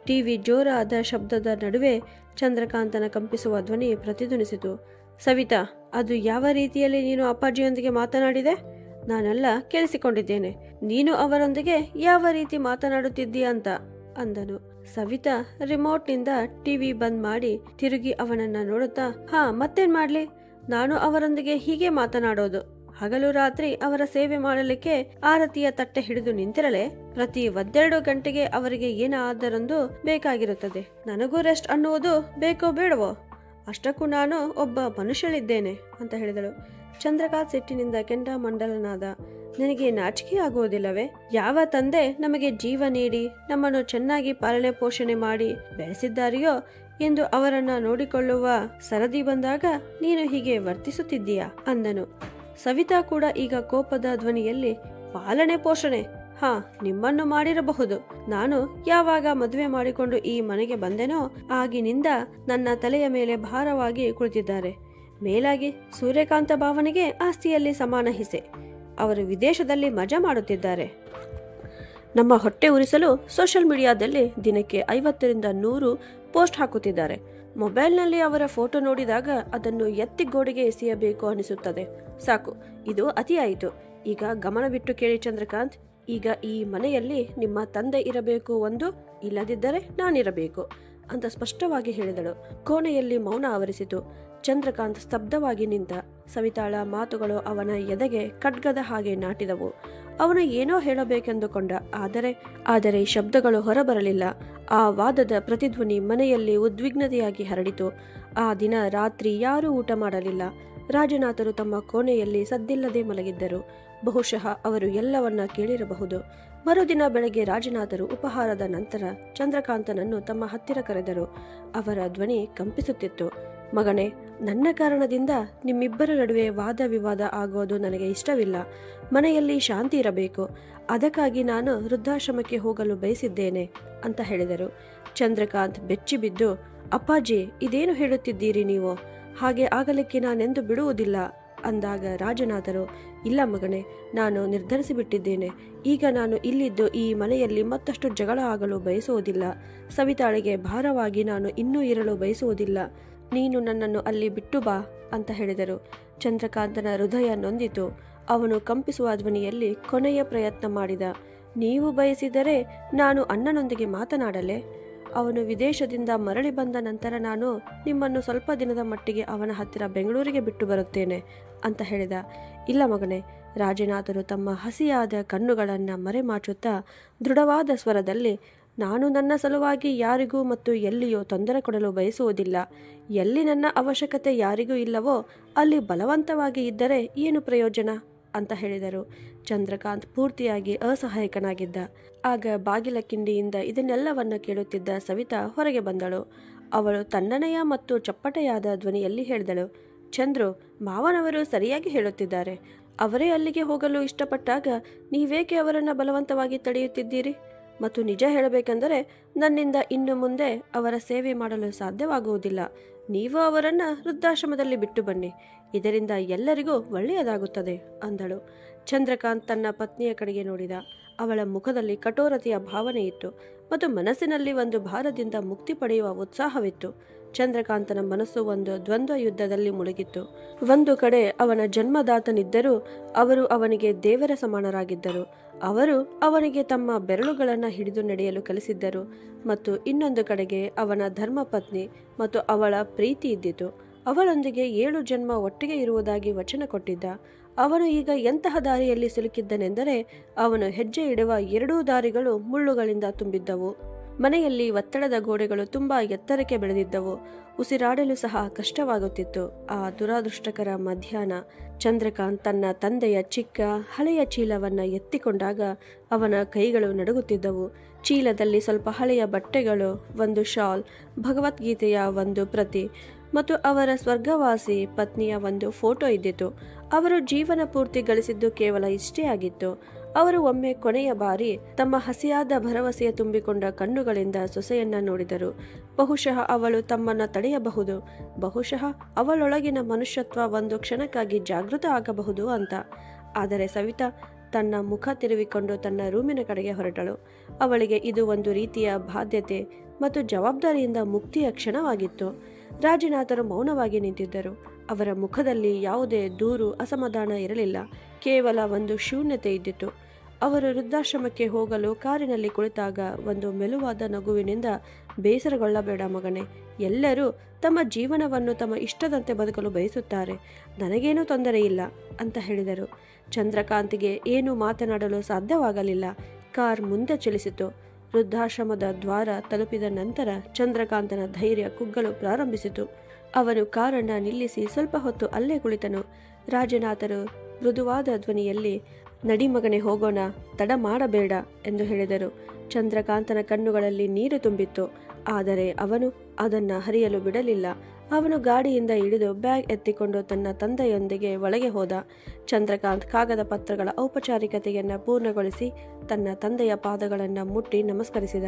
ಟಿವಿ ಜೋರಾದ ಶಬ್ದದ ನಡುವೆ ಚಂದ್ರಕಾಂತನ ಕಂಪಿಸುವ ಧ್ವನಿ ಪ್ರತಿಧ್ವನಿಸಿತು. ಸವಿತಾ, ಅದು ಯಾವ ರೀತಿಯಲ್ಲಿ ನೀನು ಅಪ್ಪಾಜಿಯೊಂದಿಗೆ ಮಾತನಾಡಿದೆ? ನಾನೆಲ್ಲ ಕೇಳಿಸಿಕೊಂಡಿದ್ದೇನೆ. ನೀನು ಅವರೊಂದಿಗೆ ಯಾವ ರೀತಿ ಮಾತನಾಡುತ್ತಿದ್ದೀಯ ಅಂತ ಅಂದನು. ಸವಿತಾ ರಿಮೋಟ್ನಿಂದ ಟಿವಿ ಬಂದ್ ಮಾಡಿ ತಿರುಗಿ ಅವನನ್ನ ನೋಡುತ್ತಾ, ಮತ್ತೇನ್ ಮಾಡ್ಲಿ, ನಾನು ಅವರೊಂದಿಗೆ ಹೀಗೆ ಮಾತನಾಡೋದು. ಹಗಲು ರಾತ್ರಿ ಅವರ ಸೇವೆ ಮಾಡಲಿಕ್ಕೆ ಆರತಿಯ ತಟ್ಟೆ ಹಿಡಿದು ನಿಂತಿರಲೆ ಪ್ರತಿ 12 ಗಂಟೆಗೆ ಅವರಿಗೆ ಏನಾದರೊಂದು ಬೇಕಾಗಿರುತ್ತದೆ. ನನಗೂ ರೆಸ್ಟ್ ಅನ್ನುವುದು ಬೇಕೋ ಬೇಡವೋ, ಅಷ್ಟಕ್ಕೂ ನಾನು ಒಬ್ಬ ಮನುಷ್ಯಳಿದ್ದೇನೆ ಅಂತ ಹೇಳಿದಳು. ಚಂದ್ರಕಾಂತ್ ಸಿಟ್ಟಿನಿಂದ ಕೆಂಡಾಮಂಡಲನಾದ. ನಿನಗೆ ನಾಚಿಕೆ ಆಗುವುದಿಲ್ಲವೇ? ಯಾವ ತಂದೆ ನಮಗೆ ಜೀವ ನೀಡಿ ನಮ್ಮನ್ನು ಚೆನ್ನಾಗಿ ಪಾಲನೆ ಪೋಷಣೆ ಮಾಡಿ ಬೆಳೆಸಿದ್ದಾರೆಯೋ ಎಂದು ಅವರನ್ನ ನೋಡಿಕೊಳ್ಳುವ ಸರದಿ ಬಂದಾಗ ನೀನು ಹೀಗೆ ವರ್ತಿಸುತ್ತಿದ್ದೀಯಾ ಅಂದನು. ಸವಿತಾ ಕೂಡ ಈಗ ಕೋಪದ ಧ್ವನಿಯಲ್ಲಿ, ಪಾಲನೆ ಪೋಷಣೆ? ನಿಮ್ಮನ್ನು ಮಾಡಿರಬಹುದು. ನಾನು ಯಾವಾಗ ಮದುವೆ ಮಾಡಿಕೊಂಡು ಈ ಮನೆಗೆ ಬಂದೆನೋ ಆಗಿನಿಂದ ನನ್ನ ತಲೆಯ ಮೇಲೆ ಭಾರವಾಗಿ ಕುಳಿತಿದ್ದಾರೆ. ಮೇಲಾಗಿ ಸೂರ್ಯಕಾಂತ ಭಾವನೆಗೆ ಆಸ್ತಿಯಲ್ಲಿ ಸಮಾನ ಹಿಸೆ. ಅವರು ವಿದೇಶದಲ್ಲಿ ಮಜಾ ಮಾಡುತ್ತಿದ್ದಾರೆ. ನಮ್ಮ ಹೊಟ್ಟೆ ಉರಿಸಲು ಸೋಷಿಯಲ್ ಮೀಡಿಯಾದಲ್ಲಿ ದಿನಕ್ಕೆ 50ರಿಂದ 100 ಪೋಸ್ಟ್ ಹಾಕುತ್ತಿದ್ದಾರೆ. ಮೊಬೈಲ್ನಲ್ಲಿ ಅವರ ಫೋಟೋ ನೋಡಿದಾಗ ಅದನ್ನು ಎತ್ತಿ ಗೋಡೆಗೆ ಎಸೆಯಬೇಕು ಅನಿಸುತ್ತದೆ. ಸಾಕು, ಇದು ಅತಿಯಾಯಿತು. ಈಗ ಗಮನವಿಟ್ಟು ಕೇಳಿ ಚಂದ್ರಕಾಂತ್, ಈಗ ಈ ಮನೆಯಲ್ಲಿ ನಿಮ್ಮ ತಂದೆ ಇರಬೇಕು, ಒಂದು ಇಲ್ಲದಿದ್ದರೆ ನಾನಿರಬೇಕು ಅಂತ ಸ್ಪಷ್ಟವಾಗಿ ಹೇಳಿದಳು. ಕೋಣೆಯಲ್ಲಿ ಮೌನ ಆವರಿಸಿತು. ಚಂದ್ರಕಾಂತ್ ಸ್ತಬ್ಧವಾಗಿ ನಿಂತ. ಸವಿತಾಳ ಮಾತುಗಳು ಅವನ ಎದೆಗೆ ಖಡ್ಗದ ಹಾಗೆ ನಾಟಿದವು. ಅವನು ಏನೋ ಹೇಳಬೇಕೆಂದುಕೊಂಡ, ಆದರೆ ಶಬ್ದಗಳು ಹೊರಬರಲಿಲ್ಲ. ಆ ವಾದದ ಪ್ರತಿಧ್ವನಿ ಮನೆಯಲ್ಲಿ ಉದ್ವಿಗ್ನತೆಯಾಗಿ ಹರಡಿತು. ಆ ದಿನ ರಾತ್ರಿ ಯಾರೂ ಊಟ ಮಾಡಲಿಲ್ಲ. ರಾಜನಾಥರು ತಮ್ಮ ಕೋಣೆಯಲ್ಲಿ ಸದ್ದಿಲ್ಲದೆ ಮಲಗಿದ್ದರು. ಬಹುಶಃ ಅವರು ಎಲ್ಲವನ್ನ ಕೇಳಿರಬಹುದು. ಮರುದಿನ ಬೆಳಗ್ಗೆ ರಾಜನಾಥರು ಉಪಹಾರದ ನಂತರ ಚಂದ್ರಕಾಂತನನ್ನು ತಮ್ಮ ಹತ್ತಿರ ಕರೆದರು. ಅವರ ಧ್ವನಿ ಕಂಪಿಸುತ್ತಿತ್ತು. ಮಗನೇ, ನನ್ನ ಕಾರಣದಿಂದ ನಿಮ್ಮಿಬ್ಬರ ನಡುವೆ ವಾದ ವಿವಾದ ಆಗೋದು ನನಗೆ ಇಷ್ಟವಿಲ್ಲ. ಮನೆಯಲ್ಲಿ ಶಾಂತಿ ಇರಬೇಕು. ಅದಕ್ಕಾಗಿ ನಾನು ವೃದ್ಧಾಶ್ರಮಕ್ಕೆ ಹೋಗಲು ಬಯಸಿದ್ದೇನೆ ಅಂತ ಹೇಳಿದರು. ಚಂದ್ರಕಾಂತ್ ಬೆಚ್ಚಿಬಿದ್ದು, ಅಪ್ಪಾಜಿ, ಇದೇನು ಹೇಳುತ್ತಿದ್ದೀರಿ ನೀವು? ಹಾಗೆ ಆಗಲಿಕ್ಕೆ ನಾನೆಂದು ಬಿಡುವುದಿಲ್ಲ ಅಂದಾಗ ರಾಜನಾಥರು, ಇಲ್ಲ ಮಗನೇ, ನಾನು ನಿರ್ಧರಿಸಿಬಿಟ್ಟಿದ್ದೇನೆ. ಈಗ ನಾನು ಇಲ್ಲಿದ್ದು ಈ ಮನೆಯಲ್ಲಿ ಮತ್ತಷ್ಟು ಜಗಳ ಆಗಲು ಬಯಸುವುದಿಲ್ಲ. ಸವಿತಾಳಿಗೆ ಭಾರವಾಗಿ ನಾನು ಇನ್ನೂ ಇರಲು ಬಯಸುವುದಿಲ್ಲ. ನೀನು ನನ್ನನ್ನು ಅಲ್ಲಿ ಬಿಟ್ಟು ಬಾ ಅಂತ ಹೇಳಿದರು. ಚಂದ್ರಕಾಂತನ ಹೃದಯ ನೊಂದಿತು. ಅವನು ಕಂಪಿಸುವ ಧ್ವನಿಯಲ್ಲಿ ಕೊನೆಯ ಪ್ರಯತ್ನ ಮಾಡಿದ. ನೀವು ಬಯಸಿದರೆ ನಾನು ಅಣ್ಣನೊಂದಿಗೆ ಮಾತನಾಡಲೆ. ಅವನು ವಿದೇಶದಿಂದ ಮರಳಿ ಬಂದ ನಂತರ ನಾನು ನಿಮ್ಮನ್ನು ಸ್ವಲ್ಪ ದಿನದ ಮಟ್ಟಿಗೆ ಅವನ ಹತ್ತಿರ ಬೆಂಗಳೂರಿಗೆ ಬಿಟ್ಟು ಬರುತ್ತೇನೆ ಅಂತ ಹೇಳಿದ. ಇಲ್ಲ ಮಗನೇ, ರಾಜನಾಥರು ತಮ್ಮ ಹಸಿಯಾದ ಕಣ್ಣುಗಳನ್ನು ಮರೆಮಾಚುತ್ತಾ ದೃಢವಾದ ಸ್ವರದಲ್ಲಿ, ನಾನು ನನ್ನ ಸಲುವಾಗಿ ಯಾರಿಗೂ ಮತ್ತು ಎಲ್ಲಿಯೋ ತೊಂದರೆ ಕೊಡಲು ಬಯಸುವುದಿಲ್ಲ. ಎಲ್ಲಿ ನನ್ನ ಅವಶ್ಯಕತೆ ಯಾರಿಗೂ ಇಲ್ಲವೋ ಅಲ್ಲಿ ಬಲವಂತವಾಗಿ ಇದ್ದರೆ ಏನು ಪ್ರಯೋಜನ ಅಂತ ಹೇಳಿದರು. ಚಂದ್ರಕಾಂತ್ ಪೂರ್ತಿಯಾಗಿ ಅಸಹಾಯಕನಾಗಿದ್ದ. ಆಗ ಬಾಗಿಲ ಕಿಂಡಿಯಿಂದ ಇದನ್ನೆಲ್ಲವನ್ನು ಕೇಳುತ್ತಿದ್ದ ಸವಿತಾ ಹೊರಗೆ ಬಂದಳು. ಅವಳು ತಣ್ಣನೆಯ ಮತ್ತು ಚಪ್ಪಟೆಯಾದ ಧ್ವನಿಯಲ್ಲಿ ಹೇಳಿದಳು, ಚಂದ್ರು, ಮಾವನವರು ಸರಿಯಾಗಿ ಹೇಳುತ್ತಿದ್ದಾರೆ. ಅವರೇ ಅಲ್ಲಿಗೆ ಹೋಗಲು ಇಷ್ಟಪಟ್ಟಾಗ ನೀವೇಕೆ ಅವರನ್ನು ಬಲವಂತವಾಗಿ ತಡೆಯುತ್ತಿದ್ದೀರಿ? ಮತ್ತು ನಿಜ ಹೇಳಬೇಕೆಂದರೆ ನನ್ನಿಂದ ಇನ್ನು ಮುಂದೆ ಅವರ ಸೇವೆ ಮಾಡಲು ಸಾಧ್ಯವಾಗುವುದಿಲ್ಲ. ನೀವು ಅವರನ್ನು ವೃದ್ಧಾಶ್ರಮದಲ್ಲಿ ಬಿಟ್ಟು ಬನ್ನಿ. ಇದರಿಂದ ಎಲ್ಲರಿಗೂ ಒಳ್ಳೆಯದಾಗುತ್ತದೆ ಅಂದಳು. ಚಂದ್ರಕಾಂತ್ ತನ್ನ ಪತ್ನಿಯ ಕಡೆಗೆ ನೋಡಿದ. ಅವಳ ಮುಖದಲ್ಲಿ ಕಠೋರತೆಯ ಭಾವನೆ ಇತ್ತು ಮತ್ತು ಮನಸ್ಸಿನಲ್ಲಿ ಒಂದು ಭಾರದಿಂದ ಮುಕ್ತಿ ಪಡೆಯುವ ಉತ್ಸಾಹವಿತ್ತು. ಚಂದ್ರಕಾಂತನ ಮನಸ್ಸು ಒಂದು ದ್ವಂದ್ವ ಯುದ್ಧದಲ್ಲಿ ಮುಳುಗಿತ್ತು. ಒಂದು ಕಡೆ ಅವನ ಜನ್ಮದಾತನಿದ್ದರೂ ಅವರು ಅವನಿಗೆ ದೇವರ ಸಮಾನರಾಗಿದ್ದರು. ಅವರು ಅವನಿಗೆ ತಮ್ಮ ಬೆರಳುಗಳನ್ನು ಹಿಡಿದು ನಡೆಯಲು ಕಲಿಸಿದ್ದರು. ಮತ್ತು ಇನ್ನೊಂದು ಕಡೆಗೆ ಅವನ ಧರ್ಮಪತ್ನಿ ಮತ್ತು ಅವಳ ಪ್ರೀತಿ ಇದ್ದಿತು. ಅವಳೊಂದಿಗೆ 7 ಜನ್ಮ ಒಟ್ಟಿಗೆ ಇರುವುದಾಗಿ ವಚನ ಕೊಟ್ಟಿದ್ದ. ಅವನು ಈಗ ಎಂತಹ ದಾರಿಯಲ್ಲಿ ಸಿಲುಕಿದ್ದನೆಂದರೆ ಅವನು ಹೆಜ್ಜೆ ಇಡುವ 2 ದಾರಿಗಳು ಮುಳ್ಳುಗಳಿಂದ ತುಂಬಿದ್ದವು. ಮನೆಯಲ್ಲಿ ಒತ್ತಡದ ಗೋಡೆಗಳು ತುಂಬಾ ಎತ್ತರಕ್ಕೆ ಬೆಳೆದಿದ್ದವು. ಉಸಿರಾಡಲು ಸಹ ಕಷ್ಟವಾಗುತ್ತಿತ್ತು. ಆ ದುರಾದೃಷ್ಟಕರ ಮಧ್ಯಾಹ್ನ ಚಂದ್ರಕಾಂತ್ ತನ್ನ ತಂದೆಯ ಚಿಕ್ಕ ಹಳೆಯ ಚೀಲವನ್ನ ಎತ್ತಿಕೊಂಡಾಗ ಅವನ ಕೈಗಳು ನಡುಗುತ್ತಿದ್ದವು. ಚೀಲದಲ್ಲಿ ಸ್ವಲ್ಪ ಹಳೆಯ ಬಟ್ಟೆಗಳು, ಒಂದು ಶಾಲ್, ಭಗವದ್ಗೀತೆಯ ಒಂದು ಪ್ರತಿ ಮತ್ತು ಅವರ ಸ್ವರ್ಗವಾಸಿ ಪತ್ನಿಯ ಒಂದು ಫೋಟೋ ಇದ್ದಿತು. ಅವರು ಜೀವನ ಪೂರ್ತಿ ಗಳಿಸಿದ್ದು ಕೇವಲ ಇಷ್ಟೇ ಆಗಿತ್ತು. ಅವರು ಒಮ್ಮೆ ಕೊನೆಯ ಬಾರಿ ತಮ್ಮ ಹಸಿಯಾದ ಭರವಸೆಯ ತುಂಬಿಕೊಂಡ ಕಣ್ಣುಗಳಿಂದ ಸೊಸೆಯನ್ನ ನೋಡಿದರು. ಬಹುಶಃ ಅವಳು ತಮ್ಮನ್ನ ತಡೆಯಬಹುದು, ಬಹುಶಃ ಅವಳೊಳಗಿನ ಮನುಷ್ಯತ್ವ ಒಂದು ಕ್ಷಣಕ್ಕಾಗಿ ಜಾಗೃತ ಆಗಬಹುದು ಅಂತ. ಆದರೆ ಸವಿತಾ ತನ್ನ ಮುಖ ತಿರುವಿಕೊಂಡು ತನ್ನ ರೂಮಿನ ಕಡೆಗೆ ಹೊರಟಳು. ಅವಳಿಗೆ ಇದು ಒಂದು ರೀತಿಯ ಬಾಧ್ಯತೆ ಮತ್ತು ಜವಾಬ್ದಾರಿಯಿಂದ ಮುಕ್ತಿಯ ಕ್ಷಣವಾಗಿತ್ತು. ರಾಜನಾಥರು ಮೌನವಾಗಿ ನಿಂತಿದ್ದರು. ಅವರ ಮುಖದಲ್ಲಿ ಯಾವುದೇ ದೂರು, ಅಸಮಾಧಾನ ಇರಲಿಲ್ಲ. ಕೇವಲ ಒಂದು ಶೂನ್ಯತೆ ಇದ್ದಿತು. ಅವರು ವೃದ್ಧಾಶ್ರಮಕ್ಕೆ ಹೋಗಲು ಕಾರಿನಲ್ಲಿ ಕುಳಿತಾಗ ಒಂದು ಮೆಲುವಾದ ನಗುವಿನಿಂದ, ಬೇಸರಗೊಳ್ಳಬೇಡ ಮಗನೇ, ಎಲ್ಲರೂ ತಮ್ಮ ಜೀವನವನ್ನು ತಮ್ಮ ಇಷ್ಟದಂತೆ ಬದುಕಲು ಬಯಸುತ್ತಾರೆ, ನನಗೇನೂ ತೊಂದರೆ ಇಲ್ಲ ಅಂತ ಹೇಳಿದರು. ಚಂದ್ರಕಾಂತ್ಗೆ ಏನೂ ಮಾತನಾಡಲು ಸಾಧ್ಯವಾಗಲಿಲ್ಲ. ಕಾರ್ ಮುಂದೆ ಚಲಿಸಿತು. ವೃದ್ಧಾಶ್ರಮದ ದ್ವಾರ ತಲುಪಿದ ನಂತರ ಚಂದ್ರಕಾಂತನ ಧೈರ್ಯ ಕುಗ್ಗಲು ಪ್ರಾರಂಭಿಸಿತು. ಅವನು ಕಾರನ್ನ ನಿಲ್ಲಿಸಿ ಸ್ವಲ್ಪ ಹೊತ್ತು ಅಲ್ಲೇ ಕುಳಿತನು. ರಾಜನಾಥರು ಮೃದುವಾದ ಧ್ವನಿಯಲ್ಲಿ, ನಡಿ ಮಗನೇ ಹೋಗೋಣ, ತಡ ಮಾಡಬೇಡ ಎಂದು ಹೇಳಿದರು. ಚಂದ್ರಕಾಂತನ ಕಣ್ಣುಗಳಲ್ಲಿ ನೀರು ತುಂಬಿತ್ತು. ಆದರೆ ಅವನು ಅದನ್ನ ಹರಿಯಲು ಬಿಡಲಿಲ್ಲ. ಅವನು ಗಾಡಿಯಿಂದ ಇಳಿದು ಬ್ಯಾಗ್ ಎತ್ತಿಕೊಂಡು ತನ್ನ ತಂದೆಯೊಂದಿಗೆ ಒಳಗೆ ಹೋದ. ಚಂದ್ರಕಾಂತ್ ಕಾಗದ ಪತ್ರಗಳ ಔಪಚಾರಿಕತೆಯನ್ನು ಪೂರ್ಣಗೊಳಿಸಿ ತನ್ನ ತಂದೆಯ ಪಾದಗಳನ್ನು ಮುಟ್ಟಿ ನಮಸ್ಕರಿಸಿದ.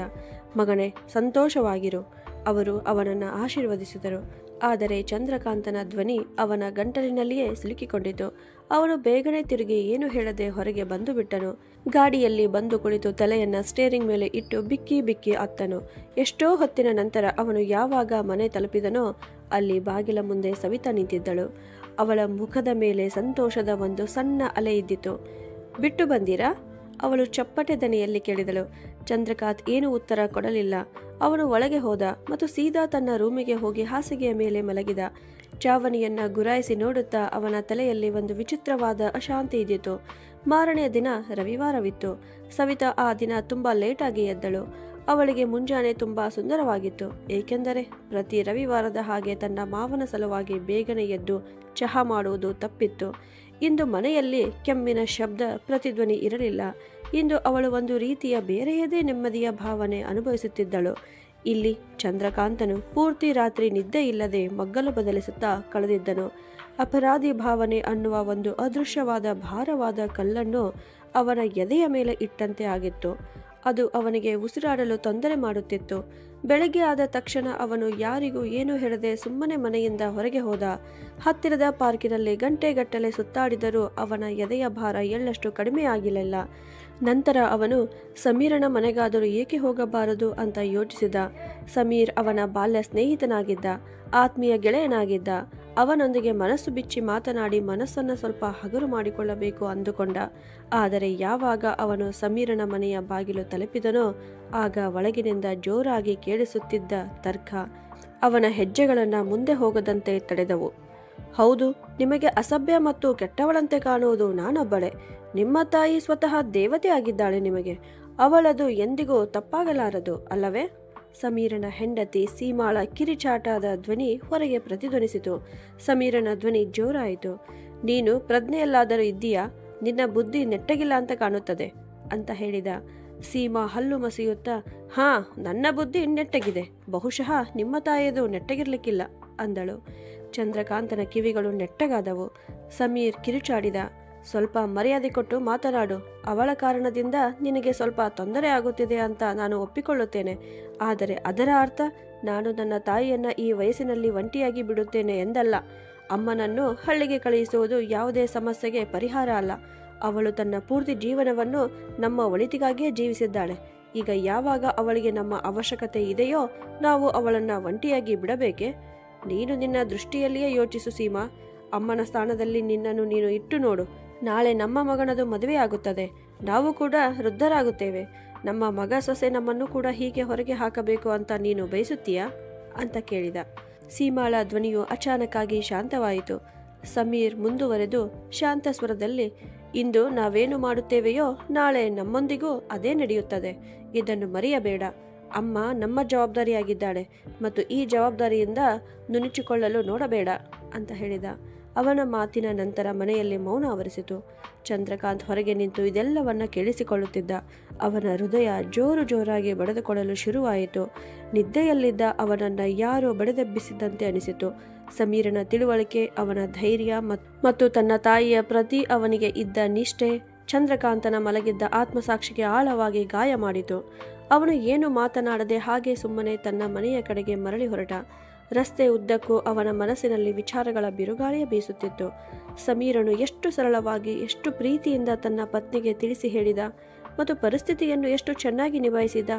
ಮಗನೇ, ಸಂತೋಷವಾಗಿರು. ಅವರು ಅವನನ್ನು ಆಶೀರ್ವದಿಸಿದರು. ಆದರೆ ಚಂದ್ರಕಾಂತನ ಧ್ವನಿ ಅವನ ಗಂಟಲಿನಲ್ಲಿಯೇ ಸಿಲುಕಿಕೊಂಡಿತು. ಅವನು ಬೇಗನೆ ತಿರುಗಿ ಏನು ಹೇಳದೆ ಹೊರಗೆ ಬಂದು ಬಿಟ್ಟನು. ಗಾಡಿಯಲ್ಲಿ ಬಂದು ಕುಳಿತು ತಲೆಯನ್ನ ಸ್ಟೇರಿಂಗ್ ಮೇಲೆ ಇಟ್ಟು ಬಿಕ್ಕಿ ಬಿಕ್ಕಿ ಅತ್ತನು. ಎಷ್ಟೋ ಹೊತ್ತಿನ ನಂತರ ಅವನು ಯಾವಾಗ ಮನೆ ತಲುಪಿದನೋ ಅಲ್ಲಿ ಬಾಗಿಲ ಮುಂದೆ ಸವಿತಾ ನಿಂತಿದ್ದಳು. ಅವಳ ಮುಖದ ಮೇಲೆ ಸಂತೋಷದ ಒಂದು ಸಣ್ಣ ಅಲೆ ಇದ್ದಿತು. ಬಿಟ್ಟು ಬಂದಿರಾ? ಅವಳು ಚಪ್ಪಟೆ ದನಿಯಲ್ಲಿ ಕೇಳಿದಳು. ಚಂದ್ರಕಾಂತ್ ಏನೂ ಉತ್ತರ ಕೊಡಲಿಲ್ಲ. ಅವನು ಒಳಗೆ ಹೋದ ಮತ್ತು ಸೀದಾ ತನ್ನ ರೂಮಿಗೆ ಹೋಗಿ ಹಾಸಿಗೆಯ ಮೇಲೆ ಮಲಗಿದ. ಚಾವಣಿಯನ್ನ ಗುರಾಯಿಸಿ ನೋಡುತ್ತಾ ಅವನ ತಲೆಯಲ್ಲಿ ಒಂದು ವಿಚಿತ್ರವಾದ ಅಶಾಂತಿ ಇದ್ದಿತು. ಮಾರನೆಯ ದಿನ ರವಿವಾರವಿತ್ತು. ಸವಿತಾ ಆ ದಿನ ತುಂಬಾ ಲೇಟಾಗಿ ಎದ್ದಳು. ಅವಳಿಗೆ ಮುಂಜಾನೆ ತುಂಬಾ ಸುಂದರವಾಗಿತ್ತು. ಏಕೆಂದರೆ ಪ್ರತಿ ರವಿವಾರದ ಹಾಗೆ ತನ್ನ ಮಾವನ ಸಲುವಾಗಿ ಬೇಗನೆ ಎದ್ದು ಚಹಾ ಮಾಡುವುದು ತಪ್ಪಿತ್ತು. ಇಂದು ಮನೆಯಲ್ಲಿ ಕೆಮ್ಮಿನ ಶಬ್ದ, ಪ್ರತಿಧ್ವನಿ ಇರಲಿಲ್ಲ. ಇಂದು ಅವಳು ಒಂದು ರೀತಿಯ ಬೇರೆಯದೇ ನೆಮ್ಮದಿಯ ಭಾವನೆ ಅನುಭವಿಸುತ್ತಿದ್ದಳು. ಇಲ್ಲಿ ಚಂದ್ರಕಾಂತನು ಪೂರ್ತಿ ರಾತ್ರಿ ನಿದ್ದೆ ಇಲ್ಲದೆ ಮಗ್ಗಲು ಬದಲಿಸುತ್ತಾ ಕಳೆದಿದ್ದನು. ಅಪರಾಧಿ ಭಾವನೆ ಅನ್ನುವ ಒಂದು ಅದೃಶ್ಯವಾದ ಭಾರವಾದ ಕಲ್ಲನ್ನು ಅವನ ಎದೆಯ ಮೇಲೆ ಇಟ್ಟಂತೆ ಆಗಿತ್ತು. ಅದು ಅವನಿಗೆ ಉಸಿರಾಡಲು ತೊಂದರೆ ಮಾಡುತ್ತಿತ್ತು. ಬೆಳಗ್ಗೆ ಆದ ತಕ್ಷಣ ಅವನು ಯಾರಿಗೂ ಏನೂ ಹೇಳದೆ ಸುಮ್ಮನೆ ಮನೆಯಿಂದ ಹೊರಗೆ ಹೋದ. ಹತ್ತಿರದ ಪಾರ್ಕಿನಲ್ಲಿ ಗಂಟೆಗಟ್ಟಲೆ ಸುತ್ತಾಡಿದರೂ ಅವನ ಎದೆಯ ಭಾರ ಎಳ್ಳಷ್ಟು ಕಡಿಮೆ ಆಗಿರಲಿಲ್ಲ. ನಂತರ ಅವನು ಸಮೀರನ ಮನೆಗಾದರೂ ಏಕೆ ಹೋಗಬಾರದು ಅಂತ ಯೋಚಿಸಿದ. ಸಮೀರ್ ಅವನ ಬಾಲ್ಯ ಸ್ನೇಹಿತನಾಗಿದ್ದ, ಆತ್ಮೀಯ ಗೆಳೆಯನಾಗಿದ್ದ. ಅವನೊಂದಿಗೆ ಮನಸ್ಸು ಬಿಚ್ಚಿ ಮಾತನಾಡಿ ಮನಸ್ಸನ್ನು ಸ್ವಲ್ಪ ಹಗುರು ಮಾಡಿಕೊಳ್ಳಬೇಕು ಅಂದುಕೊಂಡ. ಆದರೆ ಯಾವಾಗ ಅವನು ಸಮೀರನ ಮನೆಯ ಬಾಗಿಲು ತಲುಪಿದನೋ ಆಗ ಒಳಗಿನಿಂದ ಜೋರಾಗಿ ಕೇಳಿಸುತ್ತಿದ್ದ ತರ್ಕ ಅವನ ಹೆಜ್ಜೆಗಳನ್ನು ಮುಂದೆ ಹೋಗದಂತೆ ತಡೆದವು. ಹೌದು, ನಿಮಗೆ ಅಸಭ್ಯ ಮತ್ತು ಕೆಟ್ಟವಳಂತೆ ಕಾಣುವುದು ನಾನೊಬ್ಬಳೆ. ನಿಮ್ಮ ತಾಯಿ ಸ್ವತಃ ದೇವತೆ ಆಗಿದ್ದಾಳೆ ನಿಮಗೆ. ಅವಳದು ಎಂದಿಗೂ ತಪ್ಪಾಗಲಾರದು ಅಲ್ಲವೇ? ಸಮೀರನ ಹೆಂಡತಿ ಸೀಮಾಳ ಕಿರಿಚಾಟದ ಧ್ವನಿ ಹೊರಗೆ ಪ್ರತಿಧ್ವನಿಸಿತು. ಸಮೀರನ ಧ್ವನಿ ಜೋರಾಯಿತು. ನೀನು ಪ್ರಜ್ಞೆಯಲ್ಲಾದರೂ ಇದ್ದೀಯಾ? ನಿನ್ನ ಬುದ್ಧಿ ನೆಟ್ಟಗಿಲ್ಲ ಅಂತ ಕಾಣುತ್ತದೆ ಅಂತ ಹೇಳಿದ. ಸೀಮಾ ಹಲ್ಲು ಮಸಿಯುತ್ತಾ, ಹಾ, ನನ್ನ ಬುದ್ಧಿ ನೆಟ್ಟಗಿದೆ, ಬಹುಶಃ ನಿಮ್ಮ ತಾಯಿಯದು ನೆಟ್ಟಗಿರ್ಲಿಕ್ಕಿಲ್ಲ ಅಂದಳು. ಚಂದ್ರಕಾಂತನ ಕಿವಿಗಳು ನೆಟ್ಟಗಾದವು. ಸಮೀರ್ ಕಿರುಚಾಡಿದ, ಸ್ವಲ್ಪ ಮರ್ಯಾದೆ ಕೊಟ್ಟು ಮಾತನಾಡು. ಅವಳ ಕಾರಣದಿಂದ ನಿನಗೆ ಸ್ವಲ್ಪ ತೊಂದರೆ ಆಗುತ್ತಿದೆ ಅಂತ ನಾನು ಒಪ್ಪಿಕೊಳ್ಳುತ್ತೇನೆ. ಆದರೆ ಅದರ ಅರ್ಥ ನಾನು ನನ್ನ ತಾಯಿಯನ್ನ ಈ ವಯಸ್ಸಿನಲ್ಲಿ ಒಂಟಿಯಾಗಿ ಬಿಡುತ್ತೇನೆ ಎಂದಲ್ಲ. ಅಮ್ಮನನ್ನು ಹಳ್ಳಿಗೆ ಕಳುಹಿಸುವುದು ಯಾವುದೇ ಸಮಸ್ಯೆಗೆ ಪರಿಹಾರ ಅಲ್ಲ. ಅವಳು ತನ್ನ ಪೂರ್ತಿ ಜೀವನವನ್ನು ನಮ್ಮ ಒಳಿತಿಗಾಗಿಯೇ ಜೀವಿಸಿದ್ದಾಳೆ. ಈಗ ಯಾವಾಗ ಅವಳಿಗೆ ನಮ್ಮ ಅವಶ್ಯಕತೆ ಇದೆಯೋ ನಾವು ಅವಳನ್ನು ಒಂಟಿಯಾಗಿ ಬಿಡಬೇಕೆ? ನೀನು ನಿನ್ನ ದೃಷ್ಟಿಯಲ್ಲಿಯೇ ಯೋಚಿಸು ಸೀಮಾ. ಅಮ್ಮನ ಸ್ಥಾನದಲ್ಲಿ ನಿನ್ನನ್ನು ನೀನು ಇಟ್ಟು ನೋಡು. ನಾಳೆ ನಮ್ಮ ಮಗನದು ಮದುವೆಯಾಗುತ್ತದೆ. ನಾವು ಕೂಡ ವೃದ್ಧರಾಗುತ್ತೇವೆ. ನಮ್ಮ ಮಗ ಸೊಸೆ ನಮ್ಮನ್ನು ಕೂಡ ಹೀಗೆ ಹೊರಗೆ ಹಾಕಬೇಕು ಅಂತ ನೀನು ಬಯಸುತ್ತೀಯಾ ಅಂತ ಕೇಳಿದ. ಸೀಮಾಳ ಧ್ವನಿಯು ಅಚಾನಕ್ಕಾಗಿ ಶಾಂತವಾಯಿತು. ಸಮೀರ್ ಮುಂದುವರೆದು ಶಾಂತ ಸ್ವರದಲ್ಲಿ, ಇಂದು ನಾವೇನು ಮಾಡುತ್ತೇವೆಯೋ ನಾಳೆ ನಮ್ಮೊಂದಿಗೂ ಅದೇ ನಡೆಯುತ್ತದೆ. ಇದನ್ನು ಮರೆಯಬೇಡ. ಅಮ್ಮ ನಮ್ಮ ಜವಾಬ್ದಾರಿಯಾಗಿದ್ದಾಳೆ ಮತ್ತು ಈ ಜವಾಬ್ದಾರಿಯಿಂದ ನುಣುಚಿಕೊಳ್ಳಲು ನೋಡಬೇಡ ಅಂತ ಹೇಳಿದ. ಅವನ ಮಾತಿನ ನಂತರ ಮನೆಯಲ್ಲಿ ಮೌನ ಆವರಿಸಿತು. ಚಂದ್ರಕಾಂತ್ ಹೊರಗೆ ನಿಂತು ಇದೆಲ್ಲವನ್ನ ಕೇಳಿಸಿಕೊಳ್ಳುತ್ತಿದ್ದ. ಅವನ ಹೃದಯ ಜೋರು ಜೋರಾಗಿ ಬಡಿದುಕೊಳ್ಳಲು ಶುರುವಾಯಿತು. ನಿದ್ದೆಯಲ್ಲಿದ್ದ ಅವನನ್ನ ಯಾರೋ ಬಡಿದೆಬ್ಬಿಸಿದಂತೆ ಅನಿಸಿತು. ಸಮೀರನ ತಿಳುವಳಿಕೆ, ಅವನ ಧೈರ್ಯ ಮತ್ತು ತನ್ನ ತಾಯಿಯ ಪ್ರತಿ ಅವನಿಗೆ ಇದ್ದ ನಿಷ್ಠೆ ಚಂದ್ರಕಾಂತನ ಮಲಗಿದ್ದ ಆತ್ಮಸಾಕ್ಷಿಗೆ ಆಳವಾಗಿ ಗಾಯ ಮಾಡಿತು. ಅವನು ಏನು ಮಾತನಾಡದೆ ಹಾಗೆ ಸುಮ್ಮನೆ ತನ್ನ ಮನೆಯ ಕಡೆಗೆ ಮರಳಿ ಹೊರಟ. ರಸ್ತೆ ಉದ್ದಕ್ಕೂ ಅವನ ಮನಸ್ಸಿನಲ್ಲಿ ವಿಚಾರಗಳ ಬಿರುಗಾಳಿಯ ಬೀಸುತ್ತಿತ್ತು. ಸಮೀರನು ಎಷ್ಟು ಸರಳವಾಗಿ, ಎಷ್ಟು ಪ್ರೀತಿಯಿಂದ ತನ್ನ ಪತ್ನಿಗೆ ತಿಳಿಸಿ ಹೇಳಿದ ಮತ್ತು ಪರಿಸ್ಥಿತಿಯನ್ನು ಎಷ್ಟು ಚೆನ್ನಾಗಿ ನಿಭಾಯಿಸಿದ.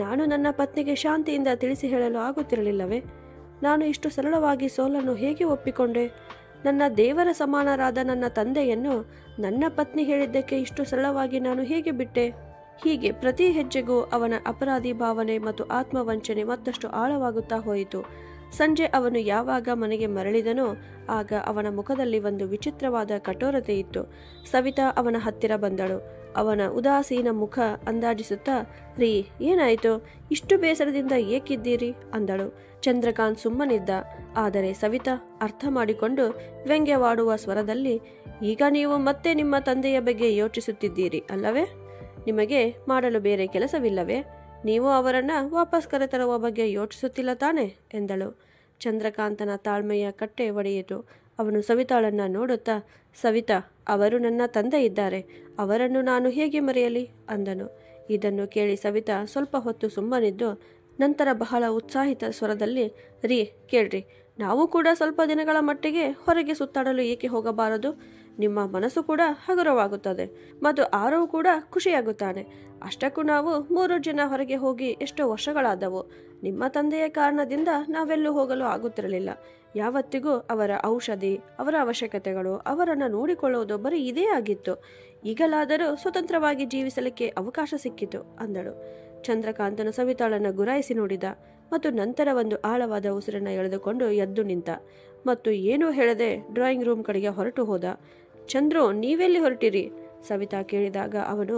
ನಾನು ನನ್ನ ಪತ್ನಿಗೆ ಶಾಂತಿಯಿಂದ ತಿಳಿಸಿ ಹೇಳಲು ಆಗುತ್ತಿರಲಿಲ್ಲವೇ? ನಾನು ಇಷ್ಟು ಸರಳವಾಗಿ ಸೋಲನ್ನು ಹೇಗೆ ಒಪ್ಪಿಕೊಂಡೆ? ನನ್ನ ದೇವರ ಸಮಾನರಾದ ನನ್ನ ತಂದೆಯನ್ನು ನನ್ನ ಪತ್ನಿ ಹೇಳಿದ್ದಕ್ಕೆ ಇಷ್ಟು ಸರಳವಾಗಿ ನಾನು ಹೇಗೆ ಬಿಟ್ಟೆ? ಹೀಗೆ ಪ್ರತಿ ಹೆಜ್ಜೆಗೂ ಅವನ ಅಪರಾಧಿ ಭಾವನೆ ಮತ್ತು ಆತ್ಮವಂಚನೆ ಮತ್ತಷ್ಟು ಆಳವಾಗುತ್ತಾ ಹೋಯಿತು. ಸಂಜೆ ಅವನು ಯಾವಾಗ ಮನೆಗೆ ಮರಳಿದನೋ ಆಗ ಅವನ ಮುಖದಲ್ಲಿ ಒಂದು ವಿಚಿತ್ರವಾದ ಕಠೋರತೆ ಇತ್ತು. ಸವಿತಾ ಅವನ ಹತ್ತಿರ ಬಂದಳು. ಅವನ ಉದಾಸೀನ ಮುಖ ಅಂದಾಜಿಸುತ್ತಾ, ರೀ, ಏನಾಯಿತು? ಇಷ್ಟು ಬೇಸರದಿಂದ ಏಕಿದ್ದೀರಿ ಅಂದಳು. ಚಂದ್ರಕಾಂತ್ ಸುಮ್ಮನಿದ್ದ. ಆದರೆ ಸವಿತಾ ಅರ್ಥ ಮಾಡಿಕೊಂಡು ವ್ಯಂಗ್ಯವಾಡುವ ಸ್ವರದಲ್ಲಿ, ಈಗ ನೀವು ಮತ್ತೆ ನಿಮ್ಮ ತಂದೆಯ ಬಗ್ಗೆ ಯೋಚಿಸುತ್ತಿದ್ದೀರಿ ಅಲ್ಲವೇ? ನಿಮಗೆ ಮಾಡಲು ಬೇರೆ ಕೆಲಸವಿಲ್ಲವೇ? ನೀವು ಅವರನ್ನ ವಾಪಸ್ ಕರೆತರುವ ಬಗ್ಗೆ ಯೋಚಿಸುತ್ತಿಲ್ಲ ತಾನೆ ಎಂದಳು. ಚಂದ್ರಕಾಂತನ ತಾಳ್ಮೆಯ ಕಟ್ಟೆ ಒಡೆಯಿತು. ಅವನು ಸವಿತಾಳನ್ನ ನೋಡುತ್ತಾ, ಸವಿತಾ, ಅವರು ನನ್ನ ತಂದೆ ಇದ್ದಾರೆ, ಅವರನ್ನು ನಾನು ಹೇಗೆ ಮರೆಯಲಿ ಅಂದನು. ಇದನ್ನು ಕೇಳಿ ಸವಿತಾ ಸ್ವಲ್ಪ ಹೊತ್ತು ಸುಮ್ಮನಿದ್ದು ನಂತರ ಬಹಳ ಉತ್ಸಾಹಿತ ಸ್ವರದಲ್ಲಿ, ರೀ, ಕೇಳ್ರಿ, ನಾವು ಕೂಡ ಸ್ವಲ್ಪ ದಿನಗಳ ಮಟ್ಟಿಗೆ ಹೊರಗೆ ಸುತ್ತಾಡಲು ಏಕೆ ಹೋಗಬಾರದು? ನಿಮ್ಮ ಮನಸ್ಸು ಕೂಡ ಹಗುರವಾಗುತ್ತದೆ ಮತ್ತು ಆರವ್ ಕೂಡ ಖುಷಿಯಾಗುತ್ತಾನೆ. ಅಷ್ಟಕ್ಕೂ ನಾವು 3 ಜನ ಹೊರಗೆ ಹೋಗಿ ಎಷ್ಟೋ ವರ್ಷಗಳಾದವು. ನಿಮ್ಮ ತಂದೆಯ ಕಾರಣದಿಂದ ನಾವೆಲ್ಲೂ ಹೋಗಲು ಆಗುತ್ತಿರಲಿಲ್ಲ. ಯಾವತ್ತಿಗೂ ಅವರ ಔಷಧಿ, ಅವರ ಅವಶ್ಯಕತೆಗಳು, ಅವರನ್ನು ನೋಡಿಕೊಳ್ಳುವುದು ಬರೀ ಇದೇ ಆಗಿತ್ತು. ಈಗಲಾದರೂ ಸ್ವತಂತ್ರವಾಗಿ ಜೀವಿಸಲಿಕ್ಕೆ ಅವಕಾಶ ಸಿಕ್ಕಿತು ಅಂದಳು. ಚಂದ್ರಕಾಂತನು ಸವಿತಾಳನ್ನು ಗುರಾಯಿಸಿ ನೋಡಿದ ಮತ್ತು ನಂತರ ಒಂದು ಆಳವಾದ ಉಸಿರನ್ನು ಎಳೆದುಕೊಂಡು ಎದ್ದು ನಿಂತ ಮತ್ತು ಏನೂ ಹೇಳದೆ ಡ್ರಾಯಿಂಗ್ ರೂಮ್ ಕಡೆಗೆ ಹೊರಟು ಹೋದ. ಚಂದ್ರು, ನೀವೆಲ್ಲಿ ಹೊರಟಿರಿ? ಸವಿತಾ ಕೇಳಿದಾಗ ಅವನು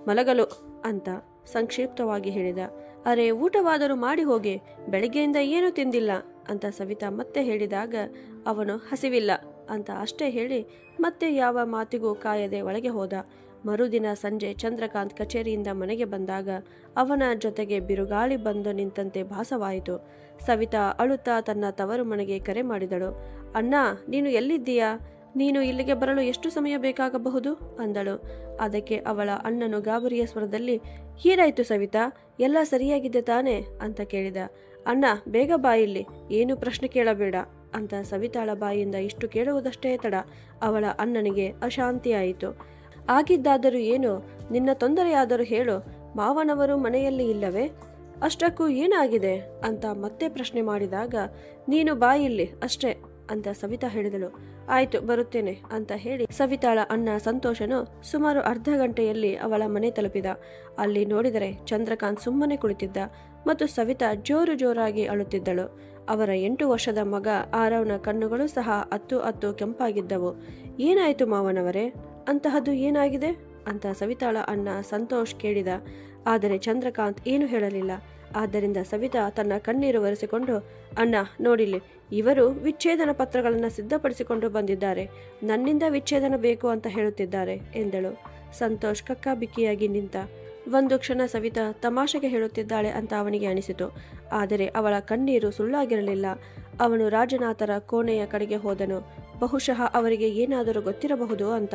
ಮಲಗಲು ಅಂತ ಸಂಕ್ಷಿಪ್ತವಾಗಿ ಹೇಳಿದ. ಅರೆ, ಊಟವಾದರೂ ಮಾಡಿ ಹೋಗಿ, ಬೆಳಗ್ಗೆಯಿಂದ ಏನೂ ತಿಂದಿಲ್ಲ ಅಂತ ಸವಿತಾ ಮತ್ತೆ ಹೇಳಿದಾಗ ಅವನು ಹಸಿವಿಲ್ಲ ಅಂತ ಅಷ್ಟೇ ಹೇಳಿ ಮತ್ತೆ ಯಾವ ಮಾತಿಗೂ ಕಾಯದೆ ಒಳಗೆ ಹೋದ. ಮರುದಿನ ಸಂಜೆ ಚಂದ್ರಕಾಂತ್ ಕಚೇರಿಯಿಂದ ಮನೆಗೆ ಬಂದಾಗ ಅವನ ಜೊತೆಗೆ ಬಿರುಗಾಳಿ ಬಂದು ನಿಂತಂತೆ ಭಾಸವಾಯಿತು. ಸವಿತಾ ಅಳುತ್ತಾ ತನ್ನ ತವರು ಮನೆಗೆ ಕರೆ ಮಾಡಿದಳು. ಅಣ್ಣ, ನೀನು ಎಲ್ಲಿದ್ದೀಯಾ? ನೀನು ಇಲ್ಲಿಗೆ ಬರಲು ಎಷ್ಟು ಸಮಯ ಬೇಕಾಗಬಹುದು ಅಂದಳು. ಅದಕ್ಕೆ ಅವಳ ಅಣ್ಣನು ಗಾಬರಿಯ ಸ್ವರದಲ್ಲಿ, ಏನಾಯ್ತು ಸವಿತಾ, ಎಲ್ಲ ಸರಿಯಾಗಿದೆ ತಾನೆ ಅಂತ ಕೇಳಿದ. ಅಣ್ಣ, ಬೇಗ ಬಾ ಇಲ್ಲಿ, ಏನು ಪ್ರಶ್ನೆ ಕೇಳಬೇಡ ಅಂತ ಸವಿತಾಳ ಬಾಯಿಂದ ಇಷ್ಟು ಕೇಳುವುದಷ್ಟೇ ತಡ. ಅವಳ ಅಣ್ಣನಿಗೆ ಅಶಾಂತಿಯಾಯಿತು. ಆಗಿದ್ದಾದರೂ ಏನು? ನಿನ್ನ ತೊಂದರೆಯಾದರೂ ಹೇಳು. ಮಾವನವರು ಮನೆಯಲ್ಲಿ ಇಲ್ಲವೇ? ಅಷ್ಟಕ್ಕೂ ಏನಾಗಿದೆ ಅಂತ ಮತ್ತೆ ಪ್ರಶ್ನೆ ಮಾಡಿದಾಗ, ನೀನು ಬಾ ಇಲ್ಲಿ ಅಷ್ಟೇ ಅಂತ ಸವಿತಾ ಹೇಳಿದಳು. ಆಯ್ತು, ಬರುತ್ತೇನೆ ಅಂತ ಹೇಳಿ ಸವಿತಾಳ ಅಣ್ಣ ಸಂತೋಷನು ಸುಮಾರು ಅರ್ಧ ಗಂಟೆಯಲ್ಲಿ ಅವಳ ಮನೆ ತಲುಪಿದ. ಅಲ್ಲಿ ನೋಡಿದರೆ ಚಂದ್ರಕಾಂತ್ ಸುಮ್ಮನೆ ಕುಳಿತಿದ್ದ ಮತ್ತು ಸವಿತಾ ಜೋರು ಜೋರಾಗಿ ಅಳುತ್ತಿದ್ದಳು. ಅವರ 8 ವರ್ಷದ ಮಗ ಆರವ್ನ ಕಣ್ಣುಗಳು ಸಹ ಅತ್ತು ಕೆಂಪಾಗಿದ್ದವು. ಏನಾಯಿತು ಮಾವನವರೇ? ಅಂತಹದ್ದು ಏನಾಗಿದೆ ಅಂತ ಸವಿತಾಳ ಅಣ್ಣ ಸಂತೋಷ್ ಕೇಳಿದ. ಆದರೆ ಚಂದ್ರಕಾಂತ್ ಏನು ಹೇಳಲಿಲ್ಲ. ಆದ್ದರಿಂದ ಸವಿತಾ ತನ್ನ ಕಣ್ಣೀರು ಒರೆಸಿಕೊಂಡು, ಅಣ್ಣ ನೋಡಿಲಿ, ಇವರು ವಿಚ್ಛೇದನ ಪತ್ರಗಳನ್ನು ಸಿದ್ಧಪಡಿಸಿಕೊಂಡು ಬಂದಿದ್ದಾರೆ. ನನ್ನಿಂದ ವಿಚ್ಛೇದನ ಬೇಕು ಅಂತ ಹೇಳುತ್ತಿದ್ದಾರೆ ಎಂದಳು. ಸಂತೋಷ್ ಕಕ್ಕಾಬಿಕ್ಕಿಯಾಗಿ ನಿಂತ. ಒಂದು ಕ್ಷಣ ಸವಿತಾ ತಮಾಷೆಗೆ ಹೇಳುತ್ತಿದ್ದಾಳೆ ಅಂತ ಅವನಿಗೆ ಅನಿಸಿತು. ಆದರೆ ಅವಳ ಕಣ್ಣೀರು ಸುಳ್ಳಾಗಿರಲಿಲ್ಲ. ಅವನು ರಾಜನಾಥರ ಕೋಣೆಯ ಕಡೆಗೆ ಹೋದನು. ಬಹುಶಃ ಅವರಿಗೆ ಏನಾದರೂ ಗೊತ್ತಿರಬಹುದು ಅಂತ.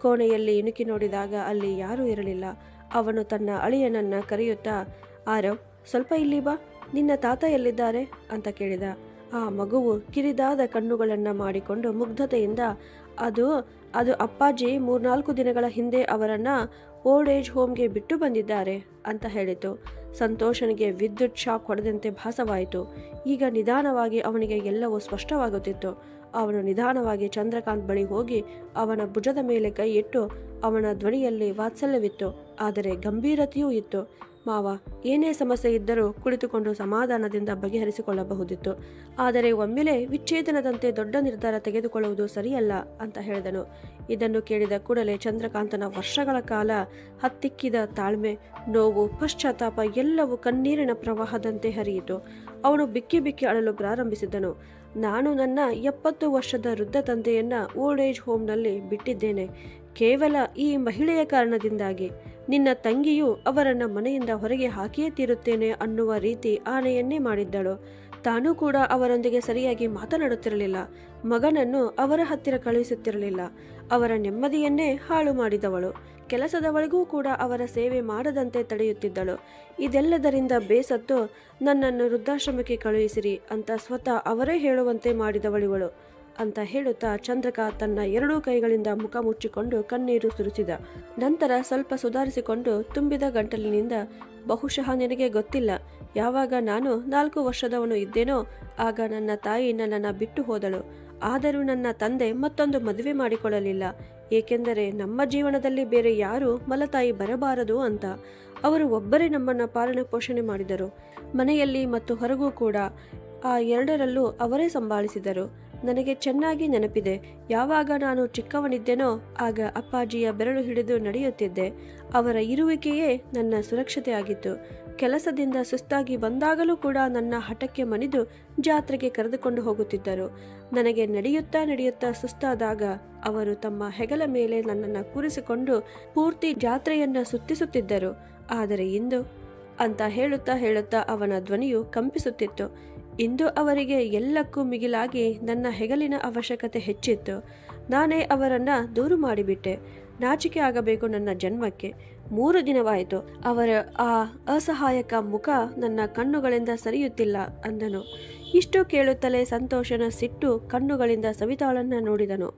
ಕೋಣೆಯಲ್ಲಿ ಇಣುಕಿ ನೋಡಿದಾಗ ಅಲ್ಲಿ ಯಾರೂ ಇರಲಿಲ್ಲ. ಅವನು ತನ್ನ ಅಳಿಯನನ್ನ ಕರೆಯುತ್ತಾ, ಆರವ್, ಸ್ವಲ್ಪ ಇಲ್ಲಿ ಬಾ, ನಿನ್ನ ತಾತ ಎಲ್ಲಿದ್ದಾರೆ ಅಂತ ಕೇಳಿದ. ಆ ಮಗುವು ಕಿರಿದಾದ ಕಣ್ಣುಗಳನ್ನ ಮಾಡಿಕೊಂಡು ಮುಗ್ಧತೆಯಿಂದ, ಅದು ಅಪ್ಪಾಜಿ 3-4 ದಿನಗಳ ಹಿಂದೆ ಅವರನ್ನ ಓಲ್ಡ್ ಏಜ್ ಹೋಮ್ಗೆ ಬಿಟ್ಟು ಬಂದಿದ್ದಾರೆ ಅಂತ ಹೇಳಿತು. ಸಂತೋಷನಿಗೆ ವಿದ್ಯುತ್ ಶಾಕ್ ಹೊಡೆದಂತೆ ಭಾಸವಾಯಿತು. ಈಗ ನಿಧಾನವಾಗಿ ಅವನಿಗೆ ಎಲ್ಲವೂ ಸ್ಪಷ್ಟವಾಗುತ್ತಿತ್ತು. ಅವನು ನಿಧಾನವಾಗಿ ಚಂದ್ರಕಾಂತ್ ಬಳಿ ಹೋಗಿ ಅವನ ಭುಜದ ಮೇಲೆ ಕೈ ಇಟ್ಟು, ಅವನ ಧ್ವನಿಯಲ್ಲಿ ವಾತ್ಸಲ್ಯವಿತ್ತು, ಆದರೆ ಗಂಭೀರತೆಯೂ ಇತ್ತು ಮಾವ, ಏನೇ ಸಮಸ್ಯೆ ಇದ್ದರೂ ಕುಳಿತುಕೊಂಡು ಸಮಾಧಾನದಿಂದ ಬಗೆಹರಿಸಿಕೊಳ್ಳಬಹುದಿತ್ತು. ಆದರೆ ಒಮ್ಮೆಲೆ ವಿಚ್ಛೇದನದಂತೆ ದೊಡ್ಡ ನಿರ್ಧಾರ ತೆಗೆದುಕೊಳ್ಳುವುದು ಸರಿಯಲ್ಲ ಅಂತ ಹೇಳಿದನು. ಇದನ್ನು ಕೇಳಿದ ಕೂಡಲೇ ಚಂದ್ರಕಾಂತನ ವರ್ಷಗಳ ಕಾಲ ಹತ್ತಿಕ್ಕಿದ ತಾಳ್ಮೆ, ನೋವು, ಪಶ್ಚಾತ್ತಾಪ ಎಲ್ಲವೂ ಕಣ್ಣೀರಿನ ಪ್ರವಾಹದಂತೆ ಹರಿಯಿತು. ಅವನು ಬಿಕ್ಕಿ ಬಿಕ್ಕಿ ಅಳಲು ಪ್ರಾರಂಭಿಸಿದನು. ನಾನು ನನ್ನ 70 ವರ್ಷದ ವೃದ್ಧ ತಂದೆಯನ್ನ ಓಲ್ಡ್ ಏಜ್ ಹೋಮ್ನಲ್ಲಿ ಬಿಟ್ಟಿದ್ದೇನೆ, ಕೇವಲ ಈ ಮಹಿಳೆಯ ಕಾರಣದಿಂದಾಗಿ. ನಿನ್ನ ತಂಗಿಯು ಅವರನ್ನ ಮನೆಯಿಂದ ಹೊರಗೆ ಹಾಕಿಯೇ ತೀರುತ್ತೇನೆ ಅನ್ನುವ ರೀತಿ ಆಣೆಯನ್ನೇ ಮಾಡಿದ್ದಳು. ತಾನೂ ಕೂಡ ಅವರೊಂದಿಗೆ ಸರಿಯಾಗಿ ಮಾತನಾಡುತ್ತಿರಲಿಲ್ಲ. ಮಗನನ್ನು ಅವರ ಹತ್ತಿರ ಕಳುಹಿಸುತ್ತಿರಲಿಲ್ಲ. ಅವರ ನೆಮ್ಮದಿಯನ್ನೇ ಹಾಳು ಮಾಡಿದವಳು. ಕೆಲಸದವಳಿಗೂ ಕೂಡ ಅವರ ಸೇವೆ ಮಾಡದಂತೆ ತಡೆಯುತ್ತಿದ್ದಳು. ಇದೆಲ್ಲದರಿಂದ ಬೇಸತ್ತು ನನ್ನನ್ನು ವೃದ್ಧಾಶ್ರಮಕ್ಕೆ ಕಳುಹಿಸಿರಿ ಅಂತ ಸ್ವತಃ ಅವರೇ ಹೇಳುವಂತೆ ಮಾಡಿದವಳಿವಳು ಅಂತ ಹೇಳುತ್ತಾ ಚಂದ್ರಕ ತನ್ನ 2 ಕೈಗಳಿಂದ ಮುಖ ಮುಚ್ಚಿಕೊಂಡು ಕಣ್ಣೀರು ಸುರಿಸಿದ. ನಂತರ ಸ್ವಲ್ಪ ಸುಧಾರಿಸಿಕೊಂಡು ತುಂಬಿದ ಗಂಟಲಿನಿಂದ, ಬಹುಶಃ ನಿನಗೆ ಗೊತ್ತಿಲ್ಲ, ಯಾವಾಗ ನಾನು 4 ವರ್ಷದವನು ಇದ್ದೇನೋ ಆಗ ನನ್ನ ತಾಯಿ ನನ್ನನ್ನು ಬಿಟ್ಟು ಹೋದಳು. ಆದರೂ ನನ್ನ ತಂದೆ ಮತ್ತೊಂದು ಮದುವೆ ಮಾಡಿಕೊಳ್ಳಲಿಲ್ಲ, ಏಕೆಂದರೆ ನಮ್ಮ ಜೀವನದಲ್ಲಿ ಬೇರೆ ಯಾರೂ ಮಲತಾಯಿ ಬರಬಾರದು ಅಂತ. ಅವರು ಒಬ್ಬರೇ ನಮ್ಮನ್ನು ಪಾಲನೆ ಪೋಷಣೆ ಮಾಡಿದರು. ಮನೆಯಲ್ಲಿ ಮತ್ತು ಹೊರಗೂ ಕೂಡ ಆ 2ರಲ್ಲೂ ಅವರೇ ಸಂಭಾಳಿಸಿದರು. ನನಗೆ ಚೆನ್ನಾಗಿ ನೆನಪಿದೆ, ಯಾವಾಗ ನಾನು ಚಿಕ್ಕವನಿದ್ದೇನೋ ಆಗ ಅಪ್ಪಾಜಿಯ ಬೆರಳು ಹಿಡಿದು ನಡೆಯುತ್ತಿದ್ದೆ. ಅವರ ಇರುವಿಕೆಯೇ ನನ್ನ ಸುರಕ್ಷತೆ ಆಗಿತ್ತು. ಕೆಲಸದಿಂದ ಸುಸ್ತಾಗಿ ಬಂದಾಗಲೂ ಕೂಡ ನನ್ನ ಹಠಕ್ಕೆ ಮಣಿದು ಜಾತ್ರೆಗೆ ಕರೆದುಕೊಂಡು ಹೋಗುತ್ತಿದ್ದರು. ನನಗೆ ನಡೆಯುತ್ತಾ ಸುಸ್ತಾದಾಗ ಅವರು ತಮ್ಮ ಹೆಗಲ ಮೇಲೆ ನನ್ನನ್ನು ಕೂರಿಸಿಕೊಂಡು ಪೂರ್ತಿ ಜಾತ್ರೆಯನ್ನ ಸುತ್ತಿಸುತ್ತಿದ್ದರು. ಆದರೆ ಇಂದು ಅಂತ ಹೇಳುತ್ತಾ ಅವನ ಧ್ವನಿಯು ಕಂಪಿಸುತ್ತಿತ್ತು. ಇಂದು ಅವರಿಗೆ ಎಲ್ಲಕ್ಕೂ ಮಿಗಿಲಾಗಿ ನನ್ನ ಹೆಗಲಿನ ಅವಶ್ಯಕತೆ ಹೆಚ್ಚಿತ್ತು. ನಾನೇ ಅವರನ್ನ ದೂರು ಮಾಡಿಬಿಟ್ಟೆ. ನಾಚಿಕೆ ಆಗಬೇಕು ನನ್ನ ಜನ್ಮಕ್ಕೆ. 3 ದಿನವಾಯಿತು. ಅವರ ಆ ಅಸಹಾಯಕ ಮುಖ ನನ್ನ ಕಣ್ಣುಗಳಿಂದ ಸರಿಯುತ್ತಿಲ್ಲ ಅಂದನು. ಇಷ್ಟು ಕೇಳುತ್ತಲೇ ಸಂತೋಷನ ಸಿಟ್ಟು ಕಣ್ಣುಗಳಿಂದ ಸವಿತಾಳನ್ನ ನೋಡಿದನು.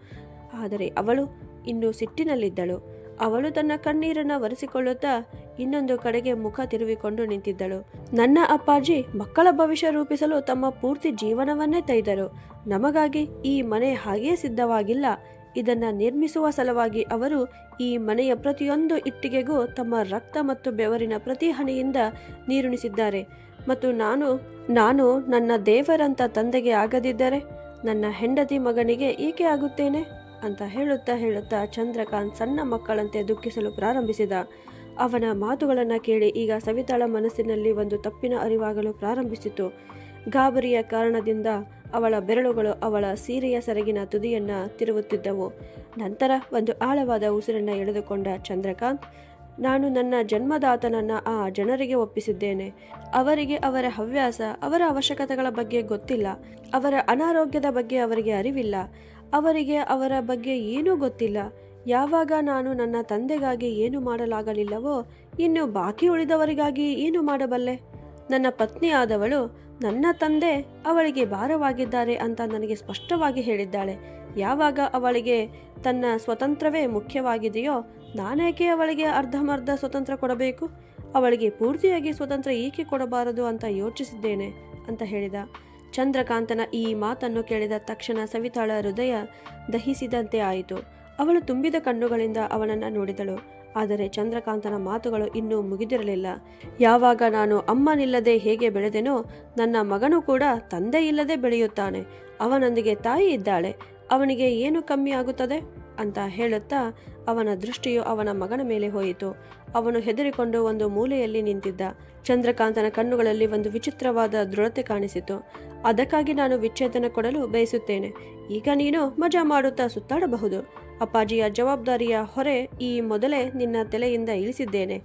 ಆದರೆ ಅವಳು ಇನ್ನೂ ಸಿಟ್ಟಿನಲ್ಲಿದ್ದಳು. ಅವಳು ತನ್ನ ಕಣ್ಣೀರನ್ನ ಒರೆಸಿಕೊಳ್ಳುತ್ತಾ ಇನ್ನೊಂದು ಕಡೆಗೆ ಮುಖ ತಿರುವಿಕೊಂಡು ನಿಂತಿದ್ದಳು. ನನ್ನ ಅಪ್ಪಾಜಿ ಮಕ್ಕಳ ಭವಿಷ್ಯ ರೂಪಿಸಲು ತಮ್ಮ ಪೂರ್ತಿ ಜೀವನವನ್ನೇ ತೆಗೆದರು. ನಮಗಾಗಿ ಈ ಮನೆ ಹಾಗೇ ಸಿದ್ಧವಾಗಿಲ್ಲ. ಇದನ್ನ ನಿರ್ಮಿಸುವ ಸಲುವಾಗಿ ಅವರು ಈ ಮನೆಯ ಪ್ರತಿಯೊಂದು ಇಟ್ಟಿಗೆಗೂ ತಮ್ಮ ರಕ್ತ ಮತ್ತು ಬೆವರಿನ ಪ್ರತಿ ಹನಿಯಿಂದ ನೀರುಣಿಸಿದ್ದಾರೆ. ಮತ್ತು ನಾನು ನನ್ನ ದೇವರಂತ ತಂದೆಗೆ ಆಗದಿದ್ದರೆ ನನ್ನ ಹೆಂಡತಿ ಮಗನಿಗೆ ಏಕೆ ಆಗುತ್ತೇನೆ ಅಂತ ಹೇಳುತ್ತಾ ಚಂದ್ರಕಾಂತ್ ಸಣ್ಣ ಮಕ್ಕಳಂತೆ ದುಃಖಿಸಲು ಪ್ರಾರಂಭಿಸಿದ. ಅವನ ಮಾತುಗಳನ್ನು ಕೇಳಿ ಈಗ ಸವಿತಾಳ ಮನಸ್ಸಿನಲ್ಲಿ ಒಂದು ತಪ್ಪಿನ ಅರಿವಾಗಲು ಪ್ರಾರಂಭಿಸಿತು. ಗಾಬರಿಯ ಕಾರಣದಿಂದ ಅವಳ ಬೆರಳುಗಳು ಅವಳ ಸೀರೆಯ ಸೆರಗಿನ ತುದಿಯನ್ನ ತಿರುವುತ್ತಿದ್ದವು. ನಂತರ ಒಂದು ಆಳವಾದ ಉಸಿರನ್ನ ಎಳೆದುಕೊಂಡ ಚಂದ್ರಕಾಂತ್, ನಾನು ನನ್ನ ಜನ್ಮದಾತನನ್ನ ಆ ಜನರಿಗೆ ಒಪ್ಪಿಸಿದ್ದೇನೆ. ಅವರಿಗೆ ಅವರ ಹವ್ಯಾಸ, ಅವರ ಅವಶ್ಯಕತೆಗಳ ಬಗ್ಗೆ ಗೊತ್ತಿಲ್ಲ. ಅವರ ಅನಾರೋಗ್ಯದ ಬಗ್ಗೆ ಅವರಿಗೆ ಅರಿವಿಲ್ಲ. ಅವರಿಗೆ ಅವರ ಬಗ್ಗೆ ಏನೂ ಗೊತ್ತಿಲ್ಲ. ಯಾವಾಗ ನಾನು ನನ್ನ ತಂದೆಗಾಗಿ ಏನು ಮಾಡಲಾಗಲಿಲ್ಲವೋ ಇನ್ನು ಬಾಕಿ ಉಳಿದವರಿಗಾಗಿ ಏನು ಮಾಡಬಲ್ಲೆ? ನನ್ನ ಪತ್ನಿ ಆದವಳು ನನ್ನ ತಂದೆ ಅವಳಿಗೆ ಭಾರವಾಗಿದ್ದಾರೆ ಅಂತ ನನಗೆ ಸ್ಪಷ್ಟವಾಗಿ ಹೇಳಿದ್ದಾಳೆ. ಯಾವಾಗ ಅವಳಿಗೆ ತನ್ನ ಸ್ವತಂತ್ರವೇ ಮುಖ್ಯವಾಗಿದೆಯೋ ನಾನೇಕೆ ಅವಳಿಗೆ ಅರ್ಧಮರ್ಧ ಸ್ವತಂತ್ರ ಕೊಡಬೇಕು? ಅವಳಿಗೆ ಪೂರ್ತಿಯಾಗಿ ಸ್ವತಂತ್ರ ಏಕೆ ಕೊಡಬಾರದು ಅಂತ ಯೋಚಿಸಿದ್ದೇನೆ ಅಂತ ಹೇಳಿದ. ಚಂದ್ರಕಾಂತನ ಈ ಮಾತನ್ನು ಕೇಳಿದ ತಕ್ಷಣ ಸವಿತಾಳ ಹೃದಯ ದಹಿಸಿದಂತೆ ಆಯಿತು. ಅವಳು ತುಂಬಿದ ಕಣ್ಣುಗಳಿಂದ ಅವನನ್ನು ನೋಡಿದಳು. ಆದರೆ ಚಂದ್ರಕಾಂತನ ಮಾತುಗಳು ಇನ್ನೂ ಮುಗಿದಿರಲಿಲ್ಲ. ಯಾವಾಗ ನಾನು ಅಮ್ಮನಿಲ್ಲದೆ ಹೇಗೆ ಬೆಳೆದೆನೋ ನನ್ನ ಮಗನೂ ಕೂಡ ತಂದೆ ಇಲ್ಲದೆ ಬೆಳೆಯುತ್ತಾನೆ. ಅವನೊಂದಿಗೆ ತಾಯಿ ಇದ್ದಾಳೆ. ಅವನಿಗೆ ಏನು ಕಮ್ಮಿ ಆಗುತ್ತದೆ ಅಂತ ಹೇಳುತ್ತಾ ಅವನ ದೃಷ್ಟಿಯು ಅವನ ಮಗನ ಮೇಲೆ ಹೋಯಿತು. ಅವನು ಹೆದರಿಕೊಂಡು ಒಂದು ಮೂಲೆಯಲ್ಲಿ ನಿಂತಿದ್ದ. ಚಂದ್ರಕಾಂತನ ಕಣ್ಣುಗಳಲ್ಲಿ ಒಂದು ವಿಚಿತ್ರವಾದ ದೃಢತೆ ಕಾಣಿಸಿತು. ಅದಕ್ಕಾಗಿ ನಾನು ವಿಚ್ಛೇದನ ಕೊಡಲು ಬಯಸುತ್ತೇನೆ. ಈಗ ನೀನು ಮಜಾ ಮಾಡುತ್ತಾ ಸುತ್ತಾಡಬಹುದು. ಅಪ್ಪಾಜಿಯ ಜವಾಬ್ದಾರಿಯ ಹೊರೆ ಈ ಮೊದಲೇ ನಿನ್ನ ತಲೆಯಿಂದ ಇಳಿಸಿದ್ದೇನೆ.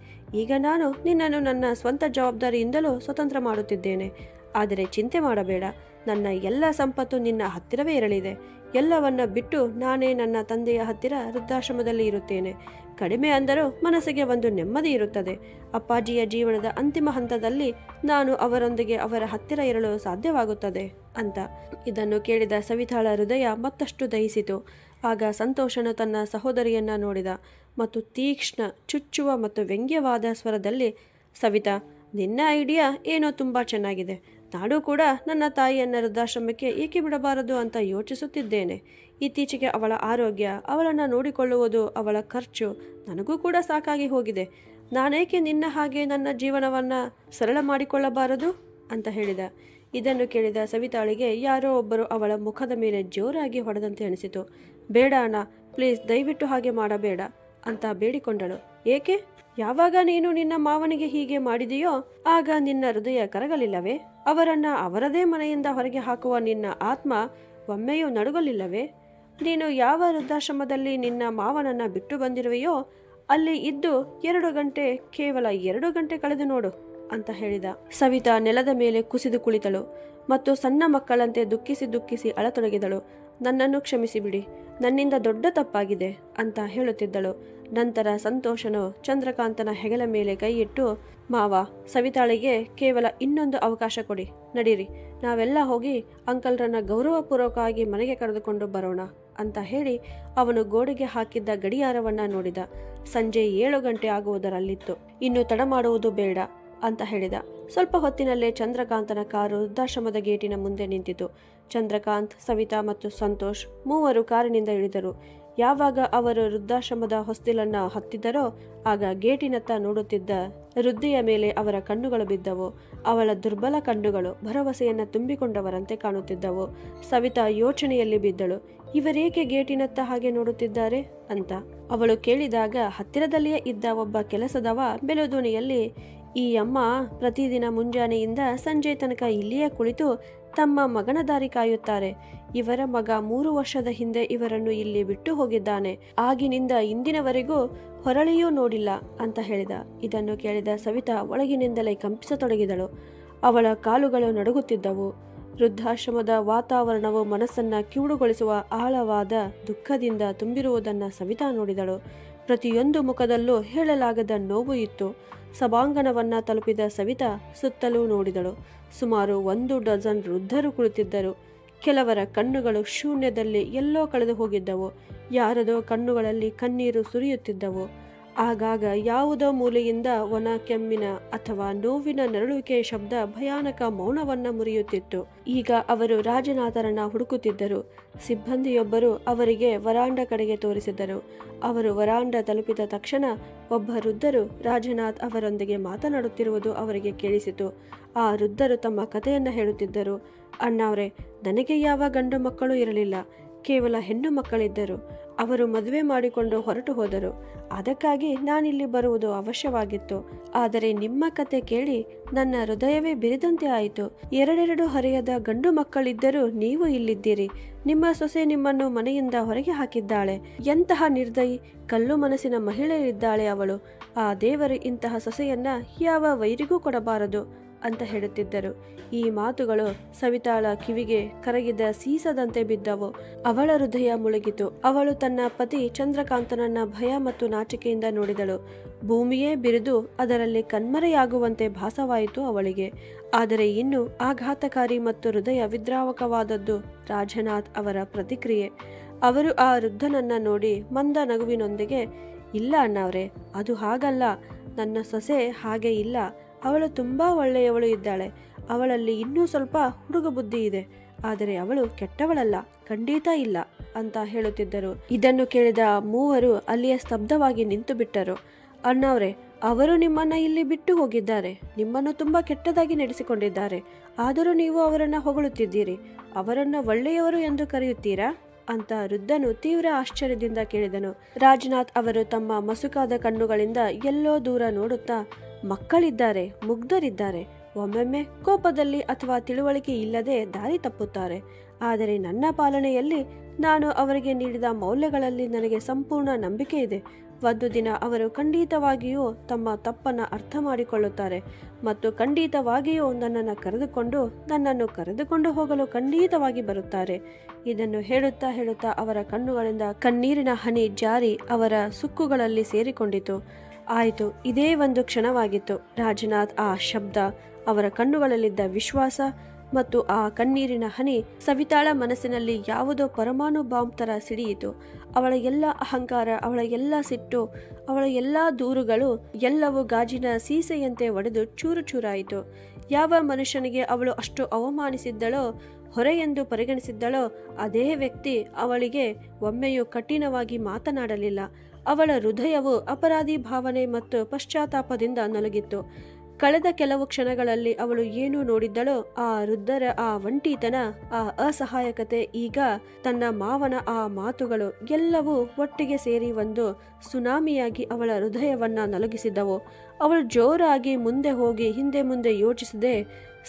ಈಗ ನಾನು ನಿನ್ನನ್ನು ನನ್ನ ಸ್ವಂತ ಜವಾಬ್ದಾರಿಯಿಂದಲೂ ಸ್ವತಂತ್ರ ಮಾಡುತ್ತಿದ್ದೇನೆ. ಆದರೆ ಚಿಂತೆ ಮಾಡಬೇಡ, ನನ್ನ ಎಲ್ಲ ಸಂಪತ್ತು ನಿನ್ನ ಹತ್ತಿರವೇ ಇರಲಿದೆ. ಎಲ್ಲವನ್ನ ಬಿಟ್ಟು ನಾನೇ ನನ್ನ ತಂದೆಯ ಹತ್ತಿರ ವೃದ್ಧಾಶ್ರಮದಲ್ಲಿ ಇರುತ್ತೇನೆ. ಕಡಿಮೆ ಅಂದರೂ ಮನಸ್ಸಿಗೆ ಒಂದು ನೆಮ್ಮದಿ ಇರುತ್ತದೆ. ಅಪ್ಪಾಜಿಯ ಜೀವನದ ಅಂತಿಮ ಹಂತದಲ್ಲಿ ನಾನು ಅವರೊಂದಿಗೆ ಅವರ ಹತ್ತಿರ ಇರಲು ಸಾಧ್ಯವಾಗುತ್ತದೆ ಅಂತ. ಇದನ್ನು ಕೇಳಿದ ಸವಿತಾಳ ಹೃದಯ ಮತ್ತಷ್ಟು ದಹಿಸಿತು. ಆಗ ಸಂತೋಷನು ತನ್ನ ಸಹೋದರಿಯನ್ನ ನೋಡಿದ ಮತ್ತು ತೀಕ್ಷ್ಣ, ಚುಚ್ಚುವ ಮತ್ತು ವ್ಯಂಗ್ಯವಾದ ಸ್ವರದಲ್ಲಿ, ಸವಿತಾ, ನಿನ್ನ ಐಡಿಯಾ ಏನೋ ತುಂಬ ಚೆನ್ನಾಗಿದೆ. ನಾನೂ ಕೂಡ ನನ್ನ ತಾಯಿಯನ್ನ ವೃದ್ಧಾಶ್ರಮಕ್ಕೆ ಏಕೆ ಬಿಡಬಾರದು ಅಂತ ಯೋಚಿಸುತ್ತಿದ್ದೇನೆ. ಇತ್ತೀಚೆಗೆ ಅವಳ ಆರೋಗ್ಯ, ಅವಳನ್ನು ನೋಡಿಕೊಳ್ಳುವುದು, ಅವಳ ಖರ್ಚು ನನಗೂ ಕೂಡ ಸಾಕಾಗಿ ಹೋಗಿದೆ. ನಾನೇಕೆ ನಿನ್ನ ಹಾಗೆ ನನ್ನ ಜೀವನವನ್ನು ಸರಳ ಮಾಡಿಕೊಳ್ಳಬಾರದು ಅಂತ ಹೇಳಿದ. ಇದನ್ನು ಕೇಳಿದ ಸವಿತಾಳಿಗೆ ಯಾರೋ ಒಬ್ಬರು ಅವಳ ಮುಖದ ಮೇಲೆ ಜೋರಾಗಿ ಹೊಡೆದಂತೆ ಅನಿಸಿತು. ಬೇಡ ಅಣ್ಣ, ಪ್ಲೀಸ್, ದಯವಿಟ್ಟು ಹಾಗೆ ಮಾಡಬೇಡ ಅಂತ ಬೇಡಿಕೊಂಡಳು. ಏಕೆ? ಯಾವಾಗ ನೀನು ನಿನ್ನ ಮಾವನಿಗೆ ಹೀಗೆ ಮಾಡಿದೆಯೋ ಆಗ ನಿನ್ನ ಹೃದಯ ಕರಗಲಿಲ್ಲವೇ? ಅವರನ್ನ ಅವರದೇ ಮನೆಯಿಂದ ಹೊರಗೆ ಹಾಕುವ ನಿನ್ನ ಆತ್ಮ ಒಮ್ಮೆಯೂ ನಡುಗಲಿಲ್ಲವೇ? ನೀನು ಯಾವ ವೃದ್ಧಾಶ್ರಮದಲ್ಲಿ ನಿನ್ನ ಮಾವನನ್ನ ಬಿಟ್ಟು ಬಂದಿರುವೆಯೋ ಅಲ್ಲಿ ಇದ್ದು 2 ಗಂಟೆ, ಕೇವಲ 2 ಗಂಟೆ ಕಳೆದು ನೋಡು ಅಂತ ಹೇಳಿದ. ಸವಿತಾ ನೆಲದ ಮೇಲೆ ಕುಸಿದು ಕುಳಿತಳು ಮತ್ತು ಸಣ್ಣ ಮಕ್ಕಳಂತೆ ದುಃಖಿಸಿ ದುಃಖಿಸಿ ಅಳತೊಡಗಿದಳು. ನನ್ನನ್ನು ಕ್ಷಮಿಸಿಬಿಡಿ, ನನ್ನಿಂದ ದೊಡ್ಡ ತಪ್ಪಾಗಿದೆ ಅಂತ ಹೇಳುತ್ತಿದ್ದಳು. ನಂತರ ಸಂತೋಷನು ಚಂದ್ರಕಾಂತನ ಹೆಗಲ ಮೇಲೆ ಕೈಯಿಟ್ಟು, ಮಾವ, ಸವಿತಾಳಿಗೆ ಕೇವಲ ಇನ್ನೊಂದು ಅವಕಾಶ ಕೊಡಿ, ನಡೀರಿ, ನಾವೆಲ್ಲ ಹೋಗಿ ಅಂಕಲ್ರನ್ನ ಗೌರವಪೂರ್ವಕವಾಗಿ ಮನೆಗೆ ಕರೆದುಕೊಂಡು ಬರೋಣ ಅಂತ ಹೇಳಿ ಅವನು ಗೋಡೆಗೆ ಹಾಕಿದ್ದ ಗಡಿಯಾರವನ್ನ ನೋಡಿದ. ಸಂಜೆ 7 ಗಂಟೆ ಆಗುವುದರಲ್ಲಿತ್ತು. ಇನ್ನು ತಡ ಮಾಡುವುದು ಬೇಡ ಅಂತ ಹೇಳಿದ. ಸ್ವಲ್ಪ ಹೊತ್ತಿನಲ್ಲೇ ಚಂದ್ರಕಾಂತನ ಕಾರು ವೃದ್ಧಾಶ್ರಮದ ಗೇಟಿನ ಮುಂದೆ ನಿಂತಿತು. ಚಂದ್ರಕಾಂತ್, ಸವಿತಾ ಮತ್ತು ಸಂತೋಷ್ ಮೂವರು ಕಾರಿನಿಂದ ಇಳಿದರು. ಯಾವಾಗ ಅವರು ವೃದ್ಧಾಶ್ರಮದ ಹೊಸ್ತಿಲನ್ನ ಹತ್ತಿದರೋ ಆಗ ಗೇಟಿನತ್ತ ನೋಡುತ್ತಿದ್ದ ವೃದ್ಧೆಯ ಮೇಲೆ ಅವರ ಕಣ್ಣುಗಳು ಬಿದ್ದವು. ಅವಳ ದುರ್ಬಲ ಕಣ್ಣುಗಳು ಭರವಸೆಯನ್ನ ತುಂಬಿಕೊಂಡವರಂತೆ ಕಾಣುತ್ತಿದ್ದವು. ಸವಿತಾ ಯೋಚನೆಯಲ್ಲಿ ಬಿದ್ದಳು. ಇವರೇಕೆ ಗೇಟಿನತ್ತ ಹಾಗೆ ನೋಡುತ್ತಿದ್ದಾರೆ ಅಂತ ಅವಳು ಕೇಳಿದಾಗ ಹತ್ತಿರದಲ್ಲಿಯೇ ಇದ್ದ ಒಬ್ಬ ಕೆಲಸದವ ಮೆಲುಧ್ವನಿಯಲ್ಲಿ, ಈ ಅಮ್ಮ ಪ್ರತಿದಿನ ಮುಂಜಾನೆಯಿಂದ ಸಂಜೆ ತನಕ ಇಲ್ಲಿಯೇ ಕುಳಿತು ತಮ್ಮ ಮಗನ ದಾರಿ ಕಾಯುತ್ತಾರೆ. ಇವರ ಮಗ 3 ವರ್ಷದ ಹಿಂದೆ ಇವರನ್ನು ಇಲ್ಲಿ ಬಿಟ್ಟು ಹೋಗಿದ್ದಾನೆ. ಆಗಿನಿಂದ ಇಂದಿನವರೆಗೂ ಹೊರಳಿಯೂ ನೋಡಿಲ್ಲ ಅಂತ ಹೇಳಿದ. ಇದನ್ನು ಕೇಳಿದ ಸವಿತಾ ಒಳಗಿನಿಂದಲೇ ಕಂಪಿಸತೊಡಗಿದಳು. ಅವಳ ಕಾಲುಗಳು ನಡುಗುತ್ತಿದ್ದವು. ವೃದ್ಧಾಶ್ರಮದ ವಾತಾವರಣವು ಮನಸ್ಸನ್ನ ಕಿವುಡುಗೊಳಿಸುವ ಆಳವಾದ ದುಃಖದಿಂದ ತುಂಬಿರುವುದನ್ನ ಸವಿತಾ ನೋಡಿದಳು. ಪ್ರತಿಯೊಂದು ಮುಖದಲ್ಲೂ ಹೇಳಲಾಗದ ನೋವು ಇತ್ತು. ಸಭಾಂಗಣವನ್ನ ತಲುಪಿದ ಸವಿತಾ ಸುತ್ತಲೂ ನೋಡಿದಳು. ಸುಮಾರು 1 ಡಜನ್ ವೃದ್ಧರು ಕುಳಿತಿದ್ದರು. ಕೆಲವರ ಕಣ್ಣುಗಳು ಶೂನ್ಯದಲ್ಲಿ ಎಲ್ಲೋ ಕಳೆದು ಹೋಗಿದ್ದವು. ಯಾರದೋ ಕಣ್ಣುಗಳಲ್ಲಿ ಕಣ್ಣೀರು ಸುರಿಯುತ್ತಿದ್ದವು. ಆಗಾಗ ಯಾವುದೋ ಮೂಲೆಯಿಂದ ಒಣ ಕೆಮ್ಮಿನ ಅಥವಾ ನೋವಿನ ನರಳುವಿಕೆಯ ಶಬ್ದ ಭಯಾನಕ ಮೌನವನ್ನ ಮುರಿಯುತ್ತಿತ್ತು. ಈಗ ಅವರು ರಾಜನಾಥರನ್ನ ಹುಡುಕುತ್ತಿದ್ದರು. ಸಿಬ್ಬಂದಿಯೊಬ್ಬರು ಅವರಿಗೆ ವರಾಂಡ ಕಡೆಗೆ ತೋರಿಸಿದರು. ಅವರು ವರಾಂಡ ತಲುಪಿದ ತಕ್ಷಣ ಒಬ್ಬ ವೃದ್ಧರು ರಾಜನಾಥ್ ಅವರೊಂದಿಗೆ ಮಾತನಾಡುತ್ತಿರುವುದು ಅವರಿಗೆ ಕೇಳಿಸಿತು. ಆ ವೃದ್ಧರು ತಮ್ಮ ಕಥೆಯನ್ನ ಹೇಳುತ್ತಿದ್ದರು. ಅಣ್ಣಾವ್ರೆ, ನನಗೆ ಯಾವ ಗಂಡು ಮಕ್ಕಳು ಇರಲಿಲ್ಲ, ಕೇವಲ ಹೆಣ್ಣು ಮಕ್ಕಳಿದ್ದರು. ಅವರು ಮದುವೆ ಮಾಡಿಕೊಂಡು ಹೊರಟು ಹೋದರು. ಅದಕ್ಕಾಗಿ ನಾನಿಲ್ಲಿ ಬರುವುದು ಅವಶ್ಯವಾಗಿತ್ತು. ಆದರೆ ನಿಮ್ಮ ಕತೆ ಕೇಳಿ ನನ್ನ ಹೃದಯವೇ ಬಿರಿದಂತೆ ಆಯಿತು. 2 ಹರೆಯದ ಗಂಡು ಮಕ್ಕಳಿದ್ದರೂ ನೀವು ಇಲ್ಲಿದ್ದೀರಿ. ನಿಮ್ಮ ಸೊಸೆ ನಿಮ್ಮನ್ನು ಮನೆಯಿಂದ ಹೊರಗೆ ಹಾಕಿದ್ದಾಳೆ. ಎಂತಹ ನಿರ್ದಯಿ, ಕಲ್ಲು ಮನಸ್ಸಿನ ಮಹಿಳೆಯಿದ್ದಾಳೆ ಅವಳು. ಆ ದೇವರು ಇಂತಹ ಸೊಸೆಯನ್ನ ಯಾವ ವೈರಿಗೂ ಕೊಡಬಾರದು ಅಂತ ಹೇಳುತ್ತಿದ್ದರು. ಈ ಮಾತುಗಳು ಸವಿತಾಳ ಕಿವಿಗೆ ಕರಗಿದ ಸೀಸದಂತೆ ಬಿದ್ದವು. ಅವಳ ಹೃದಯ ಮುಳುಗಿತು. ಅವಳು ತನ್ನ ಪತಿ ಚಂದ್ರಕಾಂತನನ್ನ ಭಯ ಮತ್ತು ನಾಚಿಕೆಯಿಂದ ನೋಡಿದಳು. ಭೂಮಿಯೇ ಬಿರಿದು ಅದರಲ್ಲಿ ಕಣ್ಮರೆಯಾಗುವಂತೆ ಭಾಸವಾಯಿತು ಅವಳಿಗೆ. ಆದರೆ ಇನ್ನು ಆಘಾತಕಾರಿ ಮತ್ತು ಹೃದಯ ವಿದ್ರಾವಕವಾದದ್ದು ರಾಜನಾಥ್ ಅವರ ಪ್ರತಿಕ್ರಿಯೆ. ಅವರು ಆ ವೃದ್ಧನನ್ನ ನೋಡಿ ಮಂದ ನಗುವಿನೊಂದಿಗೆ, ಇಲ್ಲ ಅಣ್ಣವ್ರೆ, ಅದು ಹಾಗಲ್ಲ. ನನ್ನ ಸೊಸೆ ಹಾಗೆ ಇಲ್ಲ. ಅವಳು ತುಂಬಾ ಒಳ್ಳೆಯವಳು ಇದ್ದಾಳೆ. ಅವಳಲ್ಲಿ ಇನ್ನೂ ಸ್ವಲ್ಪ ಹುಡುಗ ಬುದ್ಧಿ ಇದೆ. ಆದರೆ ಅವಳು ಕೆಟ್ಟವಳಲ್ಲ, ಖಂಡಿತ ಇಲ್ಲ ಅಂತ ಹೇಳುತ್ತಿದ್ದರು. ಇದನ್ನು ಕೇಳಿದ ಮೂವರು ಅಲ್ಲಿಯೇ ಸ್ತಬ್ಧವಾಗಿ ನಿಂತು ಬಿಟ್ಟರು. ಅಣ್ಣವ್ರೆ, ಅವರು ನಿಮ್ಮನ್ನ ಇಲ್ಲಿ ಬಿಟ್ಟು ಹೋಗಿದ್ದಾರೆ. ನಿಮ್ಮನ್ನು ತುಂಬಾ ಕೆಟ್ಟದಾಗಿ ನಡೆಸಿಕೊಂಡಿದ್ದಾರೆ. ಆದರೂ ನೀವು ಅವರನ್ನ ಹೊಗಳುತ್ತಿದ್ದೀರಿ. ಅವರನ್ನ ಒಳ್ಳೆಯವರು ಎಂದು ಕರೆಯುತ್ತೀರಾ ಅಂತ ವೃದ್ಧನು ತೀವ್ರ ಆಶ್ಚರ್ಯದಿಂದ ಕೇಳಿದನು. ರಾಜನಾಥ್ ಅವರು ತಮ್ಮ ಮಸುಕಾದ ಕಣ್ಣುಗಳಿಂದ ಎಲ್ಲೋ ದೂರ ನೋಡುತ್ತಾ, ಮಕ್ಕಳಿದ್ದಾರೆ, ಮುಗ್ಧರಿದ್ದಾರೆ. ಒಮ್ಮೊಮ್ಮೆ ಕೋಪದಲ್ಲಿ ಅಥವಾ ತಿಳುವಳಿಕೆ ಇಲ್ಲದೆ ದಾರಿ ತಪ್ಪುತ್ತಾರೆ. ಆದರೆ ನನ್ನ ಪಾಲನೆಯಲ್ಲಿ ನಾನು ಅವರಿಗೆ ನೀಡಿದ ಮೌಲ್ಯಗಳಲ್ಲಿ ನನಗೆ ಸಂಪೂರ್ಣ ನಂಬಿಕೆ ಇದೆ. ಒಂದು ದಿನ ಅವರು ಖಂಡಿತವಾಗಿಯೂ ತಮ್ಮ ತಪ್ಪನ್ನು ಅರ್ಥ ಮಾಡಿಕೊಳ್ಳುತ್ತಾರೆ ಮತ್ತು ಖಂಡಿತವಾಗಿಯೂ ನನ್ನನ್ನು ಕರೆದುಕೊಂಡು ಹೋಗಲು ಖಂಡಿತವಾಗಿ ಬರುತ್ತಾರೆ. ಇದನ್ನು ಹೇಳುತ್ತಾ ಅವರ ಕಣ್ಣುಗಳಿಂದ ಕಣ್ಣೀರಿನ ಹನಿ ಜಾರಿ ಅವರ ಸುಕ್ಕುಗಳಲ್ಲಿ ಸೇರಿಕೊಂಡಿತು. ಆಯಿತು, ಇದೇ ಒಂದು ಕ್ಷಣವಾಗಿತ್ತು. ರಾಜನಾಥ್ ಆ ಶಬ್ದ, ಅವರ ಕಣ್ಣುಗಳಲ್ಲಿದ್ದ ವಿಶ್ವಾಸ ಮತ್ತು ಆ ಕಣ್ಣೀರಿನ ಹನಿ ಸವಿತಾಳ ಮನಸ್ಸಿನಲ್ಲಿ ಯಾವುದೋ ಪರಮಾಣು ಬಾಂಬ್ ತರ ಸಿಡಿಯಿತು. ಅವಳ ಎಲ್ಲ ಅಹಂಕಾರ, ಅವಳ ಎಲ್ಲ ಸಿಟ್ಟು, ಅವಳ ಎಲ್ಲ ದೂರುಗಳು ಎಲ್ಲವೂ ಗಾಜಿನ ಸೀಸೆಯಂತೆ ಒಡೆದು ಚೂರು ಚೂರಾಯಿತು. ಯಾವ ಮನುಷ್ಯನಿಗೆ ಅವಳು ಅಷ್ಟು ಅವಮಾನಿಸಿದ್ದಳೋ, ಹೊರೆ ಎಂದು ಪರಿಗಣಿಸಿದ್ದಳೋ, ಅದೇ ವ್ಯಕ್ತಿ ಅವಳಿಗೆ ಒಮ್ಮೆಯೂ ಕಠಿಣವಾಗಿ ಮಾತನಾಡಲಿಲ್ಲ. ಅವಳ ಹೃದಯವು ಅಪರಾಧಿ ಭಾವನೆ ಮತ್ತು ಪಶ್ಚಾತ್ತಾಪದಿಂದ ನಲುಗಿತ್ತು. ಕಳೆದ ಕೆಲವು ಕ್ಷಣಗಳಲ್ಲಿ ಅವಳು ಏನು ನೋಡಿದ್ದಳೋ, ಆ ವೃದ್ಧರ ಆ ಒಂಟಿತನ, ಆ ಅಸಹಾಯಕತೆ, ಈಗ ತನ್ನ ಮಾವನ ಆ ಮಾತುಗಳು ಎಲ್ಲವೂ ಒಟ್ಟಿಗೆ ಸೇರಿ ಒಂದು ಸುನಾಮಿಯಾಗಿ ಅವಳ ಹೃದಯವನ್ನ ನಲುಗಿಸಿದ್ದವು. ಅವಳು ಜೋರಾಗಿ ಮುಂದೆ ಹೋಗಿ ಹಿಂದೆ ಮುಂದೆ ಯೋಚಿಸದೆ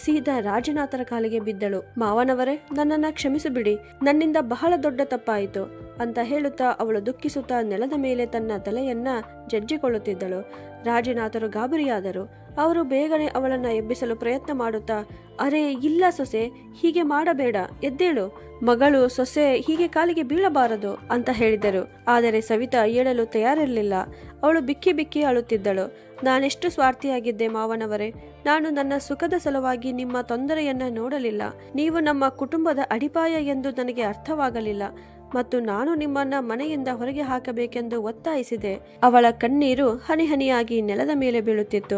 ಸೀದಾ ರಾಜನಾಥರ ಕಾಲಿಗೆ ಬಿದ್ದಳು. ಮಾವನವರೇ, ನನ್ನನ್ನ ಕ್ಷಮಿಸಿಬಿಡಿ, ನನ್ನಿಂದ ಬಹಳ ದೊಡ್ಡ ತಪ್ಪಾಯಿತು ಅಂತ ಹೇಳುತ್ತಾ ಅವಳು ದುಃಖಿಸುತ್ತಾ ನೆಲದ ಮೇಲೆ ತನ್ನ ತಲೆಯನ್ನ ಜಜ್ಜಿಕೊಳ್ಳುತ್ತಿದ್ದಳು. ರಾಜನಾಥರು ಗಾಬರಿಯಾದರು. ಅವರು ಬೇಗನೆ ಅವಳನ್ನ ಎಬ್ಬಿಸಲು ಪ್ರಯತ್ನ ಮಾಡುತ್ತಾ, ಅರೆ ಇಲ್ಲ ಸೊಸೆ, ಹೀಗೆ ಮಾಡಬೇಡ, ಎದ್ದೇಳು, ಮಗಳು ಸೊಸೆ ಹೀಗೆ ಕಾಲಿಗೆ ಬೀಳಬಾರದು ಅಂತ ಹೇಳಿದರು. ಆದರೆ ಸವಿತಾ ಏಳಲು ತಯಾರಿರಲಿಲ್ಲ. ಅವಳು ಬಿಕ್ಕಿ ಬಿಕ್ಕಿ ಅಳುತ್ತಿದ್ದಳು. ನಾನೆಷ್ಟು ಸ್ವಾರ್ಥಿಯಾಗಿದ್ದೆ ಮಾವನವರೇ, ನಾನು ನನ್ನ ಸುಖದ ಸಲುವಾಗಿ ನಿಮ್ಮ ತೊಂದರೆಯನ್ನ ನೋಡಲಿಲ್ಲ. ನೀವು ನಮ್ಮ ಕುಟುಂಬದ ಅಡಿಪಾಯ ಎಂದು ನನಗೆ ಅರ್ಥವಾಗಲಿಲ್ಲ ಮತ್ತು ನಾನು ನಿಮ್ಮನ್ನ ಮನೆಯಿಂದ ಹೊರಗೆ ಹಾಕಬೇಕೆಂದು ಒತ್ತಾಯಿಸಿದೆ. ಅವಳ ಕಣ್ಣೀರು ಹನಿ ಹನಿಯಾಗಿ ನೆಲದ ಮೇಲೆ ಬೀಳುತ್ತಿತ್ತು.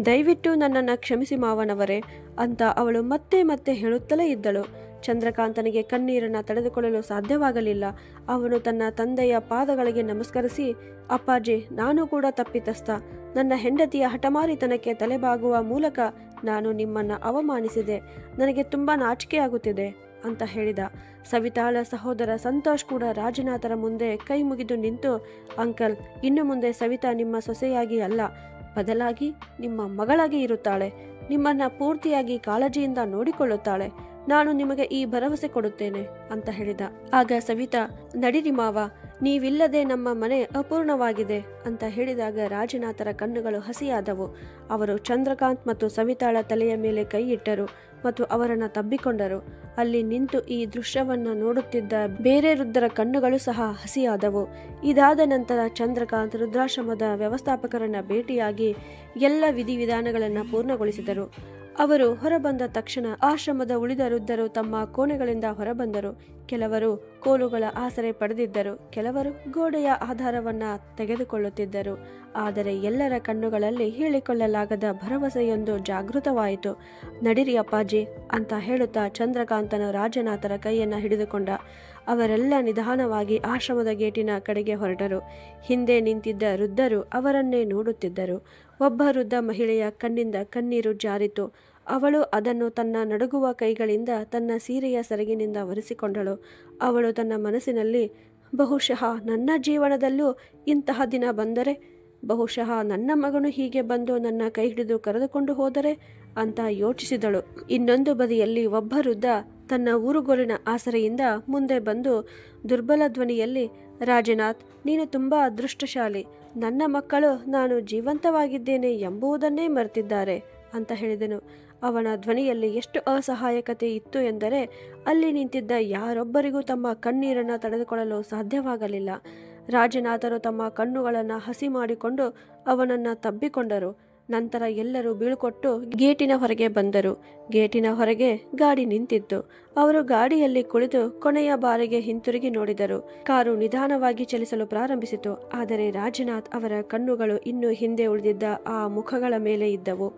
ದಯವಿಟ್ಟು ನನ್ನನ್ನ ಕ್ಷಮಿಸಿ ಮಾವನವರೇ ಅಂತ ಅವಳು ಮತ್ತೆ ಮತ್ತೆ ಹೇಳುತ್ತಲೇ ಇದ್ದಳು. ಚಂದ್ರಕಾಂತನಿಗೆ ಕಣ್ಣೀರನ್ನ ತಡೆದುಕೊಳ್ಳಲು ಸಾಧ್ಯವಾಗಲಿಲ್ಲ. ಅವನು ತನ್ನ ತಂದೆಯ ಪಾದಗಳಿಗೆ ನಮಸ್ಕರಿಸಿ, ಅಪ್ಪಾಜಿ, ನಾನು ಕೂಡ ತಪ್ಪಿತಸ್ಥ. ನನ್ನ ಹೆಂಡತಿಯ ಹಠಮಾರಿತನಕ್ಕೆ ತಲೆಬಾಗುವ ಮೂಲಕ ನಾನು ನಿಮ್ಮನ್ನ ಅವಮಾನಿಸಿದೆ. ನನಗೆ ತುಂಬಾ ನಾಚಿಕೆಯಾಗುತ್ತಿದೆ ಅಂತ ಹೇಳಿದ. ಸವಿತಾಳ ಸಹೋದರ ಸಂತೋಷ್ ಕೂಡ ರಾಜನಾಥರ ಮುಂದೆ ಕೈ ಮುಗಿದು ನಿಂತು, ಅಂಕಲ್, ಇನ್ನು ಮುಂದೆ ಸವಿತಾ ನಿಮ್ಮ ಸೊಸೆಯಾಗಿ ಅಲ್ಲ, ಬದಲಾಗಿ ನಿಮ್ಮ ಮಗಳಾಗಿ ಇರುತ್ತಾಳೆ. ನಿಮ್ಮನ್ನ ಪೂರ್ತಿಯಾಗಿ ಕಾಳಜಿಯಿಂದ ನೋಡಿಕೊಳ್ಳುತ್ತಾಳೆ. ನಾನು ನಿಮಗೆ ಈ ಭರವಸೆ ಕೊಡುತ್ತೇನೆ ಅಂತ ಹೇಳಿದ. ಆಗ ಸವಿತಾ, ನಡಿರಿ ಮಾವ, ನೀವಿಲ್ಲದೆ ನಮ್ಮ ಮನೆ ಅಪೂರ್ಣವಾಗಿದೆ ಅಂತ ಹೇಳಿದಾಗ ರಾಜನಾಥರ ಕಣ್ಣುಗಳು ಹಸಿಯಾದವು. ಅವರು ಚಂದ್ರಕಾಂತ್ ಮತ್ತು ಸವಿತಾಳ ತಲೆಯ ಮೇಲೆ ಕೈ ಇಟ್ಟರು ಮತ್ತು ಅವರನ್ನ ತಬ್ಬಿಕೊಂಡರು. ಅಲ್ಲಿ ನಿಂತು ಈ ದೃಶ್ಯವನ್ನ ನೋಡುತ್ತಿದ್ದ ಬೇರೆ ವೃದ್ಧರ ಕಣ್ಣುಗಳು ಸಹ ಹಸಿಯಾದವು. ಇದಾದ ನಂತರ ಚಂದ್ರಕಾಂತ್ ರುದ್ರಾಶ್ರಮದ ವ್ಯವಸ್ಥಾಪಕರನ್ನ ಭೇಟಿಯಾಗಿ ಎಲ್ಲ ವಿಧಿವಿಧಾನಗಳನ್ನ ಪೂರ್ಣಗೊಳಿಸಿದರು. ಅವರು ಹೊರಬಂದ ತಕ್ಷಣ ಆಶ್ರಮದ ಉಳಿದ ವೃದ್ಧರು ತಮ್ಮ ಕೋಣೆಗಳಿಂದ ಹೊರಬಂದರು. ಕೆಲವರು ಕೋಲುಗಳ ಆಸರೆ ಪಡೆದಿದ್ದರು, ಕೆಲವರು ಗೋಡೆಯ ಆಧಾರವನ್ನ ತೆಗೆದುಕೊಳ್ಳುತ್ತಿದ್ದರು. ಆದರೆ ಎಲ್ಲರ ಕಣ್ಣುಗಳಲ್ಲಿ ಹೇಳಿಕೊಳ್ಳಲಾಗದ ಭರವಸೆಯೊಂದು ಜಾಗೃತವಾಯಿತು. ನಡಿರಿ ಅಪ್ಪಾಜಿ ಅಂತ ಹೇಳುತ್ತಾ ಚಂದ್ರಕಾಂತನು ರಾಜನಾಥರ ಕೈಯನ್ನ ಹಿಡಿದುಕೊಂಡ. ಅವರೆಲ್ಲ ನಿಧಾನವಾಗಿ ಆಶ್ರಮದ ಗೇಟಿನ ಕಡೆಗೆ ಹೊರಟರು. ಹಿಂದೆ ನಿಂತಿದ್ದ ವೃದ್ಧರು ಅವರನ್ನೇ ನೋಡುತ್ತಿದ್ದರು. ಒಬ್ಬ ವೃದ್ಧ ಮಹಿಳೆಯ ಕಣ್ಣಿಂದ ಕಣ್ಣೀರು ಜಾರಿತು. ಅವಳು ಅದನ್ನು ತನ್ನ ನಡುಗುವ ಕೈಗಳಿಂದ ತನ್ನ ಸೀರೆಯ ಸೆರಗಿನಿಂದ ಒರೆಸಿಕೊಂಡಳು. ಅವಳು ತನ್ನ ಮನಸ್ಸಿನಲ್ಲಿ, ಬಹುಶಃ ನನ್ನ ಜೀವನದಲ್ಲೂ ಇಂತಹ ದಿನ ಬಂದರೆ, ಬಹುಶಃ ನನ್ನ ಮಗನು ಹೀಗೆ ಬಂದು ನನ್ನ ಕೈ ಹಿಡಿದು ಕರೆದುಕೊಂಡು ಹೋದರೆ ಅಂತ ಯೋಚಿಸಿದಳು. ಇನ್ನೊಂದು ಬದಿಯಲ್ಲಿ ಒಬ್ಬ ವೃದ್ಧ ತನ್ನ ಊರುಗೋಲಿನ ಆಸರೆಯಿಂದ ಮುಂದೆ ಬಂದು ದುರ್ಬಲ ಧ್ವನಿಯಲ್ಲಿ, ರಾಜನಾಥ್, ನೀನು ತುಂಬಾ ಅದೃಷ್ಟಶಾಲಿ. ನನ್ನ ಮಕ್ಕಳು ನಾನು ಜೀವಂತವಾಗಿದ್ದೇನೆ ಎಂಬುದನ್ನೇ ಮರೆತಿದ್ದಾರೆ ಅಂತ ಹೇಳಿದನು. ಅವನ ಧ್ವನಿಯಲ್ಲಿ ಎಷ್ಟು ಅಸಹಾಯಕತೆ ಇತ್ತು ಎಂದರೆ ಅಲ್ಲಿ ನಿಂತಿದ್ದ ಯಾರೊಬ್ಬರಿಗೂ ತಮ್ಮ ಕಣ್ಣೀರನ್ನು ತಡೆದುಕೊಳ್ಳಲು ಸಾಧ್ಯವಾಗಲಿಲ್ಲ. ರಾಜನಾಥರು ತಮ್ಮ ಕಣ್ಣುಗಳನ್ನು ಹಸಿ ಮಾಡಿಕೊಂಡು ಅವನನ್ನು ತಬ್ಬಿಕೊಂಡರು. ನಂತರ ಎಲ್ಲರೂ ಬೀಳ್ಕೊಟ್ಟು ಗೇಟಿನ ಹೊರಗೆ ಬಂದರು. ಗೇಟಿನ ಹೊರಗೆ ಗಾಡಿ ನಿಂತಿತ್ತು. ಅವರು ಗಾಡಿಯಲ್ಲಿ ಕುಳಿತು ಕೊನೆಯ ಬಾರಿಗೆ ಹಿಂತಿರುಗಿ ನೋಡಿದರು. ಕಾರು ನಿಧಾನವಾಗಿ ಚಲಿಸಲು ಪ್ರಾರಂಭಿಸಿತು. ಆದರೆ ರಾಜನಾಥ್ ಅವರ ಕಣ್ಣುಗಳು ಇನ್ನೂ ಹಿಂದೆ ಉಳಿದಿದ್ದ ಆ ಮುಖಗಳ ಮೇಲೆ ಇದ್ದವು.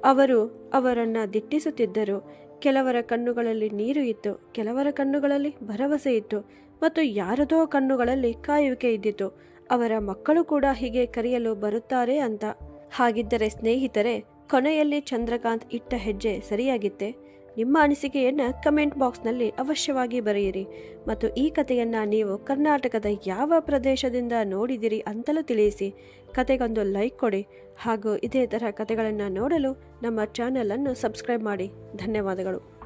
ಅವರು ಅವರನ್ನ ದಿಟ್ಟಿಸುತ್ತಿದ್ದರು. ಕೆಲವರ ಕಣ್ಣುಗಳಲ್ಲಿ ನೀರು ಇತ್ತು, ಕೆಲವರ ಕಣ್ಣುಗಳಲ್ಲಿ ಭರವಸೆ ಇತ್ತು ಮತ್ತು ಯಾರದೋ ಕಣ್ಣುಗಳಲ್ಲಿ ಕಾಯುವಿಕೆ ಇದ್ದಿತು. ಅವರ ಮಕ್ಕಳು ಕೂಡ ಹೀಗೆ ಕರೆಯಲು ಬರುತ್ತಾರೆ ಅಂತ. ಹಾಗಿದ್ದರೆ ಸ್ನೇಹಿತರೆ, ಕೊನೆಯಲ್ಲಿ ಚಂದ್ರಕಾಂತ್ ಇಟ್ಟ ಹೆಜ್ಜೆ ಸರಿಯಾಗಿತ್ತೆ? ನಿಮ್ಮ ಅನಿಸಿಕೆಯನ್ನು ಕಮೆಂಟ್ ಬಾಕ್ಸ್ನಲ್ಲಿ ಅವಶ್ಯವಾಗಿ ಬರೆಯಿರಿ ಮತ್ತು ಈ ಕಥೆಯನ್ನು ನೀವು ಕರ್ನಾಟಕದ ಯಾವ ಪ್ರದೇಶದಿಂದ ನೋಡಿದಿರಿ ಅಂತಲೂ ತಿಳಿಸಿ. ಕತೆಗೊಂದು ಲೈಕ್ ಕೊಡಿ ಹಾಗೂ ಇದೇ ಥರ ಕಥೆಗಳನ್ನು ನೋಡಲು ನಮ್ಮ ಚಾನಲನ್ನು ಸಬ್ಸ್ಕ್ರೈಬ್ ಮಾಡಿ. ಧನ್ಯವಾದಗಳು.